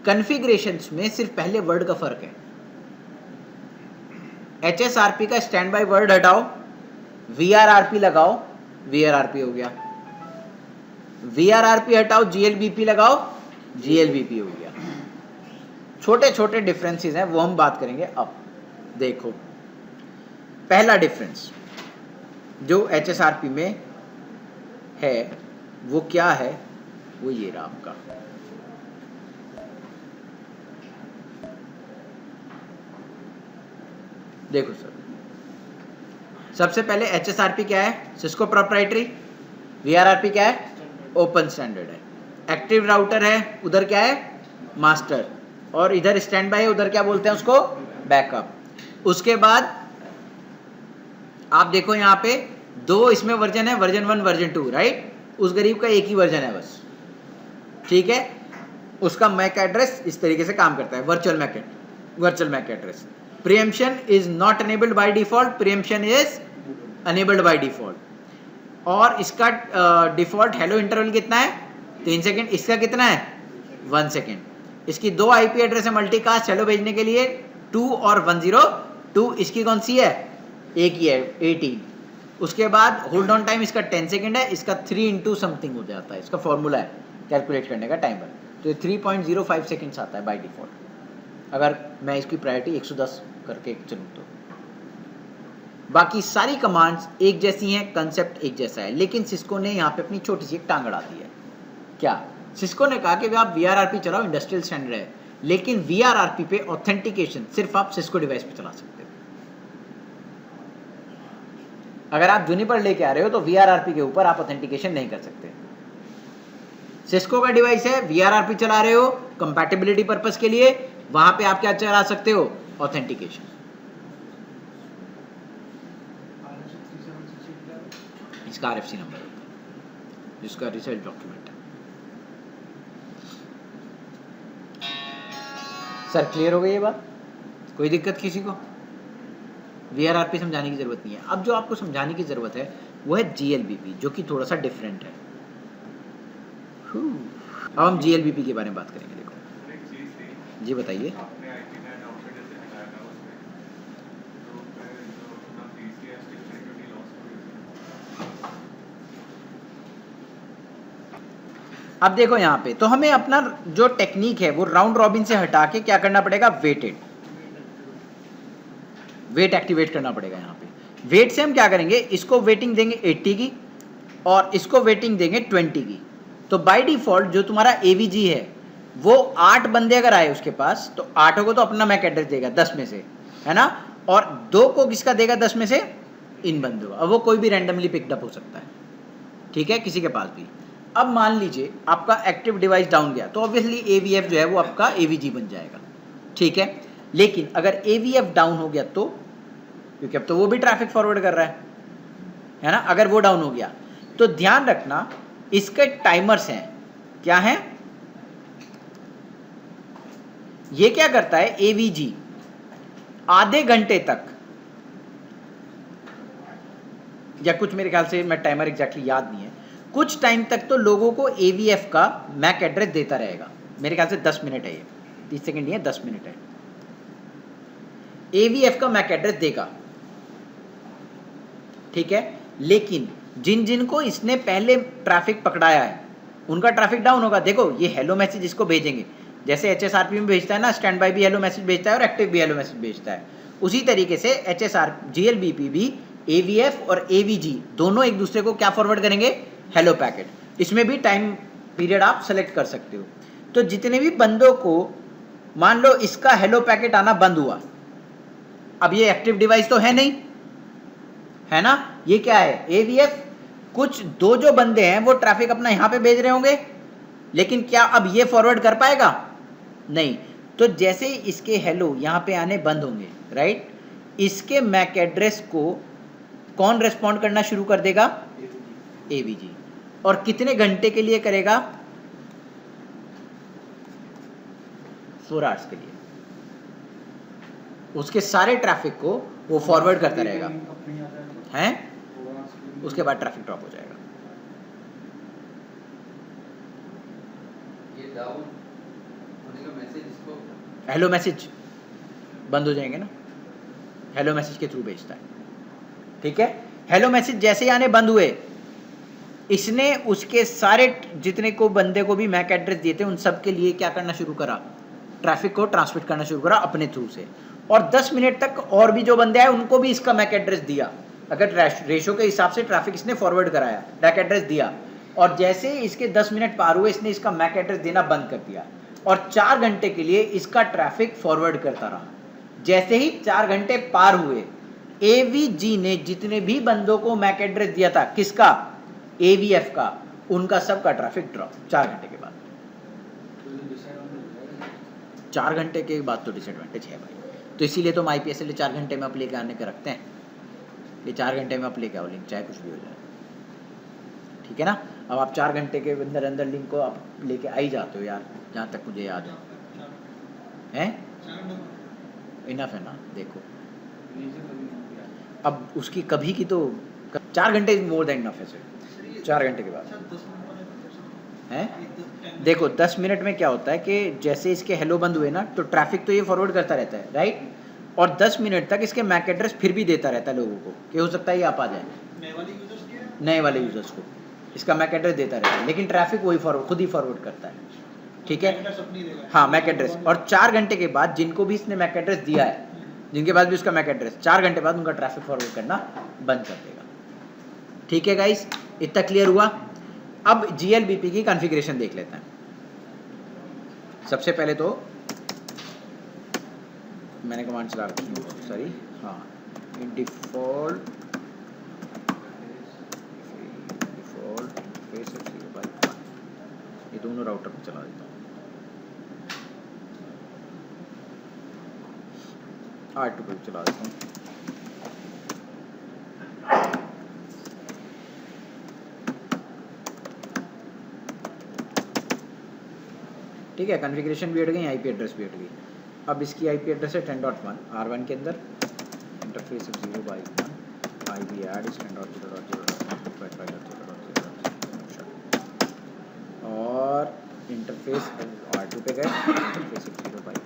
कॉन्फ़िगरेशंस में सिर्फ पहले वर्ड का फर्क है। HSRP का स्टैंड बाय वर्ड हटाओ, VRRP लगाओ, VRRP हो गया। VRRP हटाओ, GLBP लगाओ, GLBP हो गया। छोटे छोटे डिफरेंसेस हैं, वो हम बात करेंगे अब। देखो पहला डिफरेंस जो HSRP में है वो क्या है, वो ये रहा आपका। देखो सर, सबसे पहले HSRP क्या है, सिस्को प्रोप्राइटरी। VRRP क्या है, ओपन स्टैंडर्ड है। एक्टिव राउटर है, उधर क्या है, मास्टर, और इधर स्टैंड बाय है, उधर क्या बोलते हैं उसको, बैकअप। उसके बाद आप देखो यहाँ पे दो इसमें वर्जन है, वर्जन 1 वर्जन 2, राइट। उस गरीब का एक ही वर्जन है बस, ठीक है। उसका मैक एड्रेस इस तरीके से काम करता है, virtual MAC address. Preemption is not enabled by default, preemption is enabled by default. और इसका डिफॉल्ट हेलो इंटरवल कितना है, 3 सेकेंड। इसका कितना है, 1 सेकेंड। इसकी दो IP एड्रेस है मल्टीकास्ट हेलो भेजने के लिए, 2 और 102। इसकी कौन सी है, एक ही है, 18। उसके बाद होल्ड ऑन टाइम इसका 10 सेकेंड है, इसका 3 इंटू समथिंग हो जाता है, इसका फॉर्मूला है कैलकुलेट करने का टाइमर। तो ये 3.05 सेकेंड्स आता है बाय डिफॉल्ट, अगर मैं इसकी प्रायोरिटी 110 करके चलूँ तो। बाकी सारी कमांड्स एक जैसी हैं, कंसेप्ट एक जैसा है, लेकिन सिस्को ने यहाँ पे अपनी छोटी सी एक टांग अड़ा दी है। क्या, सिस्को ने कहा कि आप VRRP चलाओ, इंडस्ट्रियल स्टैंडर्ड है, लेकिन VRRP पे ऑथेंटिकेशन सिर्फ आप सिस्को डिवाइस पे चला सकते हो। अगर आप जुनिपर लेके आ रहे हो तो VRRP के ऊपर आप ऑथेंटिकेशन नहीं कर सकते। सिस्को का डिवाइस है, VRRP चला रहे हो कंपैटिबिलिटी पर्पस के लिए, वहां पे आप क्या चला सकते हो, ऑथेंटिकेशन। इसका RFC नंबर होता है, जिसका रिसर्च डॉक्यूमेंट है। सर क्लियर हो गई ये बात, कोई दिक्कत किसी को? VRRP समझाने की जरूरत नहीं है। अब जो आपको समझाने की जरूरत है वो है GLBP, जो कि थोड़ा सा डिफरेंट है। अब हम GLBP के बारे में बात करेंगे। देखो एक चीज थी, जी बताइए। आपने IP-NAT ऑप्शन जैसे हटाया था उसमें, तो फिर जो अपना PCI स्टिक सिक्योरिटी लॉस हो गई। अब देखो यहाँ पे तो हमें अपना जो टेक्निक है वो राउंड रॉबिन से हटा के क्या करना पड़ेगा, वेट एक्टिवेट करना पड़ेगा। यहाँ पे वेट से हम क्या करेंगे, इसको वेटिंग देंगे 80 की और इसको वेटिंग देंगे 20 की। तो बाय डिफॉल्ट जो तुम्हारा AVG है वो 8 बंदे अगर आए उसके पास, तो 8 को तो अपना मैक एड्रेस देगा 10 में से, है ना, और 2 को किसका देगा 10 में से, इन बंदों। अब वो कोई भी रैंडमली पिकअप हो सकता है, ठीक है, किसी के पास भी। अब मान लीजिए आपका एक्टिव डिवाइस डाउन गया, तो ऑब्वियसली AVF जो है वो आपका AVG बन जाएगा, ठीक है। लेकिन अगर AVF डाउन हो गया तो, क्योंकि अब तो वो भी ट्रैफिक फॉरवर्ड कर रहा है ना, अगर वो डाउन हो गया तो ध्यान रखना इसके टाइमर्स हैं, क्या हैं, ये क्या करता है, AVG आधे घंटे तक या कुछ, मेरे ख्याल से मैं टाइमर एग्जैक्टली याद नहीं है, कुछ टाइम तक तो लोगों को AVF का मैक एड्रेस देता रहेगा। मेरे ख्याल से 10 मिनट है, ये 30 सेकंड नहीं है, 10 मिनट है। AVF का मैक एड्रेस देगा, ठीक है। लेकिन जिन जिन को इसने पहले ट्रैफिक पकड़ाया है उनका ट्रैफिक डाउन होगा। देखो ये हेलो मैसेज इसको भेजेंगे, जैसे HSRP में भेजता है ना, स्टैंड बाय भी हेलो मैसेज भेजता है और एक्टिव भी हेलो मैसेज भेजता है, उसी तरीके से GLBP भी AVF और AVG दोनों एक दूसरे को क्या फॉरवर्ड करेंगे, हेलो पैकेट। इसमें भी टाइम पीरियड आप सेलेक्ट कर सकते हो। तो जितने भी बंदों को, मान लो इसका हेलो पैकेट आना बंद हुआ, अब ये एक्टिव डिवाइस तो है नहीं, है ना, ये क्या है, AVF। कुछ 2 जो बंदे हैं वो ट्रैफिक अपना यहां पे भेज रहे होंगे, लेकिन क्या अब ये फॉरवर्ड कर पाएगा, नहीं। तो जैसे इसके हेलो यहां पे आने बंद होंगे, राइट, इसके मैक एड्रेस को कौन रेस्पॉन्ड करना शुरू कर देगा, AVG। और कितने घंटे के लिए करेगा, 4 आवर्स के लिए। उसके सारे ट्रैफिक को वो फॉरवर्ड करता रहेगा, हैं, उसके बाद ट्रैफिक ड्रॉप हो जाएगा। ये डाउन होने का मैसेज इसको, हेलो मैसेज बंद हो जाएंगे ना, हेलो मैसेज के थ्रू भेजता है, ठीक है। हेलो मैसेज जैसे ही आने बंद हुए, इसने उसके सारे जितने को बंदे को भी मैक एड्रेस दिए थे उन सब के लिए क्या करना शुरू करा, ट्रैफिक को ट्रांसमिट करना शुरू करा अपने थ्रू से, और 10 मिनट तक और भी जो बंदे आए उनको भी इसका मैक एड्रेस दिया। अगर रेशो के हिसाब से ट्रैफिक इसने फॉरवर्ड कराया, मैक एड्रेस दिया, और जैसे ही इसके 10 मिनट पार हुए इसने इसका मैक एड्रेस देना बंद कर दिया, और 4 घंटे के लिए इसका ट्रैफिक फॉरवर्ड करता रहा। जैसे ही 4 घंटे पार हुए, एवीजी ने जितने भी बंदों को मैक एड्रेस दिया था, किसका, एवीएफ का, उनका सबका ट्रैफिक ड्रॉप 4 घंटे के बाद। 4 घंटे के बाद तो डिसएडवांटेज है भाई, तो इसीलिए तो हम आईपीएसएल 4 घंटे में आप लेके आने के रखते हैं, ये 4 घंटे में आप लेके आओ लिंक, चाहे कुछ भी हो जाए, ठीक है ना। अब आप 4 घंटे के अंदर अंदर लिंक को आप लेके आ ही जाते हो यार, जहाँ तक मुझे याद है इनफ है ना। देखो अब उसकी कभी की तो 4 घंटे मोर देन इनफ है सर, 4 घंटे के बाद हैं। देखो 10 मिनट में क्या होता है कि जैसे इसके हेलो बंद हुए ना, तो ट्रैफिक तो ये फॉरवर्ड करता रहता है, राइट, और 10 मिनट तक इसके मैक एड्रेस फिर भी देता रहता है लोगों को, कि हो सकता है ये आप आ जाए, नए वाले यूजर्स को इसका मैक एड्रेस देता रहता है, लेकिन ट्रैफिक वही खुद ही फॉरवर्ड करता है, ठीक है। हाँ मैक एड्रेस, और 4 घंटे के बाद जिनको भी इसने मैक एड्रेस दिया है, जिनके पास भी उसका मैक एड्रेस, 4 घंटे बाद उनका ट्रैफिक फॉरवर्ड करना बंद कर देगा, ठीक है गाइस, इतना क्लियर हुआ। अब GLBP की कॉन्फ़िगरेशन देख लेते हैं। सबसे पहले तो मैंने कमांड चला रखी है, सॉरी, हाँ, डिफ़ॉल्ट फेस 0/1, ये दोनों राउटर में चला देता हूँ। R2 पे भी चला देता हूँ। ठीक है, कॉन्फ़िगरेशन भी हट गई, आईपी एड्रेस भी हट गई। अब इसकी आईपी एड्रेस है 10.1 R1 के अंदर, इंटरफेस 0/1, आईपी ऐड इज 10.0.0.0.0.0, और इंटरफेस R2 पे गए, इंटरफेस 0/1,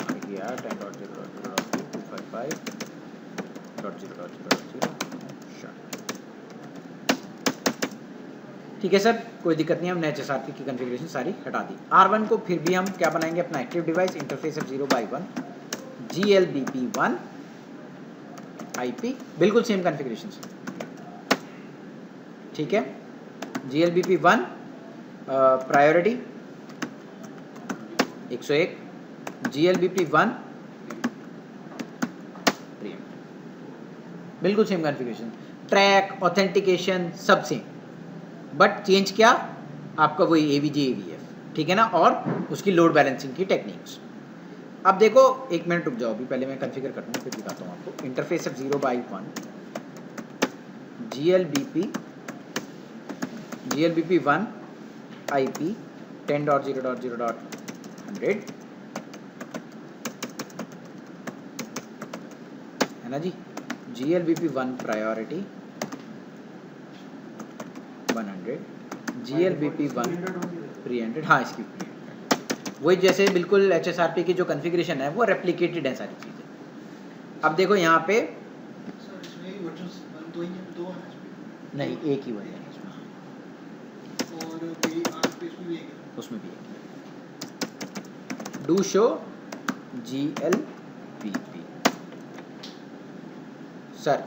आईपी ऐड 10.0.0.255.0.0.0.0। ठीक है सर, कोई दिक्कत नहीं, हमने HSRP की कॉन्फ़िगरेशन सारी हटा दी। R1 को फिर भी हम क्या बनाएंगे, अपना active device, interface 0/1, GLBP1 IP, बिल्कुल सेम कॉन्फ़िगरेशन से, ठीक है। GLBP1 प्रायोरिटी 101, GLBP1 बिल्कुल सेम कॉन्फ़िगरेशन, ट्रैक, ऑथेंटिकेशन सब सेम, बट चेंज क्या, आपका वही AVG AVF, ठीक है ना, और उसकी लोड बैलेंसिंग की टेक्निक्स। अब देखो 1 मिनट रुक जाओ, अभी पहले मैं कॉन्फ़िगर करता हूँ फिर दिखाता हूँ आपको। इंटरफेस 0/1, GLBP1 IP 10.0.0.100 है ना जी, GLBP1 प्रायोरिटी 100, GLBP1 300, हाँ इसकी 300, वही जैसे बिल्कुल HSRP की जो कॉन्फ़िगरेशन है वो रेप्लिकेटेड है सारी चीज़ें। अब देखो यहाँ पे नहीं, एक ही वर्जन है इसमें, उसमें भी एक डू शो GLBP। सर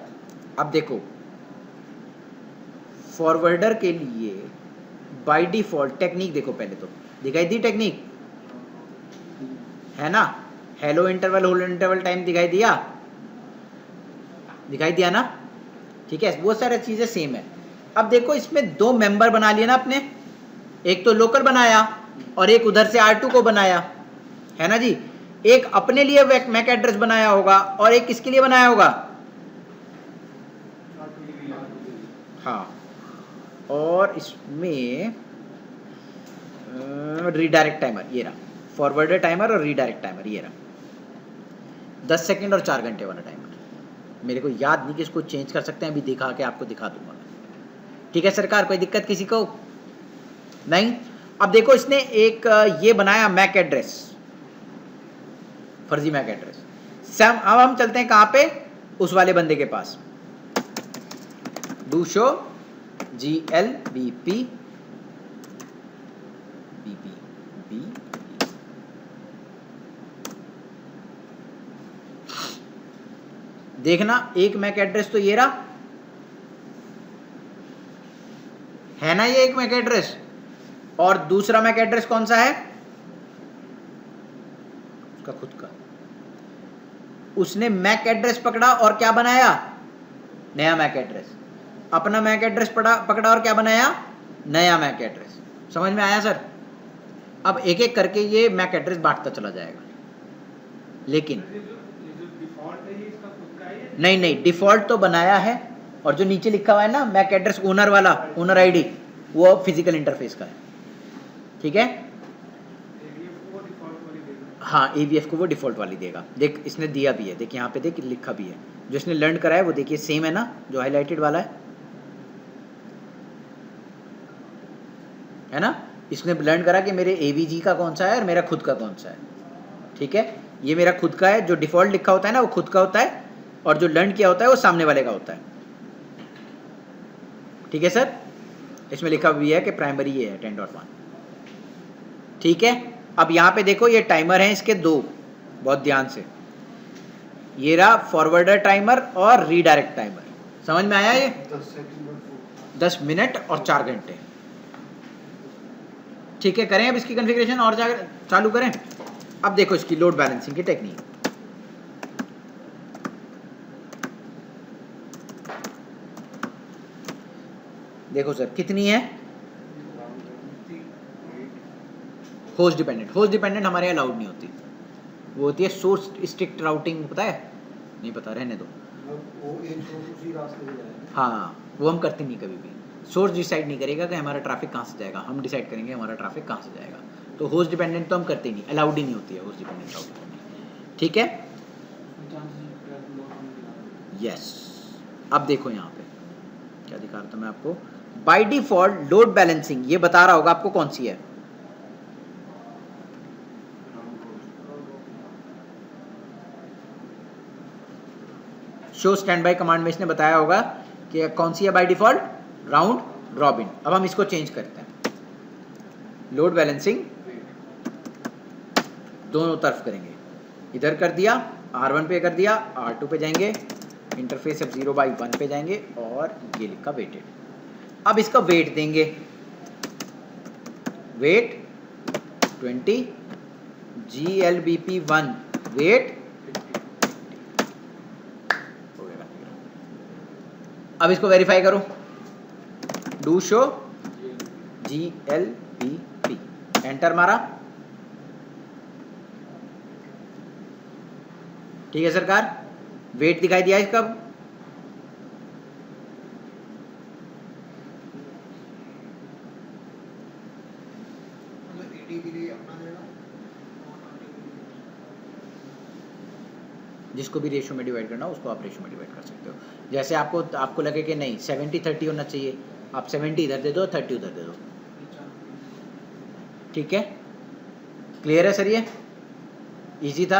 अब देखो फॉरवर्डर के लिए बाय डिफ़ॉल्ट टेक्निक देखो, पहले तो दिखाई दी टेक्निक है ना, hello interval hold interval time दिखाई दिया ना, ठीक है, वो सारी चीज़ें सेम है। अब देखो इसमें 2 मेंबर बना लिए ना आपने, एक तो लोकल बनाया और एक उधर से R2 को बनाया, है ना जी, एक अपने लिए मैक एड्रेस बनाया होगा और एक किसके लिए बनाया होगा, हाँ, और इसमें रीडायरेक्ट टाइमर ये रहा, फॉरवर्डर टाइमर और रीडायरेक्ट टाइमर ये रहा, 10 सेकंड और 4 घंटे वाला टाइमर। मेरे को याद नहीं कि इसको चेंज कर सकते हैं, अभी दिखा के आपको दिखा दूंगा, ठीक है सरकार, कोई दिक्कत किसी को नहीं। अब देखो इसने एक ये बनाया मैक एड्रेस, फर्जी मैक एड्रेस। अब हम चलते हैं कहाँ पे, उस वाले बंदे के पास, डू शो GLBP देखना एक मैक एड्रेस तो ये रहा है ना, ये एक मैक एड्रेस, और दूसरा मैक एड्रेस कौन सा है, उसका खुद का। उसने मैक एड्रेस पकड़ा और क्या बनाया, नया मैक एड्रेस। अपना मैक एड्रेस पकड़ा और क्या बनाया, नया मैक एड्रेस। समझ में आया सर? अब एक एक करके ये मैक एड्रेस बांटता चला जाएगा, लेकिन ये जो डिफॉल्ट है ये इसका खुद का है। नहीं, डिफॉल्ट तो बनाया है, और जो नीचे लिखा हुआ है ना मैक एड्रेस ओनर वाला, ओनर आईडी, वो फिजिकल इंटरफेस का है। ठीक है, AVF को डिफॉल्ट वाली देगा। हाँ AVF को वो डिफॉल्ट वाली देगा। देख इसने दिया भी है, देख यहाँ पे देख लिखा भी है, जो इसने लर्न करा है वो देखिए सेम है ना, जो हाईलाइटेड वाला है ना। इसने लर्न करा कि मेरे AVG का कौन सा है और मेरा खुद का कौन सा है। ठीक है, ये मेरा खुद का है, जो डिफॉल्ट लिखा होता है ना वो खुद का होता है, और जो लर्न किया होता है वो सामने वाले का होता है। ठीक है सर, इसमें लिखा भी है कि प्राइमरी ये है 10.1। ठीक है, अब यहाँ पे देखो ये टाइमर हैं इसके दो, बहुत ध्यान से, ये रहा फॉरवर्डर टाइमर और रीडायरेक्ट टाइमर। समझ में आया ये? 10 सेकंड और 10 मिनट और 4 घंटे। ठीक है, करें अब इसकी कॉन्फ़िगरेशन और चालू करें। अब देखो इसकी लोड बैलेंसिंग की टेक्निक। देखो सर कितनी है, होस्ट डिपेंडेंट हमारे यहाँ अलाउड नहीं होती, वो होती है सोर्स स्ट्रिक्ट राउटिंग। पता है? नहीं पता, रहने दो। वो एक सोर्स उसी रास्ते से जाएगा। हाँ, वो हम करते नहीं कभी भी। सोर्स डिसाइड नहीं करेगा कि हमारा ट्रैफिक कहाँ से जाएगा, हम डिसाइड करेंगे हमारा ट्रैफिक कहाँ से जाएगा। तो होस्ट डिपेंडेंट तो हम करते ही नहीं, अलाउड ही नहीं होती है होस्ट डिपेंडेंट राउटिंग करनी। ठीक है, यस। अब देखो यहाँ पे क्या दिखा रहा था मैं आपको, बाय डिफॉल्ट लोड बैलेंसिंग ये बता रहा होगा आपको कौन सी है। शो स्टैंड बाय कमांड में इसने बताया होगा कि कौन सी है बाय डिफॉल्ट, राउंड रॉबिन। अब हम इसको चेंज करते हैं, लोड बैलेंसिंग दोनों तरफ करेंगे। इधर कर दिया, R1 पे कर दिया, R2 पे जाएंगे, इंटरफेस अब 0/1 पे जाएंगे, और ये लिखा वेटेड। अब इसका वेट देंगे, वेट 20, GLBP1 वेट। अब इसको वेरीफाई करो, डू शो GLBP, एंटर मारा। ठीक है सरकार, वेट दिखाई दिया इसका। जिसको भी रेशो में डिवाइड करना हो उसको आप रेशो में डिवाइड कर सकते हो। जैसे आपको लगे कि नहीं 70-30 होना चाहिए, आप 70 इधर दे दो, 30 उधर दे दो। ठीक है, क्लियर है सर? ये इजी था।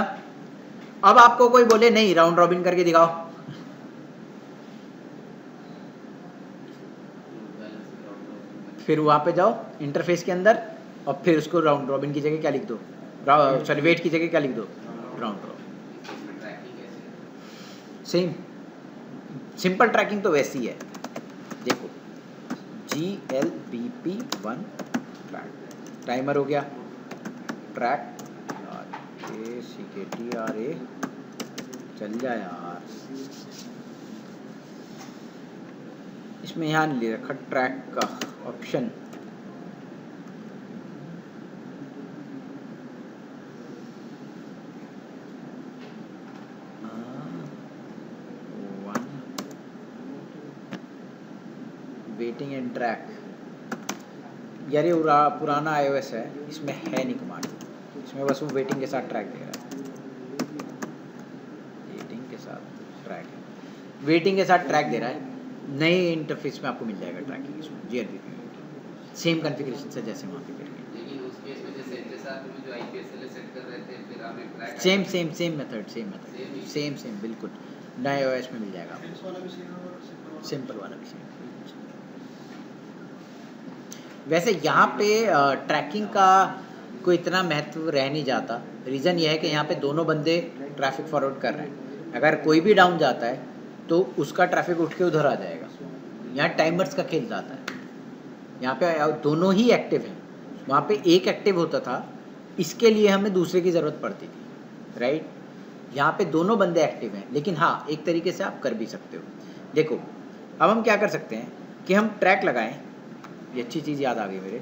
अब आपको कोई बोले नहीं राउंड रॉबिन करके दिखाओ, फिर वहां पे जाओ इंटरफेस के अंदर, और फिर उसको राउंड रॉबिन की जगह क्या लिख दो, सॉरी वेट की जगह क्या लिख दो, round robin. Same simple tracking तो वैसी है। देखो GLBP1 ट्रैक, टाइमर हो गया, ट्रैक CKTRA, चल जा यार। इसमें यहाँ ले रखा ट्रैक का ऑप्शन, वेटिंग एंड ट्रैक। यार ये पुराना iOS है, इसमें है नहीं कमांड, इसमें बस वो वेटिंग के साथ ट्रैक दे रहा है, वेटिंग के साथ ट्रैक है, वेटिंग के साथ ट्रैक दे रहा है। नए इंटरफेस में आपको मिल जाएगा ट्रैकिंग, इसमें GLBP सेम कॉन्फ़िगरेशन से जैसे वहाँ पे करेंगे। लेकिन उस केस में जैसे साथ में जो IPSLA सेट कर रहे थे, फिर हमें ट्रैक सेम मेथड, सेम बिल्कुल नए OS में मिल जाएगा आपको, सिंपल वाला भी सेम। वैसे यहाँ पे ट्रैकिंग का कोई इतना महत्व रह नहीं जाता। रीज़न ये है कि यहाँ पे दोनों बंदे ट्रैफिक फॉरवर्ड कर रहे हैं, अगर कोई भी डाउन जाता है तो उसका ट्रैफिक उठ के उधर आ जाएगा। यहाँ टाइमर्स का खेल जाता है। यहाँ पे दोनों ही एक्टिव हैं, वहाँ पे एक एक्टिव होता था, इसके लिए हमें दूसरे की ज़रूरत पड़ती थी, राइट। यहाँ पे दोनों बंदे एक्टिव हैं, लेकिन हाँ एक तरीके से आप कर भी सकते हो। देखो अब हम क्या कर सकते हैं कि हम ट्रैक लगाएं, ये अच्छी चीज़ याद आ गई मेरे।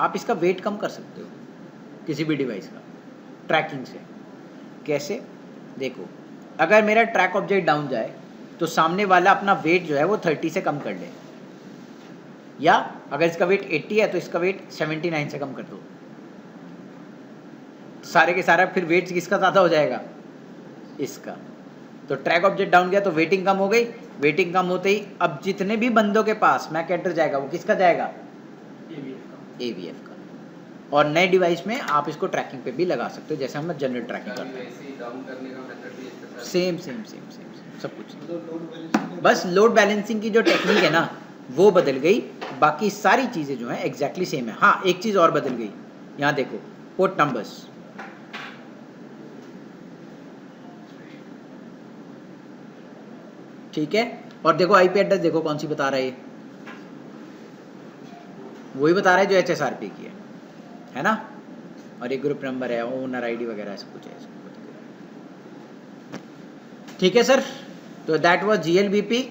आप इसका वेट कम कर सकते हो किसी भी डिवाइस का ट्रैकिंग से। कैसे? देखो अगर मेरा ट्रैक ऑब्जेक्ट डाउन जाए तो सामने वाला अपना वेट जो है वो 30 से कम कर ले, या अगर इसका वेट 80 है तो इसका वेट 79 से कम कर दो। सारे के सारा फिर वेट किसका ज़्यादा हो जाएगा? इसका। तो ट्रैक ऑब्जेक्ट डाउन गया तो वेटिंग कम हो गई, वेटिंग कम होते ही अब जितने भी बंदों के पास मैक एड्रेस जाएगा वो किसका जाएगा? AVF का। और नए डिवाइस में आप इसको ट्रैकिंग पे भी लगा सकते हो, जैसे हम जनरल ट्रैकिंग करते हैं। वैसे ही डाउन करने का मेथड भी इसके साथ सेम सब कुछ। बस लोड बैलेंसिंग की जो टेक्निक है ना वो बदल गई, बाकी सारी चीज़ें जो हैं एग्जैक्टली सेम है। हाँ एक चीज़ और बदल गई, यहाँ देखो पोर्ट नंबर्स। ठीक है, और देखो IP एड्रेस देखो कौन सी बता रहा है, वही बता रहा है जो HSRP की है ना। और एक ग्रुप नंबर है, ओनर ID वगैरह सब कुछ है इसको। ठीक है सर, तो that was GLBP,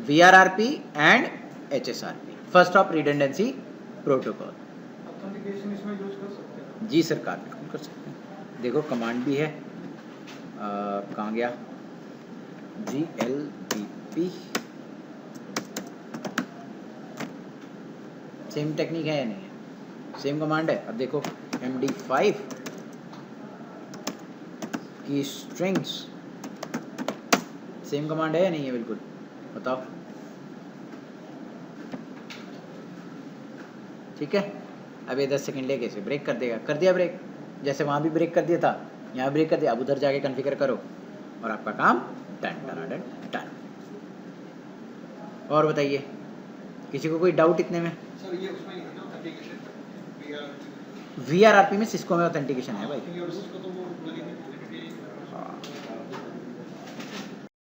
VRRP and HSRP, first of redundancy protocol. Authentication इसमें यूज कर सकते हैं? जी सरकार बिल्कुल कर सकते हैं। देखो कमांड भी है, कहाँ गया? GLBP सेम टेक्निक है या नहीं है? सेम कमांड है। अब देखो MD5 की स्ट्रिंग्स सेम कमांड है या नहीं है? बिल्कुल, बताओ। ठीक है, अब ये 10 सेकंड लेके इसे ब्रेक कर देगा। कर दिया ब्रेक, जैसे वहाँ भी ब्रेक कर दिया था, यहाँ ब्रेक कर दिया। अब उधर जाके कॉन्फ़िगर करो और आपका काम डन। और बताइए, किसी को कोई डाउट इतने में? सर ये उसमें ही है ना ऑथेंटिकेशन, VRRP में सिस्को में ऑथेंटिकेशन है भाई। उसको तो वो